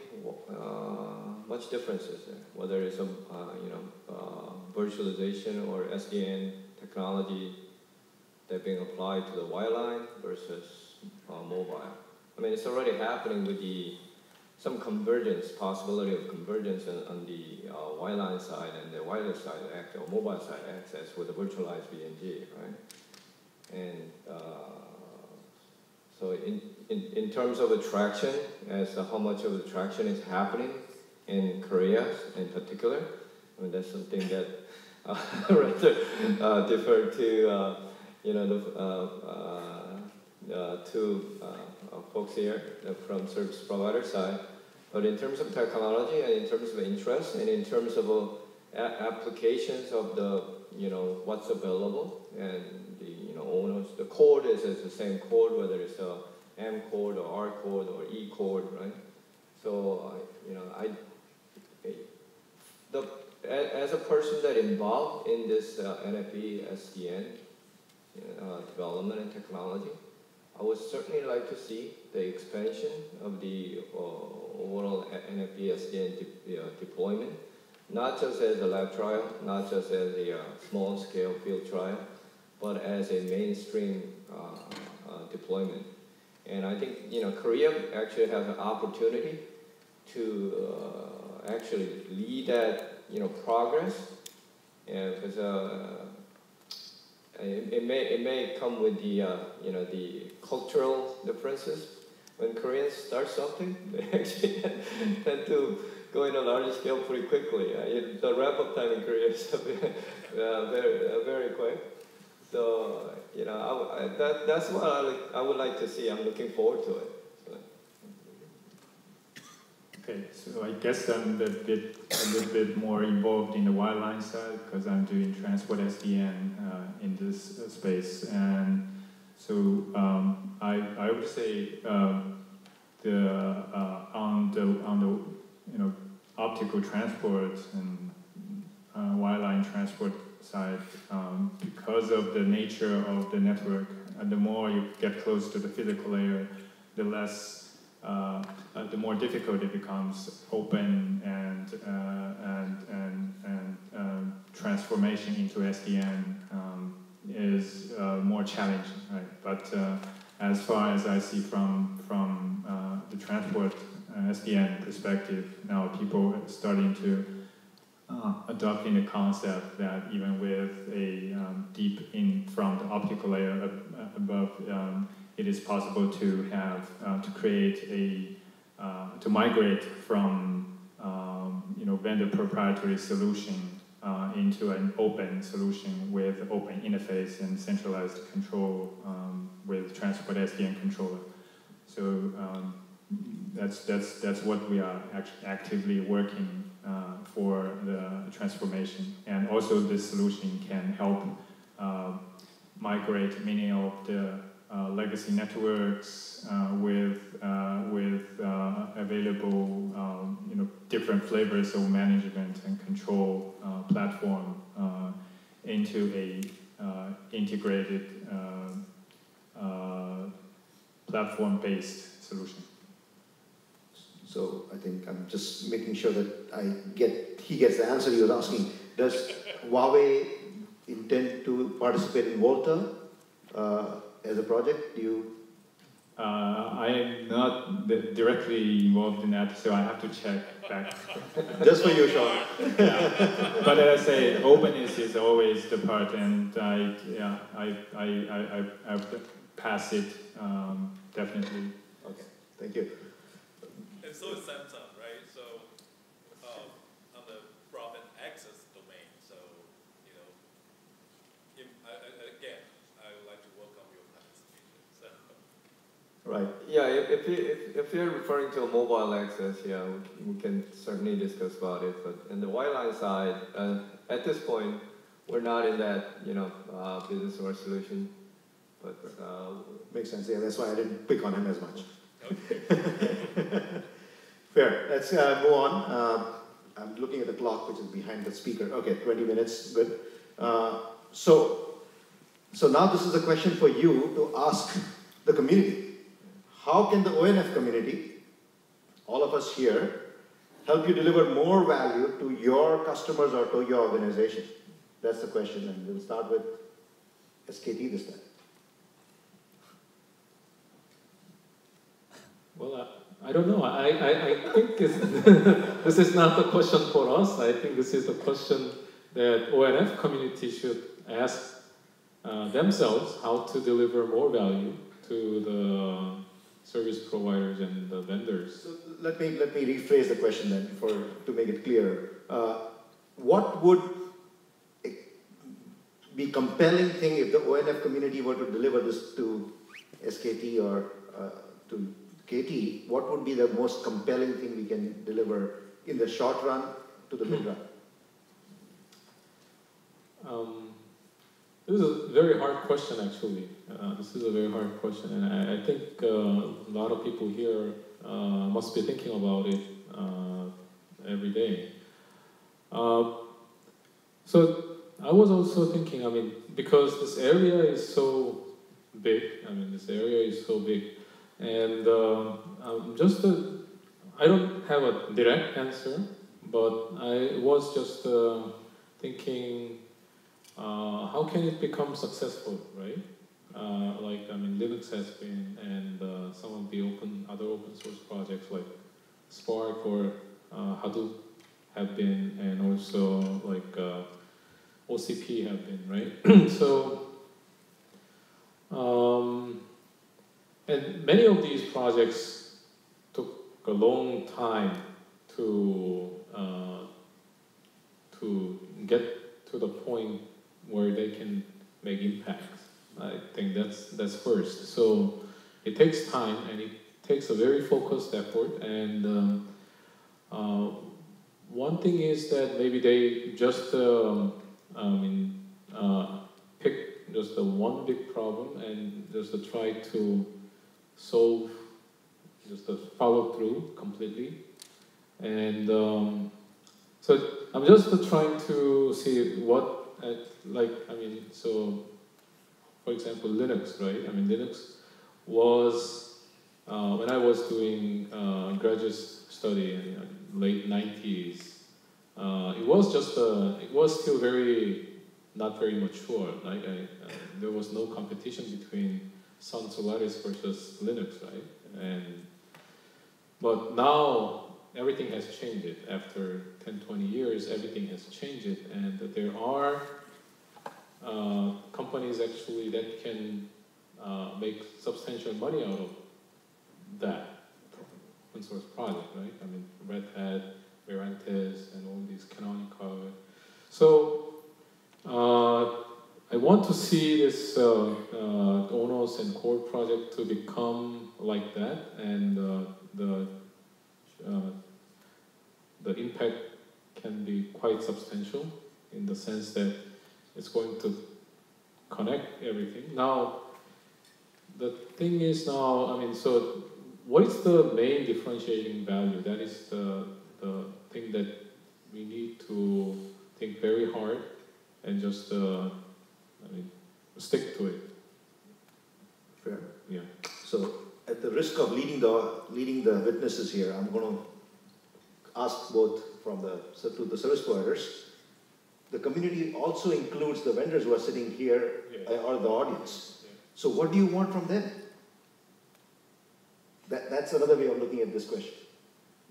much differences there. Whether it's a virtualization or SDN technology that being applied to the wireline versus mobile. I mean, it's already happening with some convergence, possibility of convergence on the wireline side and the wireless side, or mobile side access with the virtualized BNG, right? And so in terms of attraction, as to how much of attraction is happening in Korea in particular, I mean, that's something that rather defer to folks here from service provider side. But in terms of technology and in terms of interest and in terms of applications of the what's available, and the ONOS, the code is the same code, whether it's a M code or R code or E code, right? So as a person that involved in this NFV SDN development and technology, I would certainly like to see the expansion of the overall NFV SDN deployment, not just as a lab trial, not just as a small-scale field trial, but as a mainstream deployment. And I think, you know, Korea actually has an opportunity to actually lead that, you know, progress. And because it may come with the, you know, the cultural differences. When Koreans start something, they actually tend to go in a larger scale pretty quickly. The ramp-up time in Korea is very quick. So, you know, that's what I would like to see. I'm looking forward to it. So. Okay, so I guess I'm a little bit more involved in the wireline side because I'm doing transport SDN in this space, and so I would say on the you know, optical transport and wireline transport side, because of the nature of the network, and the more you get close to the physical layer, the less, the more difficult it becomes. Open and transformation into SDN is more challenging, right? But as far as I see from the transport SDN perspective, now people are starting to adopting the concept that even with a deep in from the optical layer above, it is possible to have to create a to migrate from you know, vendor proprietary solution into an open solution with open interface and centralized control with transport SDN controller. So that's what we are actively working for the transformation, and also this solution can help migrate many of the legacy networks with available you know, different flavors of management and control platform into a integrated platform-based solution. So I think I'm just making sure that he gets the answer he was asking. Does Huawei intend to participate in Volta as a project? Do you? I am not directly involved in that, so I have to check back. Just for you, Sean. Yeah. But as I say, openness is always the part, and I pass it definitely. Okay, thank you. And so is Samsung, right? So on the broadband access domain, so, you know, again, I would like to welcome your participation. So. Right. Yeah, if you're referring to a mobile access, yeah, we can certainly discuss about it. But in the wireline side, at this point, we're not in that, you know, business or solution. But makes sense. Yeah, that's why I didn't pick on him as much. Fair. Let's move on. I'm looking at the clock, which is behind the speaker. Okay, 20 minutes, good. So now this is a question for you to ask the community. How can the ONF community, all of us here, help you deliver more value to your customers or to your organization? That's the question, and we'll start with SKT this time. Well, I don't know. I think this is not the question for us. I think this is the question that ONF community should ask themselves, how to deliver more value to the service providers and the vendors. So let me rephrase the question then to make it clearer. What would be compelling thing if the ONF community were to deliver this to SKT or to KT? What would be the most compelling thing we can deliver in the short run to the mid run? This is a very hard question, actually. This is a very hard question, and I think a lot of people here must be thinking about it every day. So I was also thinking, I mean, because this area is so big, and I don't have a direct answer, but I was just thinking, how can it become successful, right? Linux has been, and some of the other open source projects like Spark or Hadoop have been, and also like OCP have been, right? So, and many of these projects took a long time to get to the point where they can make impact. I think that's first. So it takes time, and it takes a very focused effort. And one thing is that maybe they just pick just the one big problem and just try to solve, just to follow through completely. And so I'm just trying to see what, so for example, Linux, right? Linux was, when I was doing graduate study in late 90s, it was still not very mature. Like there was no competition between Sun Solaris versus Linux, right? But now everything has changed. After 10, 20 years, everything has changed, and there are companies actually that can make substantial money out of that open source project, right? Red Hat, Verantis, and all these Canonical. So I want to see this ONOS and core project to become like that, and the impact can be quite substantial in the sense that it's going to connect everything. Now, the thing is now, so what is the main differentiating value? That is the thing that we need to think very hard and just stick to it. Fair. Yeah. So, at the risk of leading the witnesses here, I'm going to ask both to the service providers. The community also includes the vendors who are sitting here, or the audience. Yeah. So what do you want from them? That's another way of looking at this question.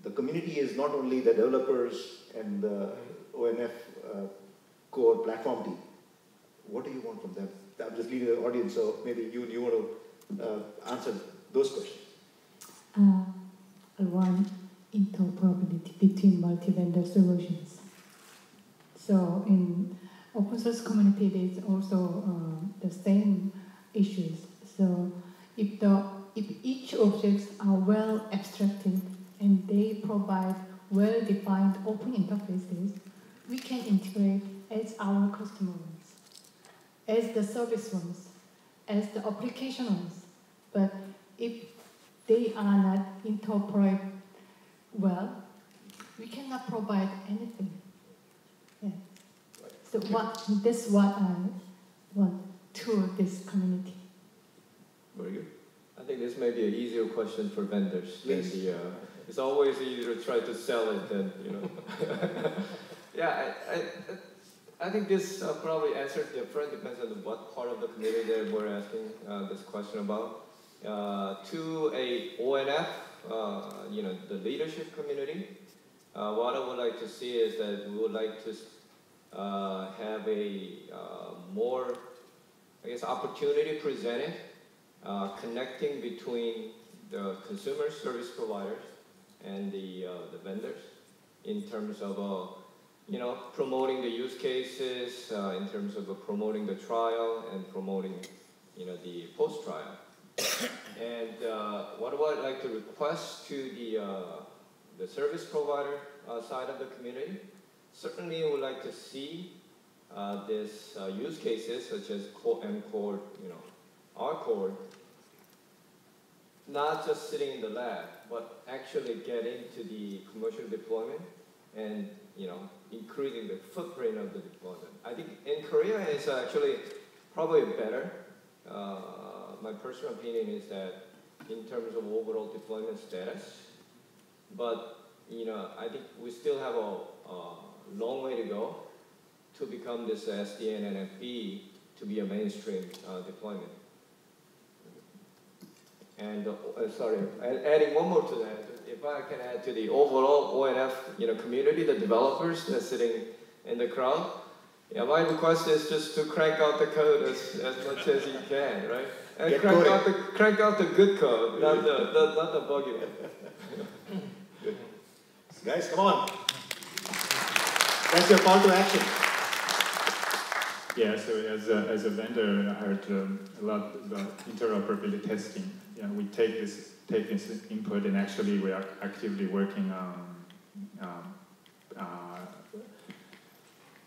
The community is not only the developers and the ONF core platform team. What do you want from them? I'm just leading the audience, so maybe you want to answer those questions. I want interoperability between multi-vendor solutions. So in open source community, there's also the same issues. So if each objects are well abstracted and they provide well-defined open interfaces, we can integrate as our customer ones, as the service ones, as the application ones. But if they are not interoperate well, we cannot provide anything. Yeah. So that's what I want to this community. Very good. I think this may be an easier question for vendors. Than the, it's always easier to try to sell it than, Yeah, I think this probably answers different, depends on what part of the community that we're asking this question about. To a ONF, the leadership community, what I would like to see is that we would like to have a more, opportunity presented, connecting between the consumer service providers and the vendors in terms of promoting the use cases, in terms of promoting the trial and promoting the post-trial. And what would I like to request to the service provider side of the community? Certainly, we would like to see this use cases such as M-Core, our core, not just sitting in the lab, but actually getting to the commercial deployment and increasing the footprint of the deployment. I think in Korea it's actually probably better. My personal opinion is that in terms of overall deployment status, but I think we still have a long way to go to become this SDN and FB to be a mainstream deployment. And adding one more to that, if I can add to the overall ONF community, the developers that's sitting in the crowd, yeah, my request is just to crank out the code as much as you can, right? And crank out the good code, not the buggy one. Good. Guys, come on. That's your call to action. Yeah, so as a vendor, I heard a lot about interoperability testing. Yeah, we take this input, and actually we are actively working on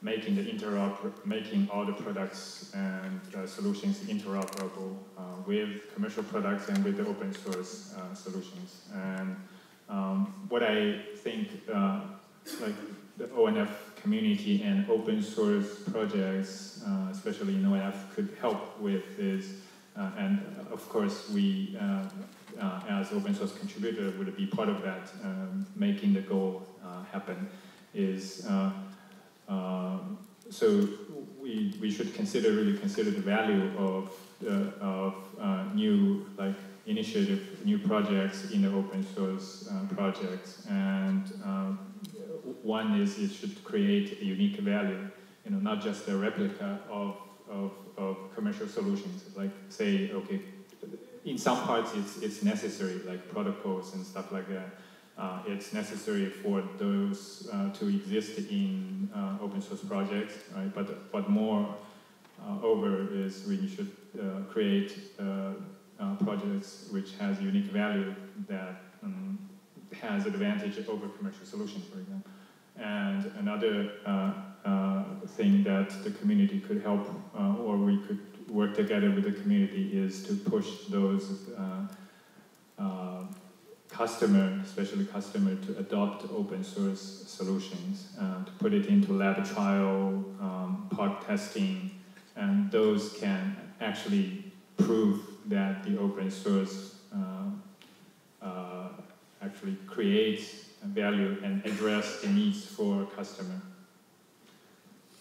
making all the products and solutions interoperable with commercial products and with the open source solutions. And what I think, like the ONF community and open source projects, especially in ONF, could help with is, and of course we, as open source contributor, would be part of that, making the goal happen, is so we should really consider the value of new initiative, new projects in the open source projects, and one is it should create a unique value, not just a replica of commercial solutions. Like say, okay, in some parts it's necessary, like protocols and stuff like that. It's necessary for those to exist in open source projects, right? But more over is we should create projects which has unique value that has advantage over commercial solutions, for example. And another thing that the community could help, or we could work together with the community, is to push those especially customer, to adopt open source solutions, to put it into lab trial, part testing, and those can actually prove that the open source actually creates value and address the needs for customer.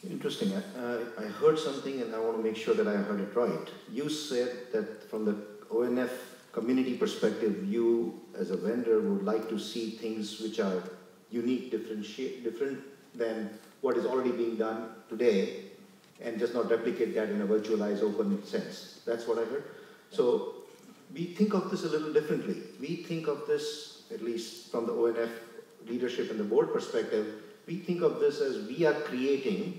Interesting. I heard something and I want to make sure that I heard it right. You said that from the ONF community perspective, you as a vendor would like to see things which are unique, different than what is already being done today, and just not replicate that in a virtualized open sense. That's what I heard. So we think of this a little differently. We think of this, at least from the ONF leadership and the board perspective, we think of this as we are creating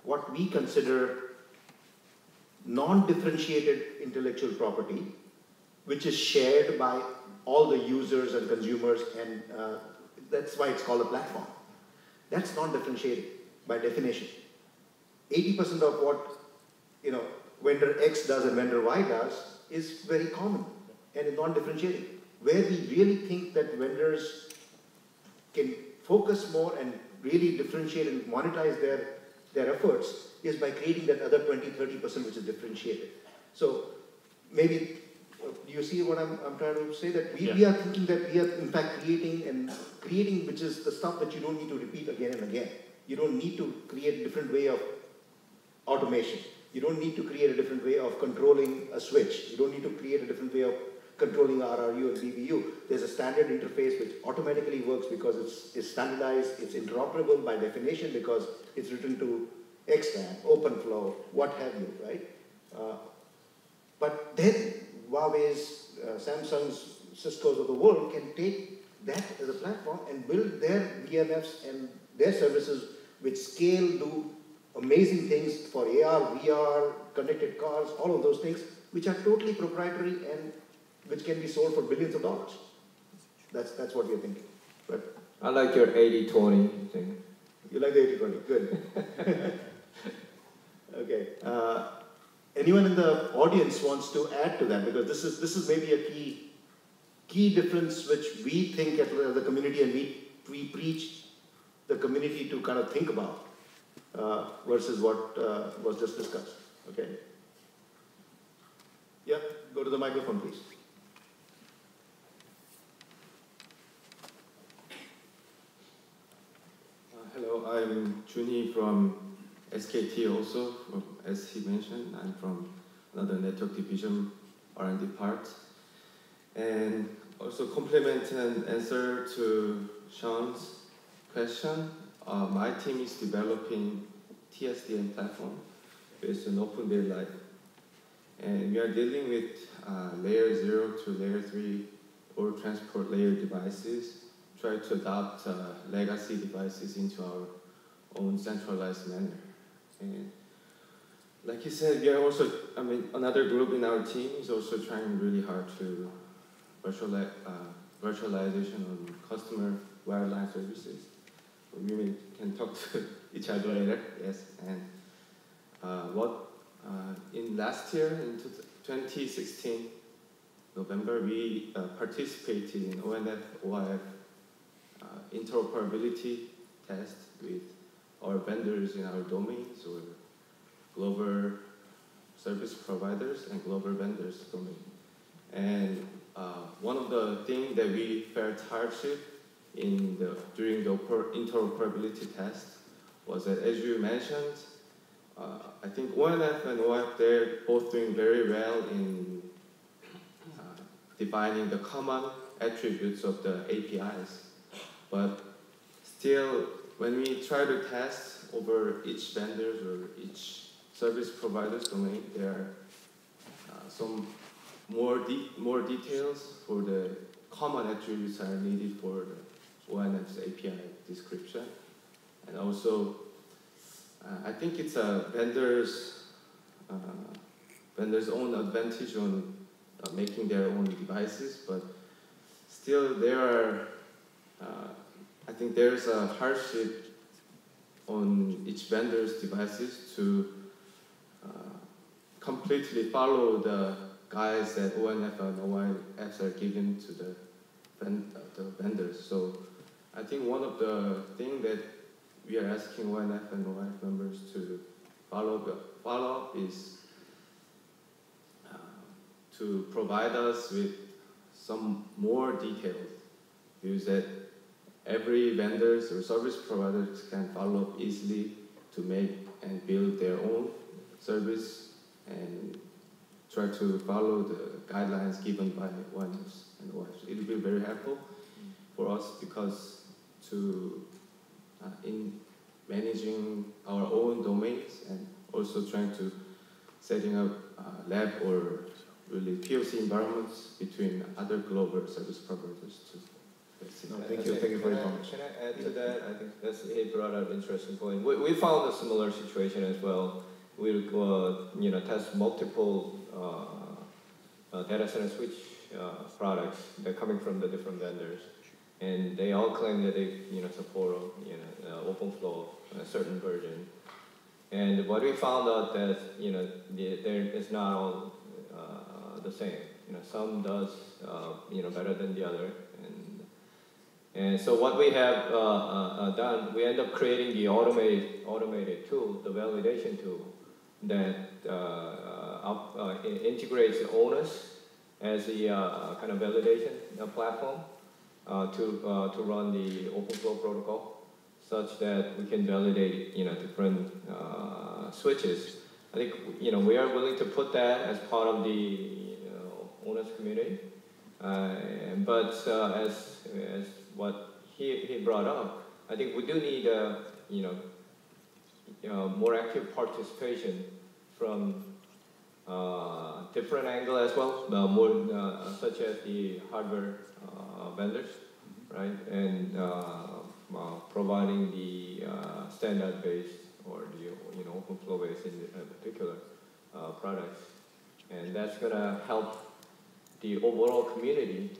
what we consider non-differentiated intellectual property, which is shared by all the users and consumers, and that's why it's called a platform. That's non-differentiated by definition. 80% of what vendor X does and vendor Y does is very common and is non-differentiated. Where we really think that vendors can focus more and really differentiate and monetize their efforts is by creating that other 20-30% which is differentiated. So maybe you see what I'm trying to say? That we are thinking that we are in fact creating which is the stuff that you don't need to repeat again and again. You don't need to create a different way of automation. You don't need to create a different way of controlling a switch. You don't need to create a different way of controlling RRU or BBU. There's a standard interface which automatically works because it's standardized, it's interoperable by definition because it's written to XLAN, OpenFlow, what have you, right? But then Huawei's, Samsung's, Cisco's of the world can take that as a platform and build their VMFs and their services which scale, do amazing things for AR, VR, connected cars, all of those things, which are totally proprietary and which can be sold for billions of dollars. That's what we're thinking. But I like your 80-20 thing. You like the 80-20, good. Okay. Anyone in the audience wants to add to that? Because this is maybe a key difference which we think at the community, and we preach the community to kind of think about versus what was just discussed. Okay. Yep. Go to the microphone, please. Hello, I'm Junhee from SKT also. As he mentioned, I'm from another network division R&D part. And also complement and answer to Sean's question, my team is developing TSDN platform based on ON.Lab. And we are dealing with layer 0 to layer 3 or transport layer devices, try to adopt legacy devices into our own centralized manner. And like you said, we are also, another group in our team is also trying really hard to virtualization on customer wireline services. We can talk to each other later, yes. And in last year, in 2016, November, we participated in ONF interoperability test with our vendors in our domains or global service providers and global vendors domain. And one of the things that we felt hardship during the interoperability test was that, as you mentioned, I think ONF and OF, they're both doing very well in defining the common attributes of the APIs. But still, when we try to test over each vendor's or each service provider's domain, there are some more details for the common attributes are needed for the ONF's API description. And also, I think it's a vendor's own advantage on making their own devices, but still there are, I think there's a hardship on each vendor's devices to completely follow the guides that ONF and OIFs are given to the vendors. So I think one of the things that we are asking ONF and OIF members to follow up is to provide us with some more details, because that every vendors or service providers can follow up easily to make and build their own service and try to follow the guidelines given by ONFs and OIFs. It will be very helpful for us because in managing our own domains and also trying to setting up lab or really POC environments between other global service providers too. No, thank you for your comments. Can I add to that? I think he brought up an interesting point. We found a similar situation as well. We test multiple data center switch products that are coming from the different vendors, and they all claim that they support OpenFlow a certain version. And what we found out that it's not all the same. Some does better than the other. And so what we have done, we end up creating the automated tool, the validation tool, that integrates ONOS as the kind of validation platform to run the OpenFlow protocol, such that we can validate different switches. I think we are willing to put that as part of the ONOS community, but as what he brought up, I think we do need more active participation from different angle as well, more such as the hardware vendors, right, and providing the standard-based or the OpenFlow-based in particular products, and that's gonna help the overall community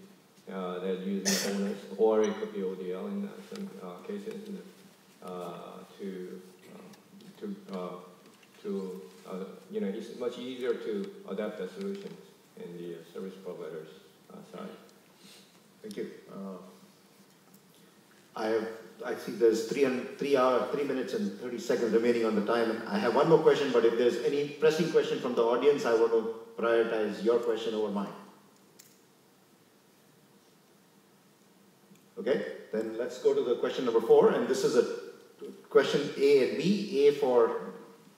that uses ONOS, or it could be ODL in some cases, it's much easier to adapt the solutions in the service providers side. Thank you. I think there's 3 minutes and 30 seconds remaining on the time. And I have one more question, but if there's any pressing question from the audience, I want to prioritize your question over mine. Okay, then let's go to the question number 4, and this is a question A and B. A for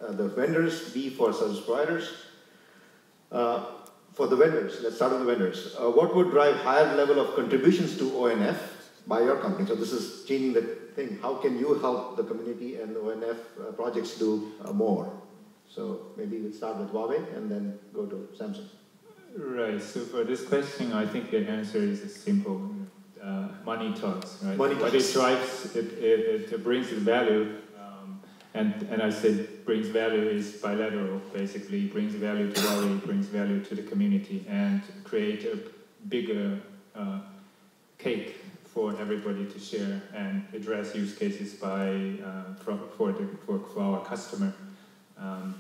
the vendors, B for service providers. for the vendors, let's start with the vendors. What would drive higher level of contributions to ONF by your company? So this is changing the thing. How can you help the community and the ONF projects do more? So maybe we'll start with Huawei and then go to Samsung. Right, so for this question, I think the answer is simple. Money talks, right? Money what talks. it drives, it brings value, and I said brings value is bilateral, basically. Brings value to Huawei, brings value to the community, and create a bigger cake for everybody to share and address use cases by for our customer.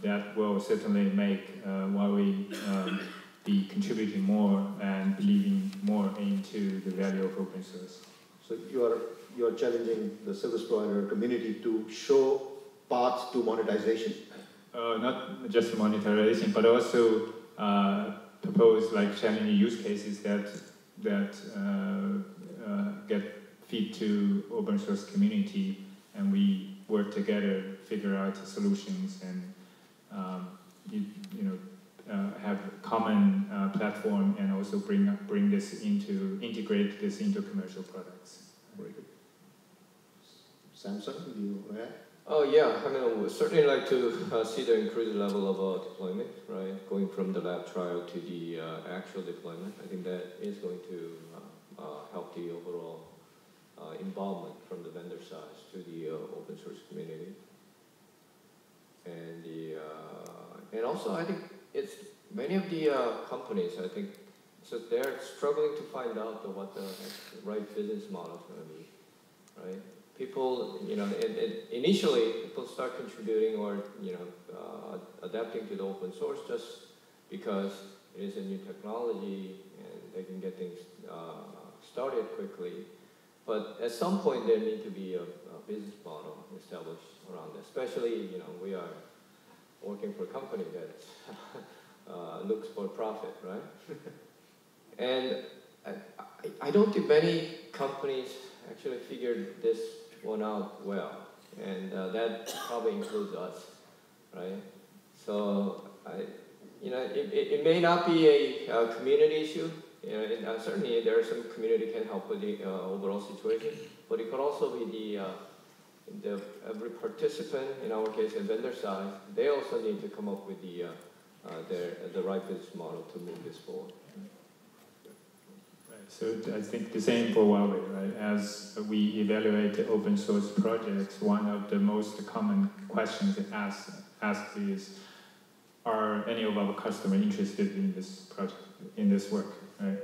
That will certainly make Huawei be contributing more and believing more into the value of open source. So you are challenging the service provider community to show paths to monetization? Not just monetization, but also propose like challenging use cases that get feed to open source community, and we work together, figure out solutions, and have a common platform, and also bring this integrate this into commercial products. Very good. Samsung, do you want to add? Oh yeah, I mean, we'd certainly like to see the increased level of deployment, right? Going from the lab trial to the actual deployment. I think that is going to help the overall involvement from the vendor side to the open source community. And also, I think it's many of the companies, I think, so they're struggling to find out what the right business model is going to be, right? People, initially people start contributing or adapting to the open source just because it is a new technology and they can get things started quickly. But at some point there need to be a business model established around it. Especially, we are working for a company that looks for profit, right? And I don't think many companies actually figured this one out well, and that probably includes us, right? So it may not be a community issue. Certainly there are some community can help with the overall situation, but it could also be the every participant, in our case, the vendor side, they also need to come up with the right business model to move this forward. So I think the same for Huawei, right? As we evaluate the open source projects, one of the most common questions it asked is, are any of our customers interested in this project, in this work, right?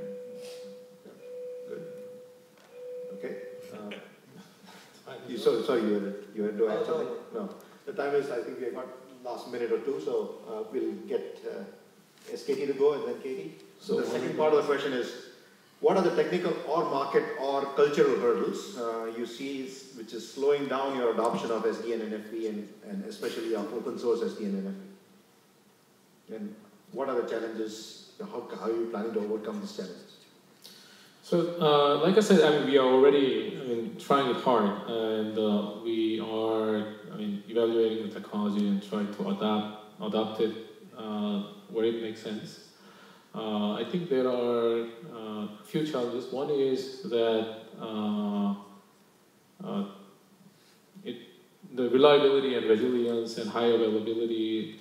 Good. Okay. Sorry, you were to add something? No. The time is, I think we have got last minute or two, so we'll get SKT to go and then Katie. So the second part of the question is, what are the technical or market or cultural hurdles you see which is slowing down your adoption of SDN and NFV and especially of open source SDN and NFV? And what are the challenges? How are you planning to overcome these challenges? So, like I said, we are already, trying it hard, and we are, evaluating the technology and trying to adopt it where it makes sense. I think there are a few challenges. One is that the reliability and resilience and high availability,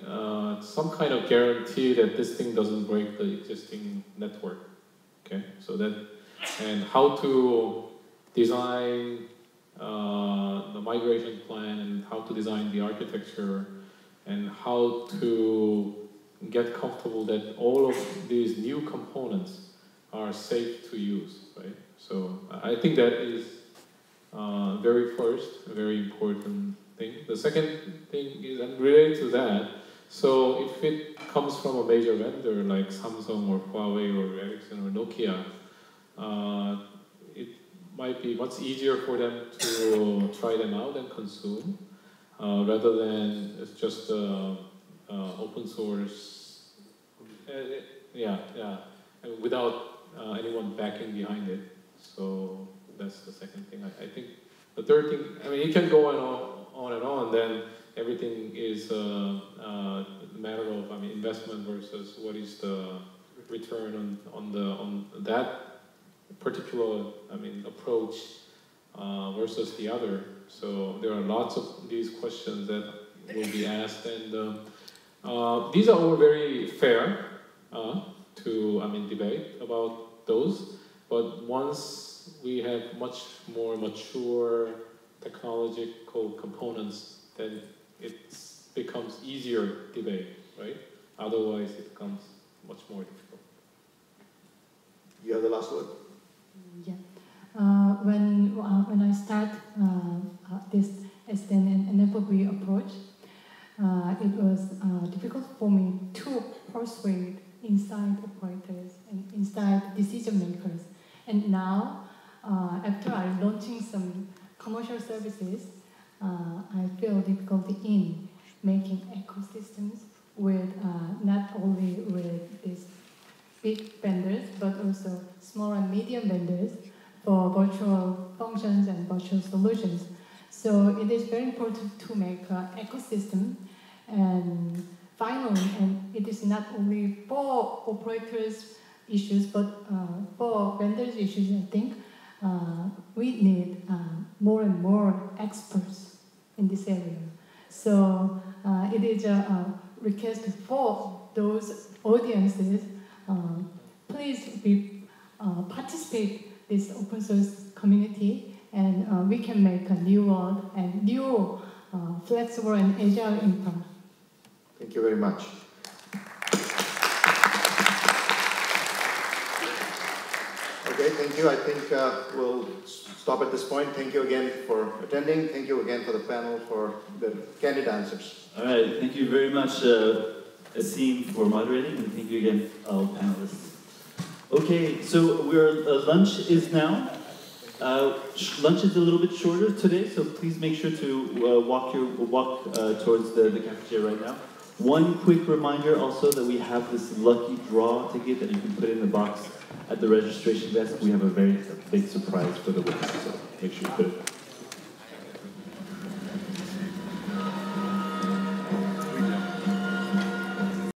some kind of guarantee that this thing doesn't break the existing network. Okay, so that, and how to design the migration plan, and how to design the architecture, and how to get comfortable that all of these new components are safe to use, right? So I think that is very very important thing. The second thing is, and related to that, so if it comes from a major vendor like Samsung or Huawei or Ericsson or Nokia, it might be much easier for them to try them out and consume, rather than it's just open source, and without anyone backing behind it. So that's the second thing. I think the third thing, it can go on and on, then everything is a matter of investment versus what is the return on that particular, approach versus the other. So there are lots of these questions that will be asked, and these are all very fair to debate about those. But once we have much more mature technological components, then it becomes easier debate, right? Otherwise, it becomes much more difficult. You have the last word. Yeah. When I start this SDN and NFB approach, it was difficult for me to persuade inside operators and inside decision makers. And now, after I'm launching some commercial services, I feel difficulty in making ecosystems with not only with these big vendors, but also small and medium vendors for virtual functions and virtual solutions. So it is very important to make an ecosystem. And finally, and it is not only for operators issues, but for vendors issues, I think we need more and more experts in this area. So it is a request for those audiences, please participate this open source community, and we can make a new world and new flexible and agile impact. Thank you very much. Okay, thank you. I think we'll stop at this point. Thank you again for attending. Thank you again for the panel for the candid answers. All right, thank you very much, Asim, for moderating, and thank you again, all panelists. Okay, so lunch is now. Lunch is a little bit shorter today, so please make sure to walk towards the cafeteria right now. One quick reminder also that we have this lucky draw ticket that you can put in the box at the registration desk. We have a very big surprise for the winners, so make sure you put it